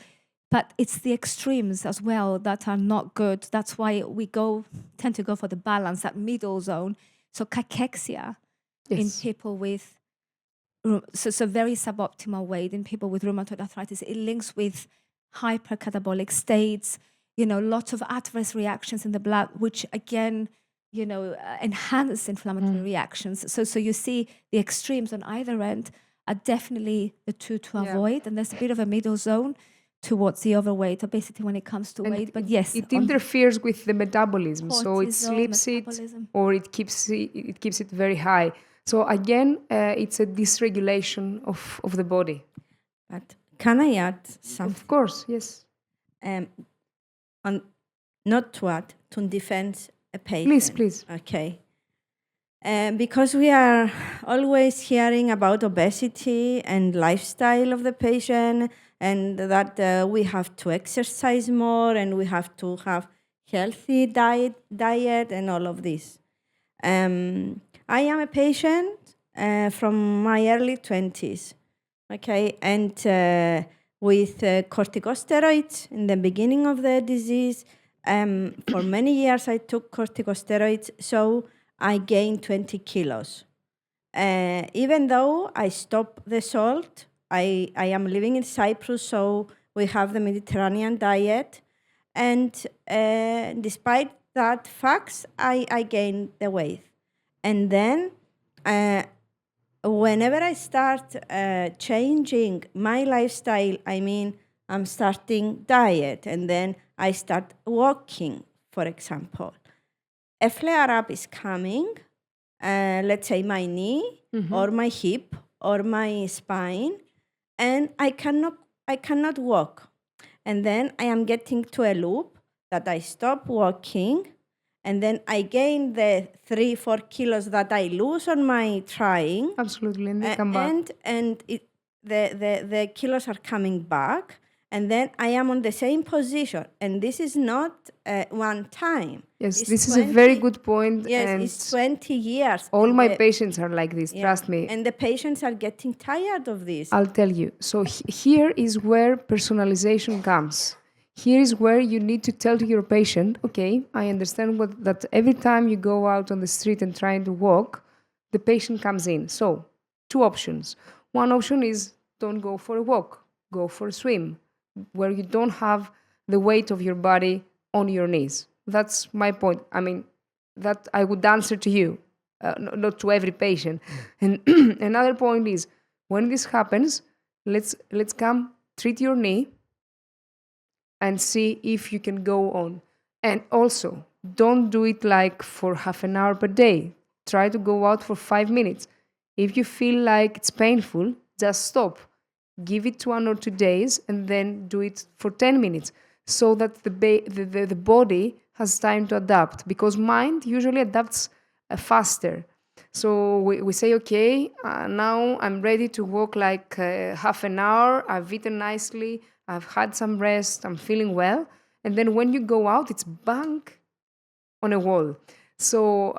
But it's the extremes as well that are not good. That's why we tend to go for the balance, that middle zone. So cachexia in people with so very suboptimal weight in people with rheumatoid arthritis, it links with hypercatabolic states, lots of adverse reactions in the blood, which again, enhance inflammatory reactions. So you see the extremes on either end are definitely the two to avoid, and there's a bit of a middle zone towards the overweight, obesity when it comes to weight. But yes, it interferes with the metabolism, so it cortisol, sleeps it metabolism. or it keeps it very high. So again, it's a dysregulation of the body. But can I add something? Of course, yes. Not to add, to defend a patient. Please. Okay. Because we are always hearing about obesity and lifestyle of the patient, and that we have to exercise more and we have to have healthy diet and all of this. I am a patient from my early 20s, okay, and with corticosteroids in the beginning of the disease. For many years I took corticosteroids, so I gained 20 kilos. even though I stop the salt, I am living in Cyprus, so we have the Mediterranean diet. And despite that facts, I gain the weight. And then whenever I start changing my lifestyle, I mean, I'm starting diet and then I start walking, for example. A flare up is coming, let's say my knee or my hip or my spine, and I cannot walk. And then I am getting to a loop that I stop walking, and then I gain the 3-4 kilos that I lose on my trying. Absolutely, and they come back. The kilos are coming back, and then I am on the same position. And this is not one time. Yes, It's this is a very 20 good point. Yes, and it's 20 years. all and my the- patients are like this, yeah, trust me. And the patients are getting tired of this. I'll tell you. So here is where personalization comes. Here is where you need to tell to your patient, okay, I understand that every time you go out on the street and trying to walk, the patient comes in. So 2 options. One option is don't go for a walk, go for a swim, where you don't have the weight of your body on your knees. That's my point. I mean, that I would answer to you, not to every patient. And another point is, when this happens, let's come treat your knee and see if you can go on. And also, don't do it like for half an hour per day. Try to go out for 5 minutes. If you feel like it's painful, just stop. Give it 1 or 2 days and then do it for 10 minutes so that the body has time to adapt, because mind usually adapts faster. So we say, okay, now I'm ready to walk like half an hour. I've eaten nicely. I've had some rest. I'm feeling well. And then when you go out, it's bang on a wall. So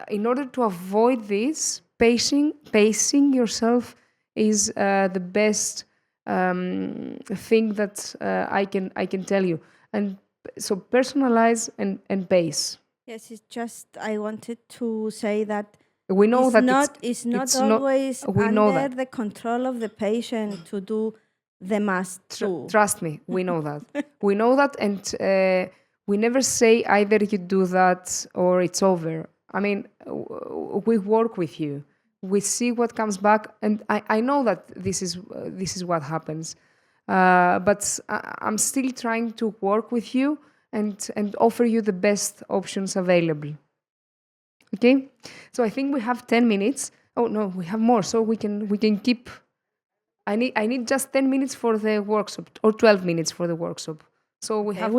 in order to avoid this, pacing yourself is the best thing that I can tell you. And so personalize and pace. Yes, it's just I wanted to say that We know it's that not it's always we know under that. the control of the patient to do the must do. Trust me, we know that. We know that, and we never say either you do that or it's over. I mean, we work with you. We see what comes back, and I know that this is what happens. But I'm still trying to work with you and offer you the best options available. Okay, so I think we have 10 minutes. Oh no, we have more, so we can keep. I need just 10 minutes for the workshop, or 12 minutes for the workshop. So we have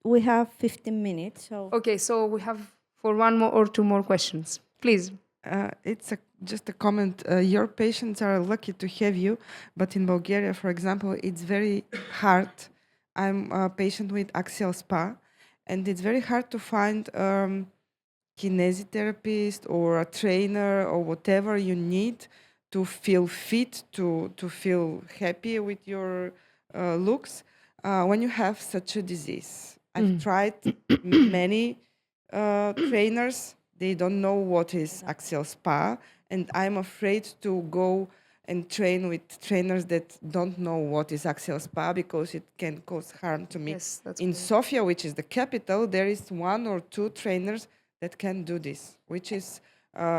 we have 15 minutes. So Okay, so we have for 1 more or 2 more questions, please. It's just a comment. Your patients are lucky to have you, but in Bulgaria, for example, it's very hard. I'm a patient with axial spa, and it's very hard to find kinesiotherapist or a trainer or whatever you need to feel fit, to feel happy with your looks when you have such a disease. I've tried many trainers. They don't know what is axial spa, and I'm afraid to go and train with trainers that don't know what is axial spa, because it can cause harm to me. Yes, that's in correct. Sofia, which is the capital, there is 1 or 2 trainers that can do this, which is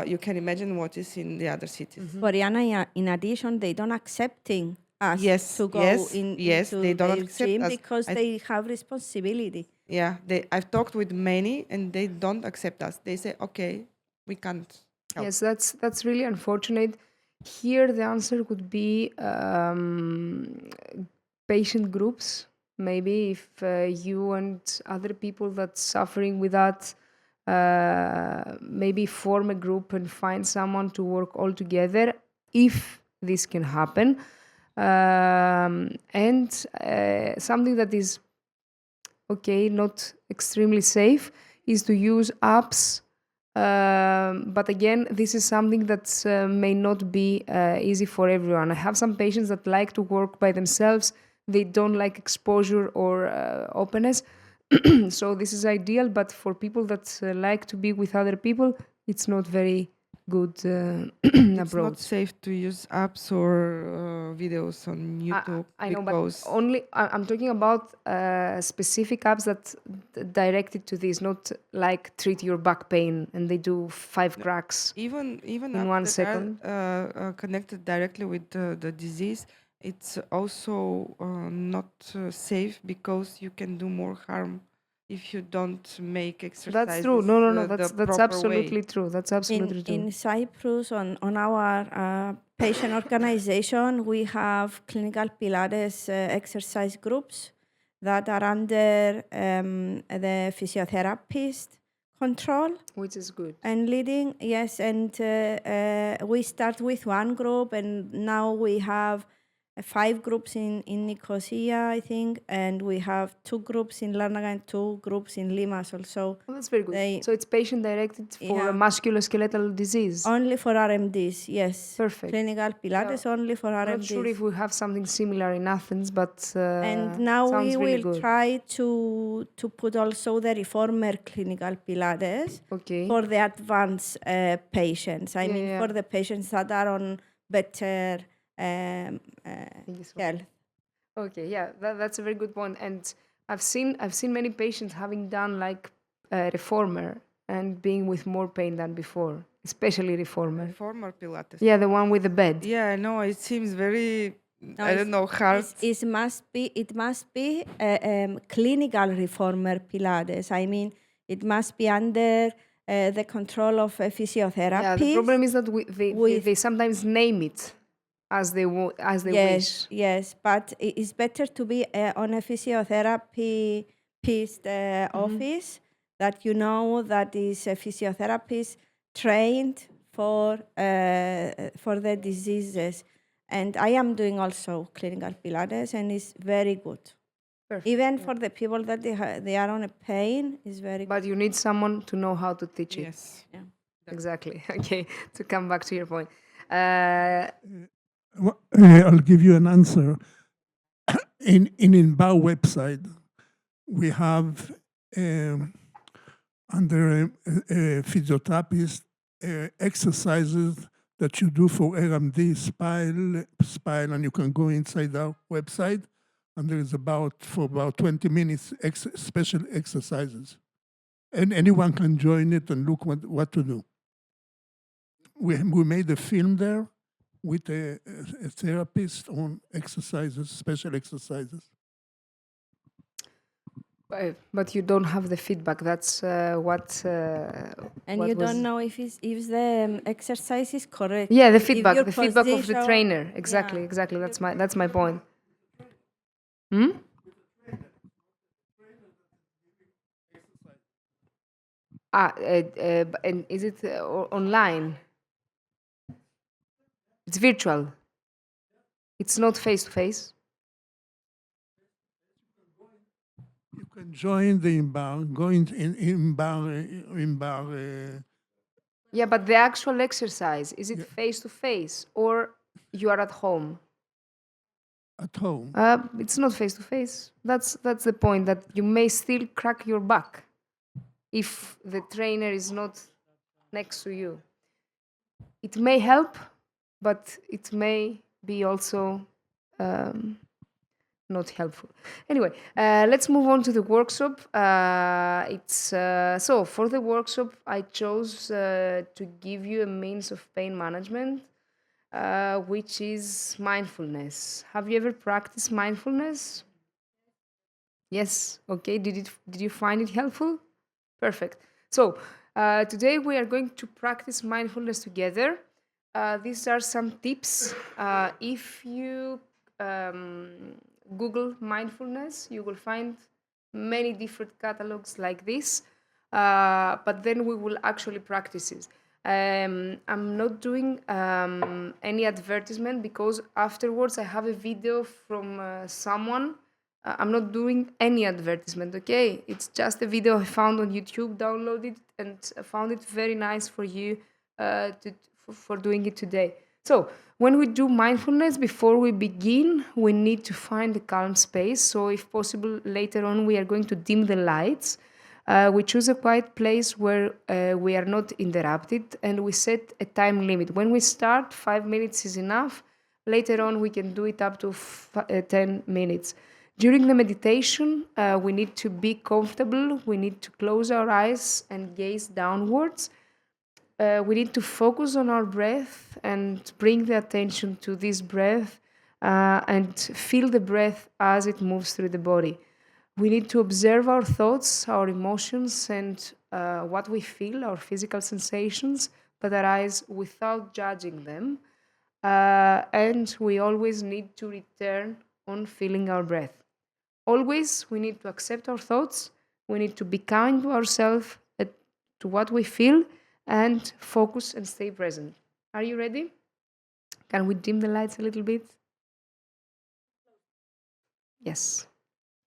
you can imagine what is in the other cities. Boriana, in addition, they don't accepting us Yes, to go yes, into they don't their accept gym us. because they have responsibility. Yeah, I've talked with many, and they don't accept us. They say, okay, we can't help. Yes, that's really unfortunate. Here, the answer would be patient groups. Maybe if you and other people that's suffering with that, maybe form a group and find someone to work all together, if this can happen. And something that is okay, not extremely safe, is to use apps. But again, this is something that may not be easy for everyone. I have some patients that like to work by themselves. They don't like exposure or openness. So this is ideal, but for people that like to be with other people, it's not very good It's not approach. safe to use apps or videos on YouTube I know, but because I'm talking about specific apps that directed to this, not like treat your back pain and they do 5 cracks. even in apps 1 that second. are connected directly with the disease, it's also not safe because you can do more harm if you don't make exercises That's true. No. the That's proper way. absolutely true. That's absolutely true. In Cyprus, on our patient organization, we have clinical Pilates exercise groups that are under the physiotherapist control Which is good. and leading. Yes, and we start with one group, and now we have 5 groups in Nicosia, I think, and we have 2 groups in Larnaca and 2 groups in Limassol. So Oh, that's very good. they So it's patient directed for Yeah. a musculoskeletal disease. only for RMDs, yes. Perfect. Clinical Pilates only for I'm RMDs. not sure if we have something similar in Athens, but And now sounds we really will good. try to put also the reformer clinical Pilates Okay. for the advanced patients. I mean, yeah. for the patients that are on better Thank you so much. health. Okay, yeah, that's a very good point. And I've seen many patients having done like reformer and being with more pain than before, especially reformer. Former Pilates. Yeah, the one with the bed. Yeah, I know. It seems very, I it's- don't know, hard. It must be clinical reformer Pilates. I mean, it must be under the control of a physiotherapist. Yeah, the problem is that they sometimes name it as they wish. Yes, but it's better to be on a physiotherapist office that you know that is a physiotherapist trained for the diseases. And I am doing also clinical Pilates, and it's very good. Perfect, Even for the people that they are on a pain, it's very good. But you need someone to know how to teach it. Yes. Exactly. Okay, to come back to your point. I'll give you an answer. In Inbao website, we have under physiotherapist exercises that you do for RMD, spine, and you can go inside our website, and there is about 20 minutes special exercises, and anyone can join it and look what to do. We made a film there with a therapist on exercises, special exercises. But you don't have the feedback. That's what. And what you was- don't know if the exercise is correct. Yeah, the If feedback. your The feedback of the position- trainer. Exactly. Yeah. Exactly. That's my point. Hmm? And is it online? It's virtual. It's not face to face. You can join the Inbar, go in Inbar. Yeah, but the actual exercise, is it face to face or you are at home? At home. It's not face to face. That's the point, that you may still crack your back if the trainer is not next to you. It may help, but it may be also not helpful. Anyway, let's move on to the workshop. So for the workshop, I chose to give you a means of pain management, which is mindfulness. Have you ever practiced mindfulness? Yes. Okay. Did you find it helpful? Perfect. So today we are going to practice mindfulness together. These are some tips. If you Google mindfulness, you will find many different catalogs like this, but then we will actually practice it. I'm not doing any advertisement because afterwards I have a video from someone. I'm not doing any advertisement, okay? It's just a video I found on YouTube, downloaded, and I found it very nice for you for doing it today. So when we do mindfulness, before we begin, we need to find a calm space. So if possible, later on, we are going to dim the lights. We choose a quiet place where we are not interrupted, and we set a time limit. When we start, 5 minutes is enough. Later on, we can do it up to 10 minutes. During the meditation, we need to be comfortable. We need to close our eyes and gaze downwards. We need to focus on our breath and bring the attention to this breath and feel the breath as it moves through the body. We need to observe our thoughts, our emotions, and what we feel, our physical sensations that arise without judging them. And we always need to return on feeling our breath. Always, we need to accept our thoughts. We need to be kind to ourselves, to what we feel, and focus and stay present. Are you ready? Can we dim the lights a little bit? Yes,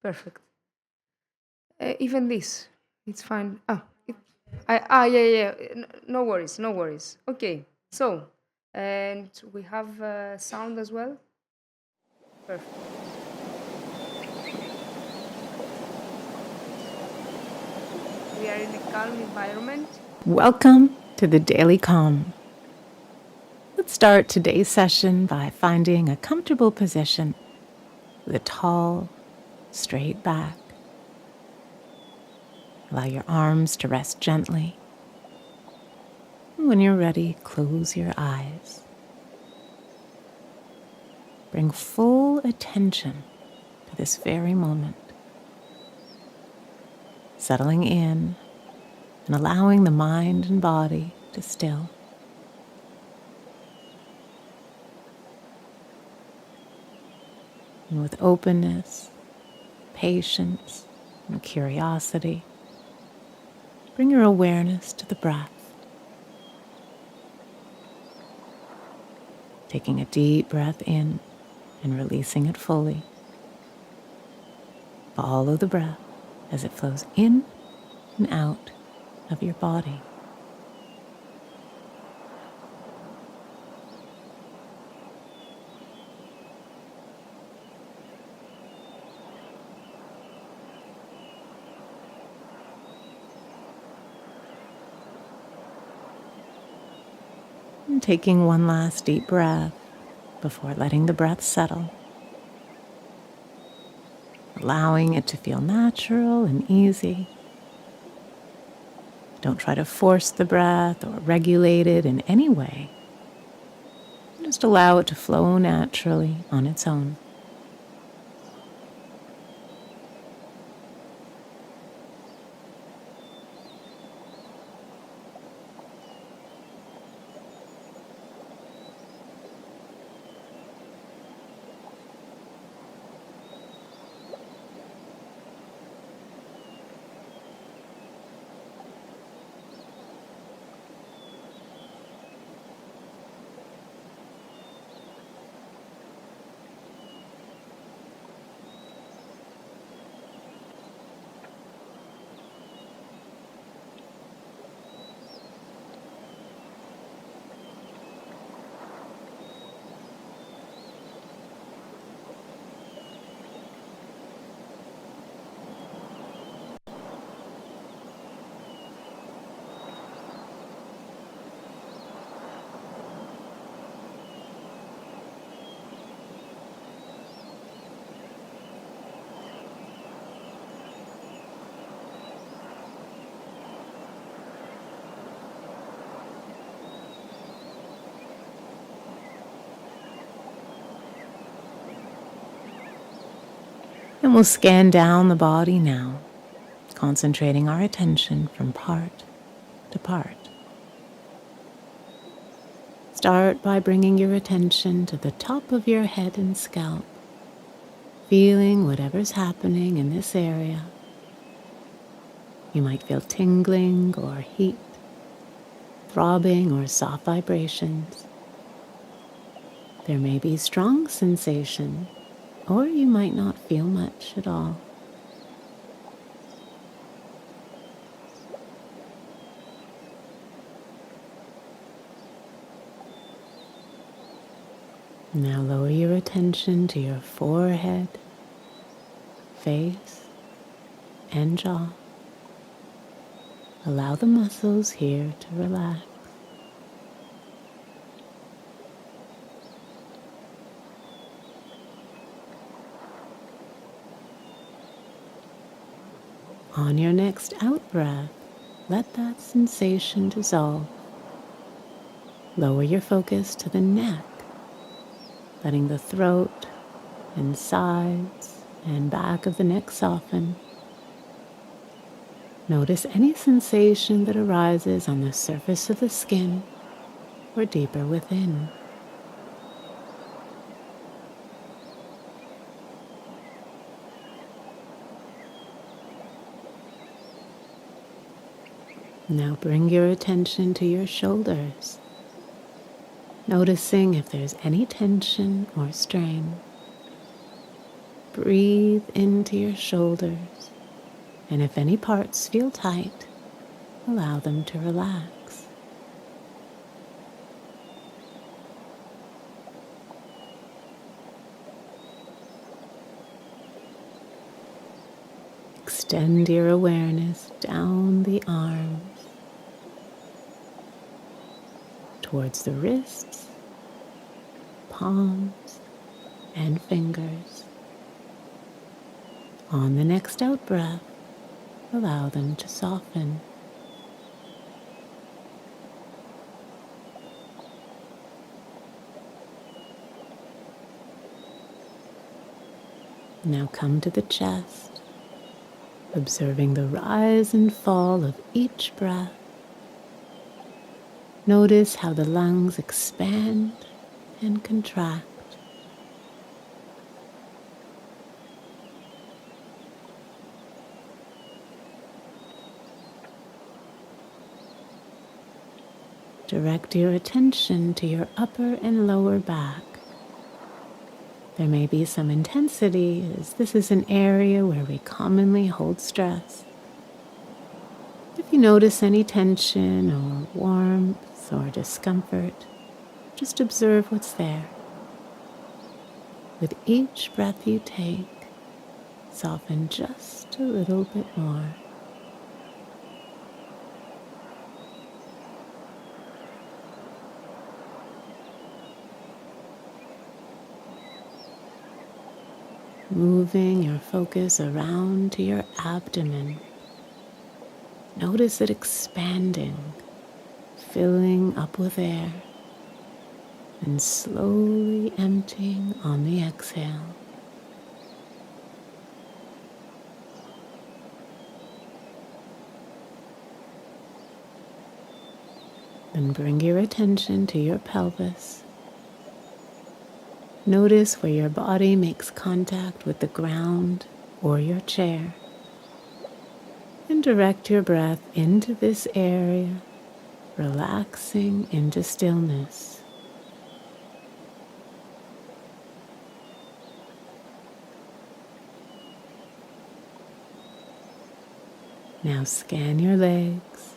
perfect. Even this, it's fine. Yeah. No worries, no worries. Okay, so, and we have sound as well. Perfect. We are in a calm environment. Welcome to the Daily Calm. Let's start today's session by finding a comfortable position with a tall, straight back. Allow your arms to rest gently. And when you're ready, close your eyes. Bring full attention to this very moment. Settling in and allowing the mind and body to still. And with openness, patience, and curiosity, bring your awareness to the breath. Taking a deep breath in and releasing it fully. Follow the breath as it flows in and out of your body. And taking one last deep breath before letting the breath settle. Allowing it to feel natural and easy. Don't try to force the breath or regulate it in any way. Just allow it to flow naturally on its own. And we'll scan down the body now, concentrating our attention from part to part. Start by bringing your attention to the top of your head and scalp, feeling whatever's happening in this area. You might feel tingling or heat, throbbing or soft vibrations. There may be strong sensation, or you might not feel much at all. Now lower your attention to your forehead, face, and jaw. Allow the muscles here to relax. On your next out-breath, let that sensation dissolve. Lower your focus to the neck, letting the throat and sides and back of the neck soften. Notice any sensation that arises on the surface of the skin or deeper within. Now bring your attention to your shoulders, noticing if there's any tension or strain. Breathe into your shoulders, and if any parts feel tight, allow them to relax. Extend your awareness down the arms, towards the wrists, palms, and fingers. On the next out breath, allow them to soften. Now come to the chest, observing the rise and fall of each breath. Notice how the lungs expand and contract. Direct your attention to your upper and lower back. There may be some intensity, as this is an area where we commonly hold stress. If you notice any tension or warmth or discomfort, just observe what's there. With each breath you take, soften just a little bit more. Moving your focus around to your abdomen. Notice it expanding, filling up with air, and slowly emptying on the exhale. Then bring your attention to your pelvis. Notice where your body makes contact with the ground or your chair. And direct your breath into this area, relaxing into stillness. Now scan your legs,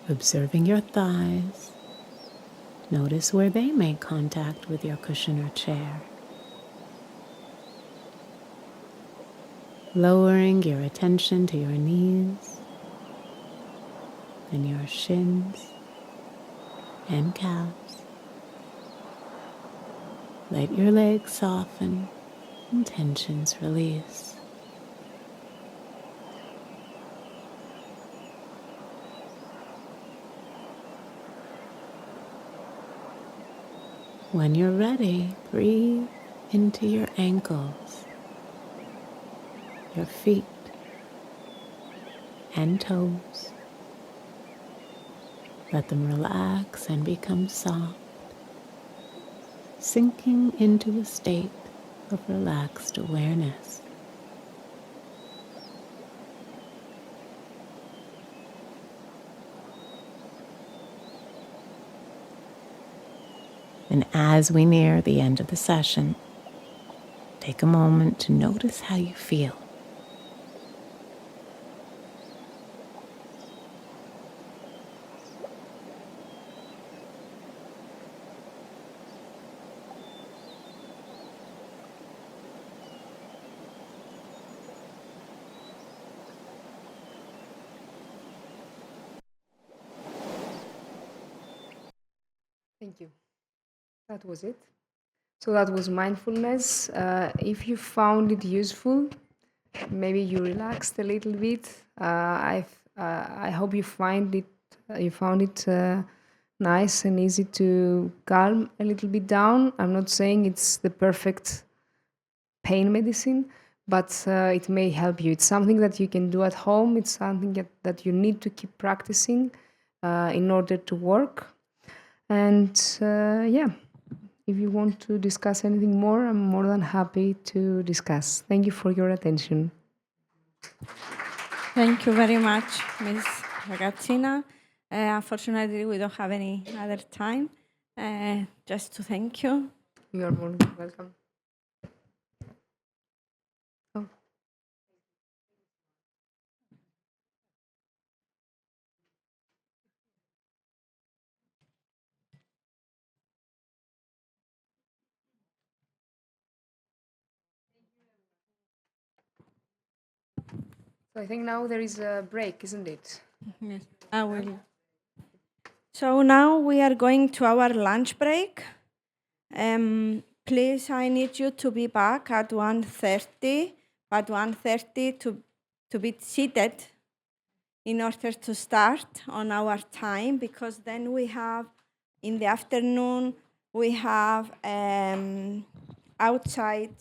observing your thighs. Notice where they make contact with your cushion or chair. Lowering your attention to your knees and your shins and calves. Let your legs soften and tensions release. When you're ready, breathe into your ankles, your feet and toes. Let them relax and become soft, sinking into a state of relaxed awareness. And as we near the end of the session, take a moment to notice how you feel. Thank you. That was it. So that was mindfulness. If you found it useful, maybe you relaxed a little bit. I hope you find it. You found it nice and easy to calm a little bit down. I'm not saying it's the perfect pain medicine, but it may help you. It's something that you can do at home. It's something that you need to keep practicing in order to work. And yeah, if you want to discuss anything more, I'm more than happy to discuss. Thank you for your attention. Thank you very much, Ms. Ragazzina. Unfortunately, we don't have any other time. Just to thank you. You are more than welcome. Oh. So I think now there is a break, isn't it? Yes, I will. So now we are going to our lunch break. Please, I need you to be back at 1:30. At 1:30 to be seated in order to start on our time, because then we have, in the afternoon, we have outside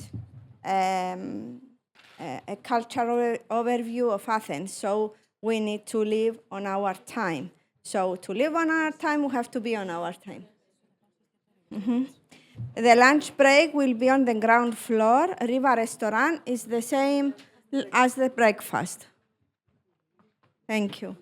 a cultural overview of Athens. So we need to leave on our time. So to live on our time, we have to be on our time. The lunch break will be on the ground floor. Riva Restaurant is the same as the breakfast. Thank you.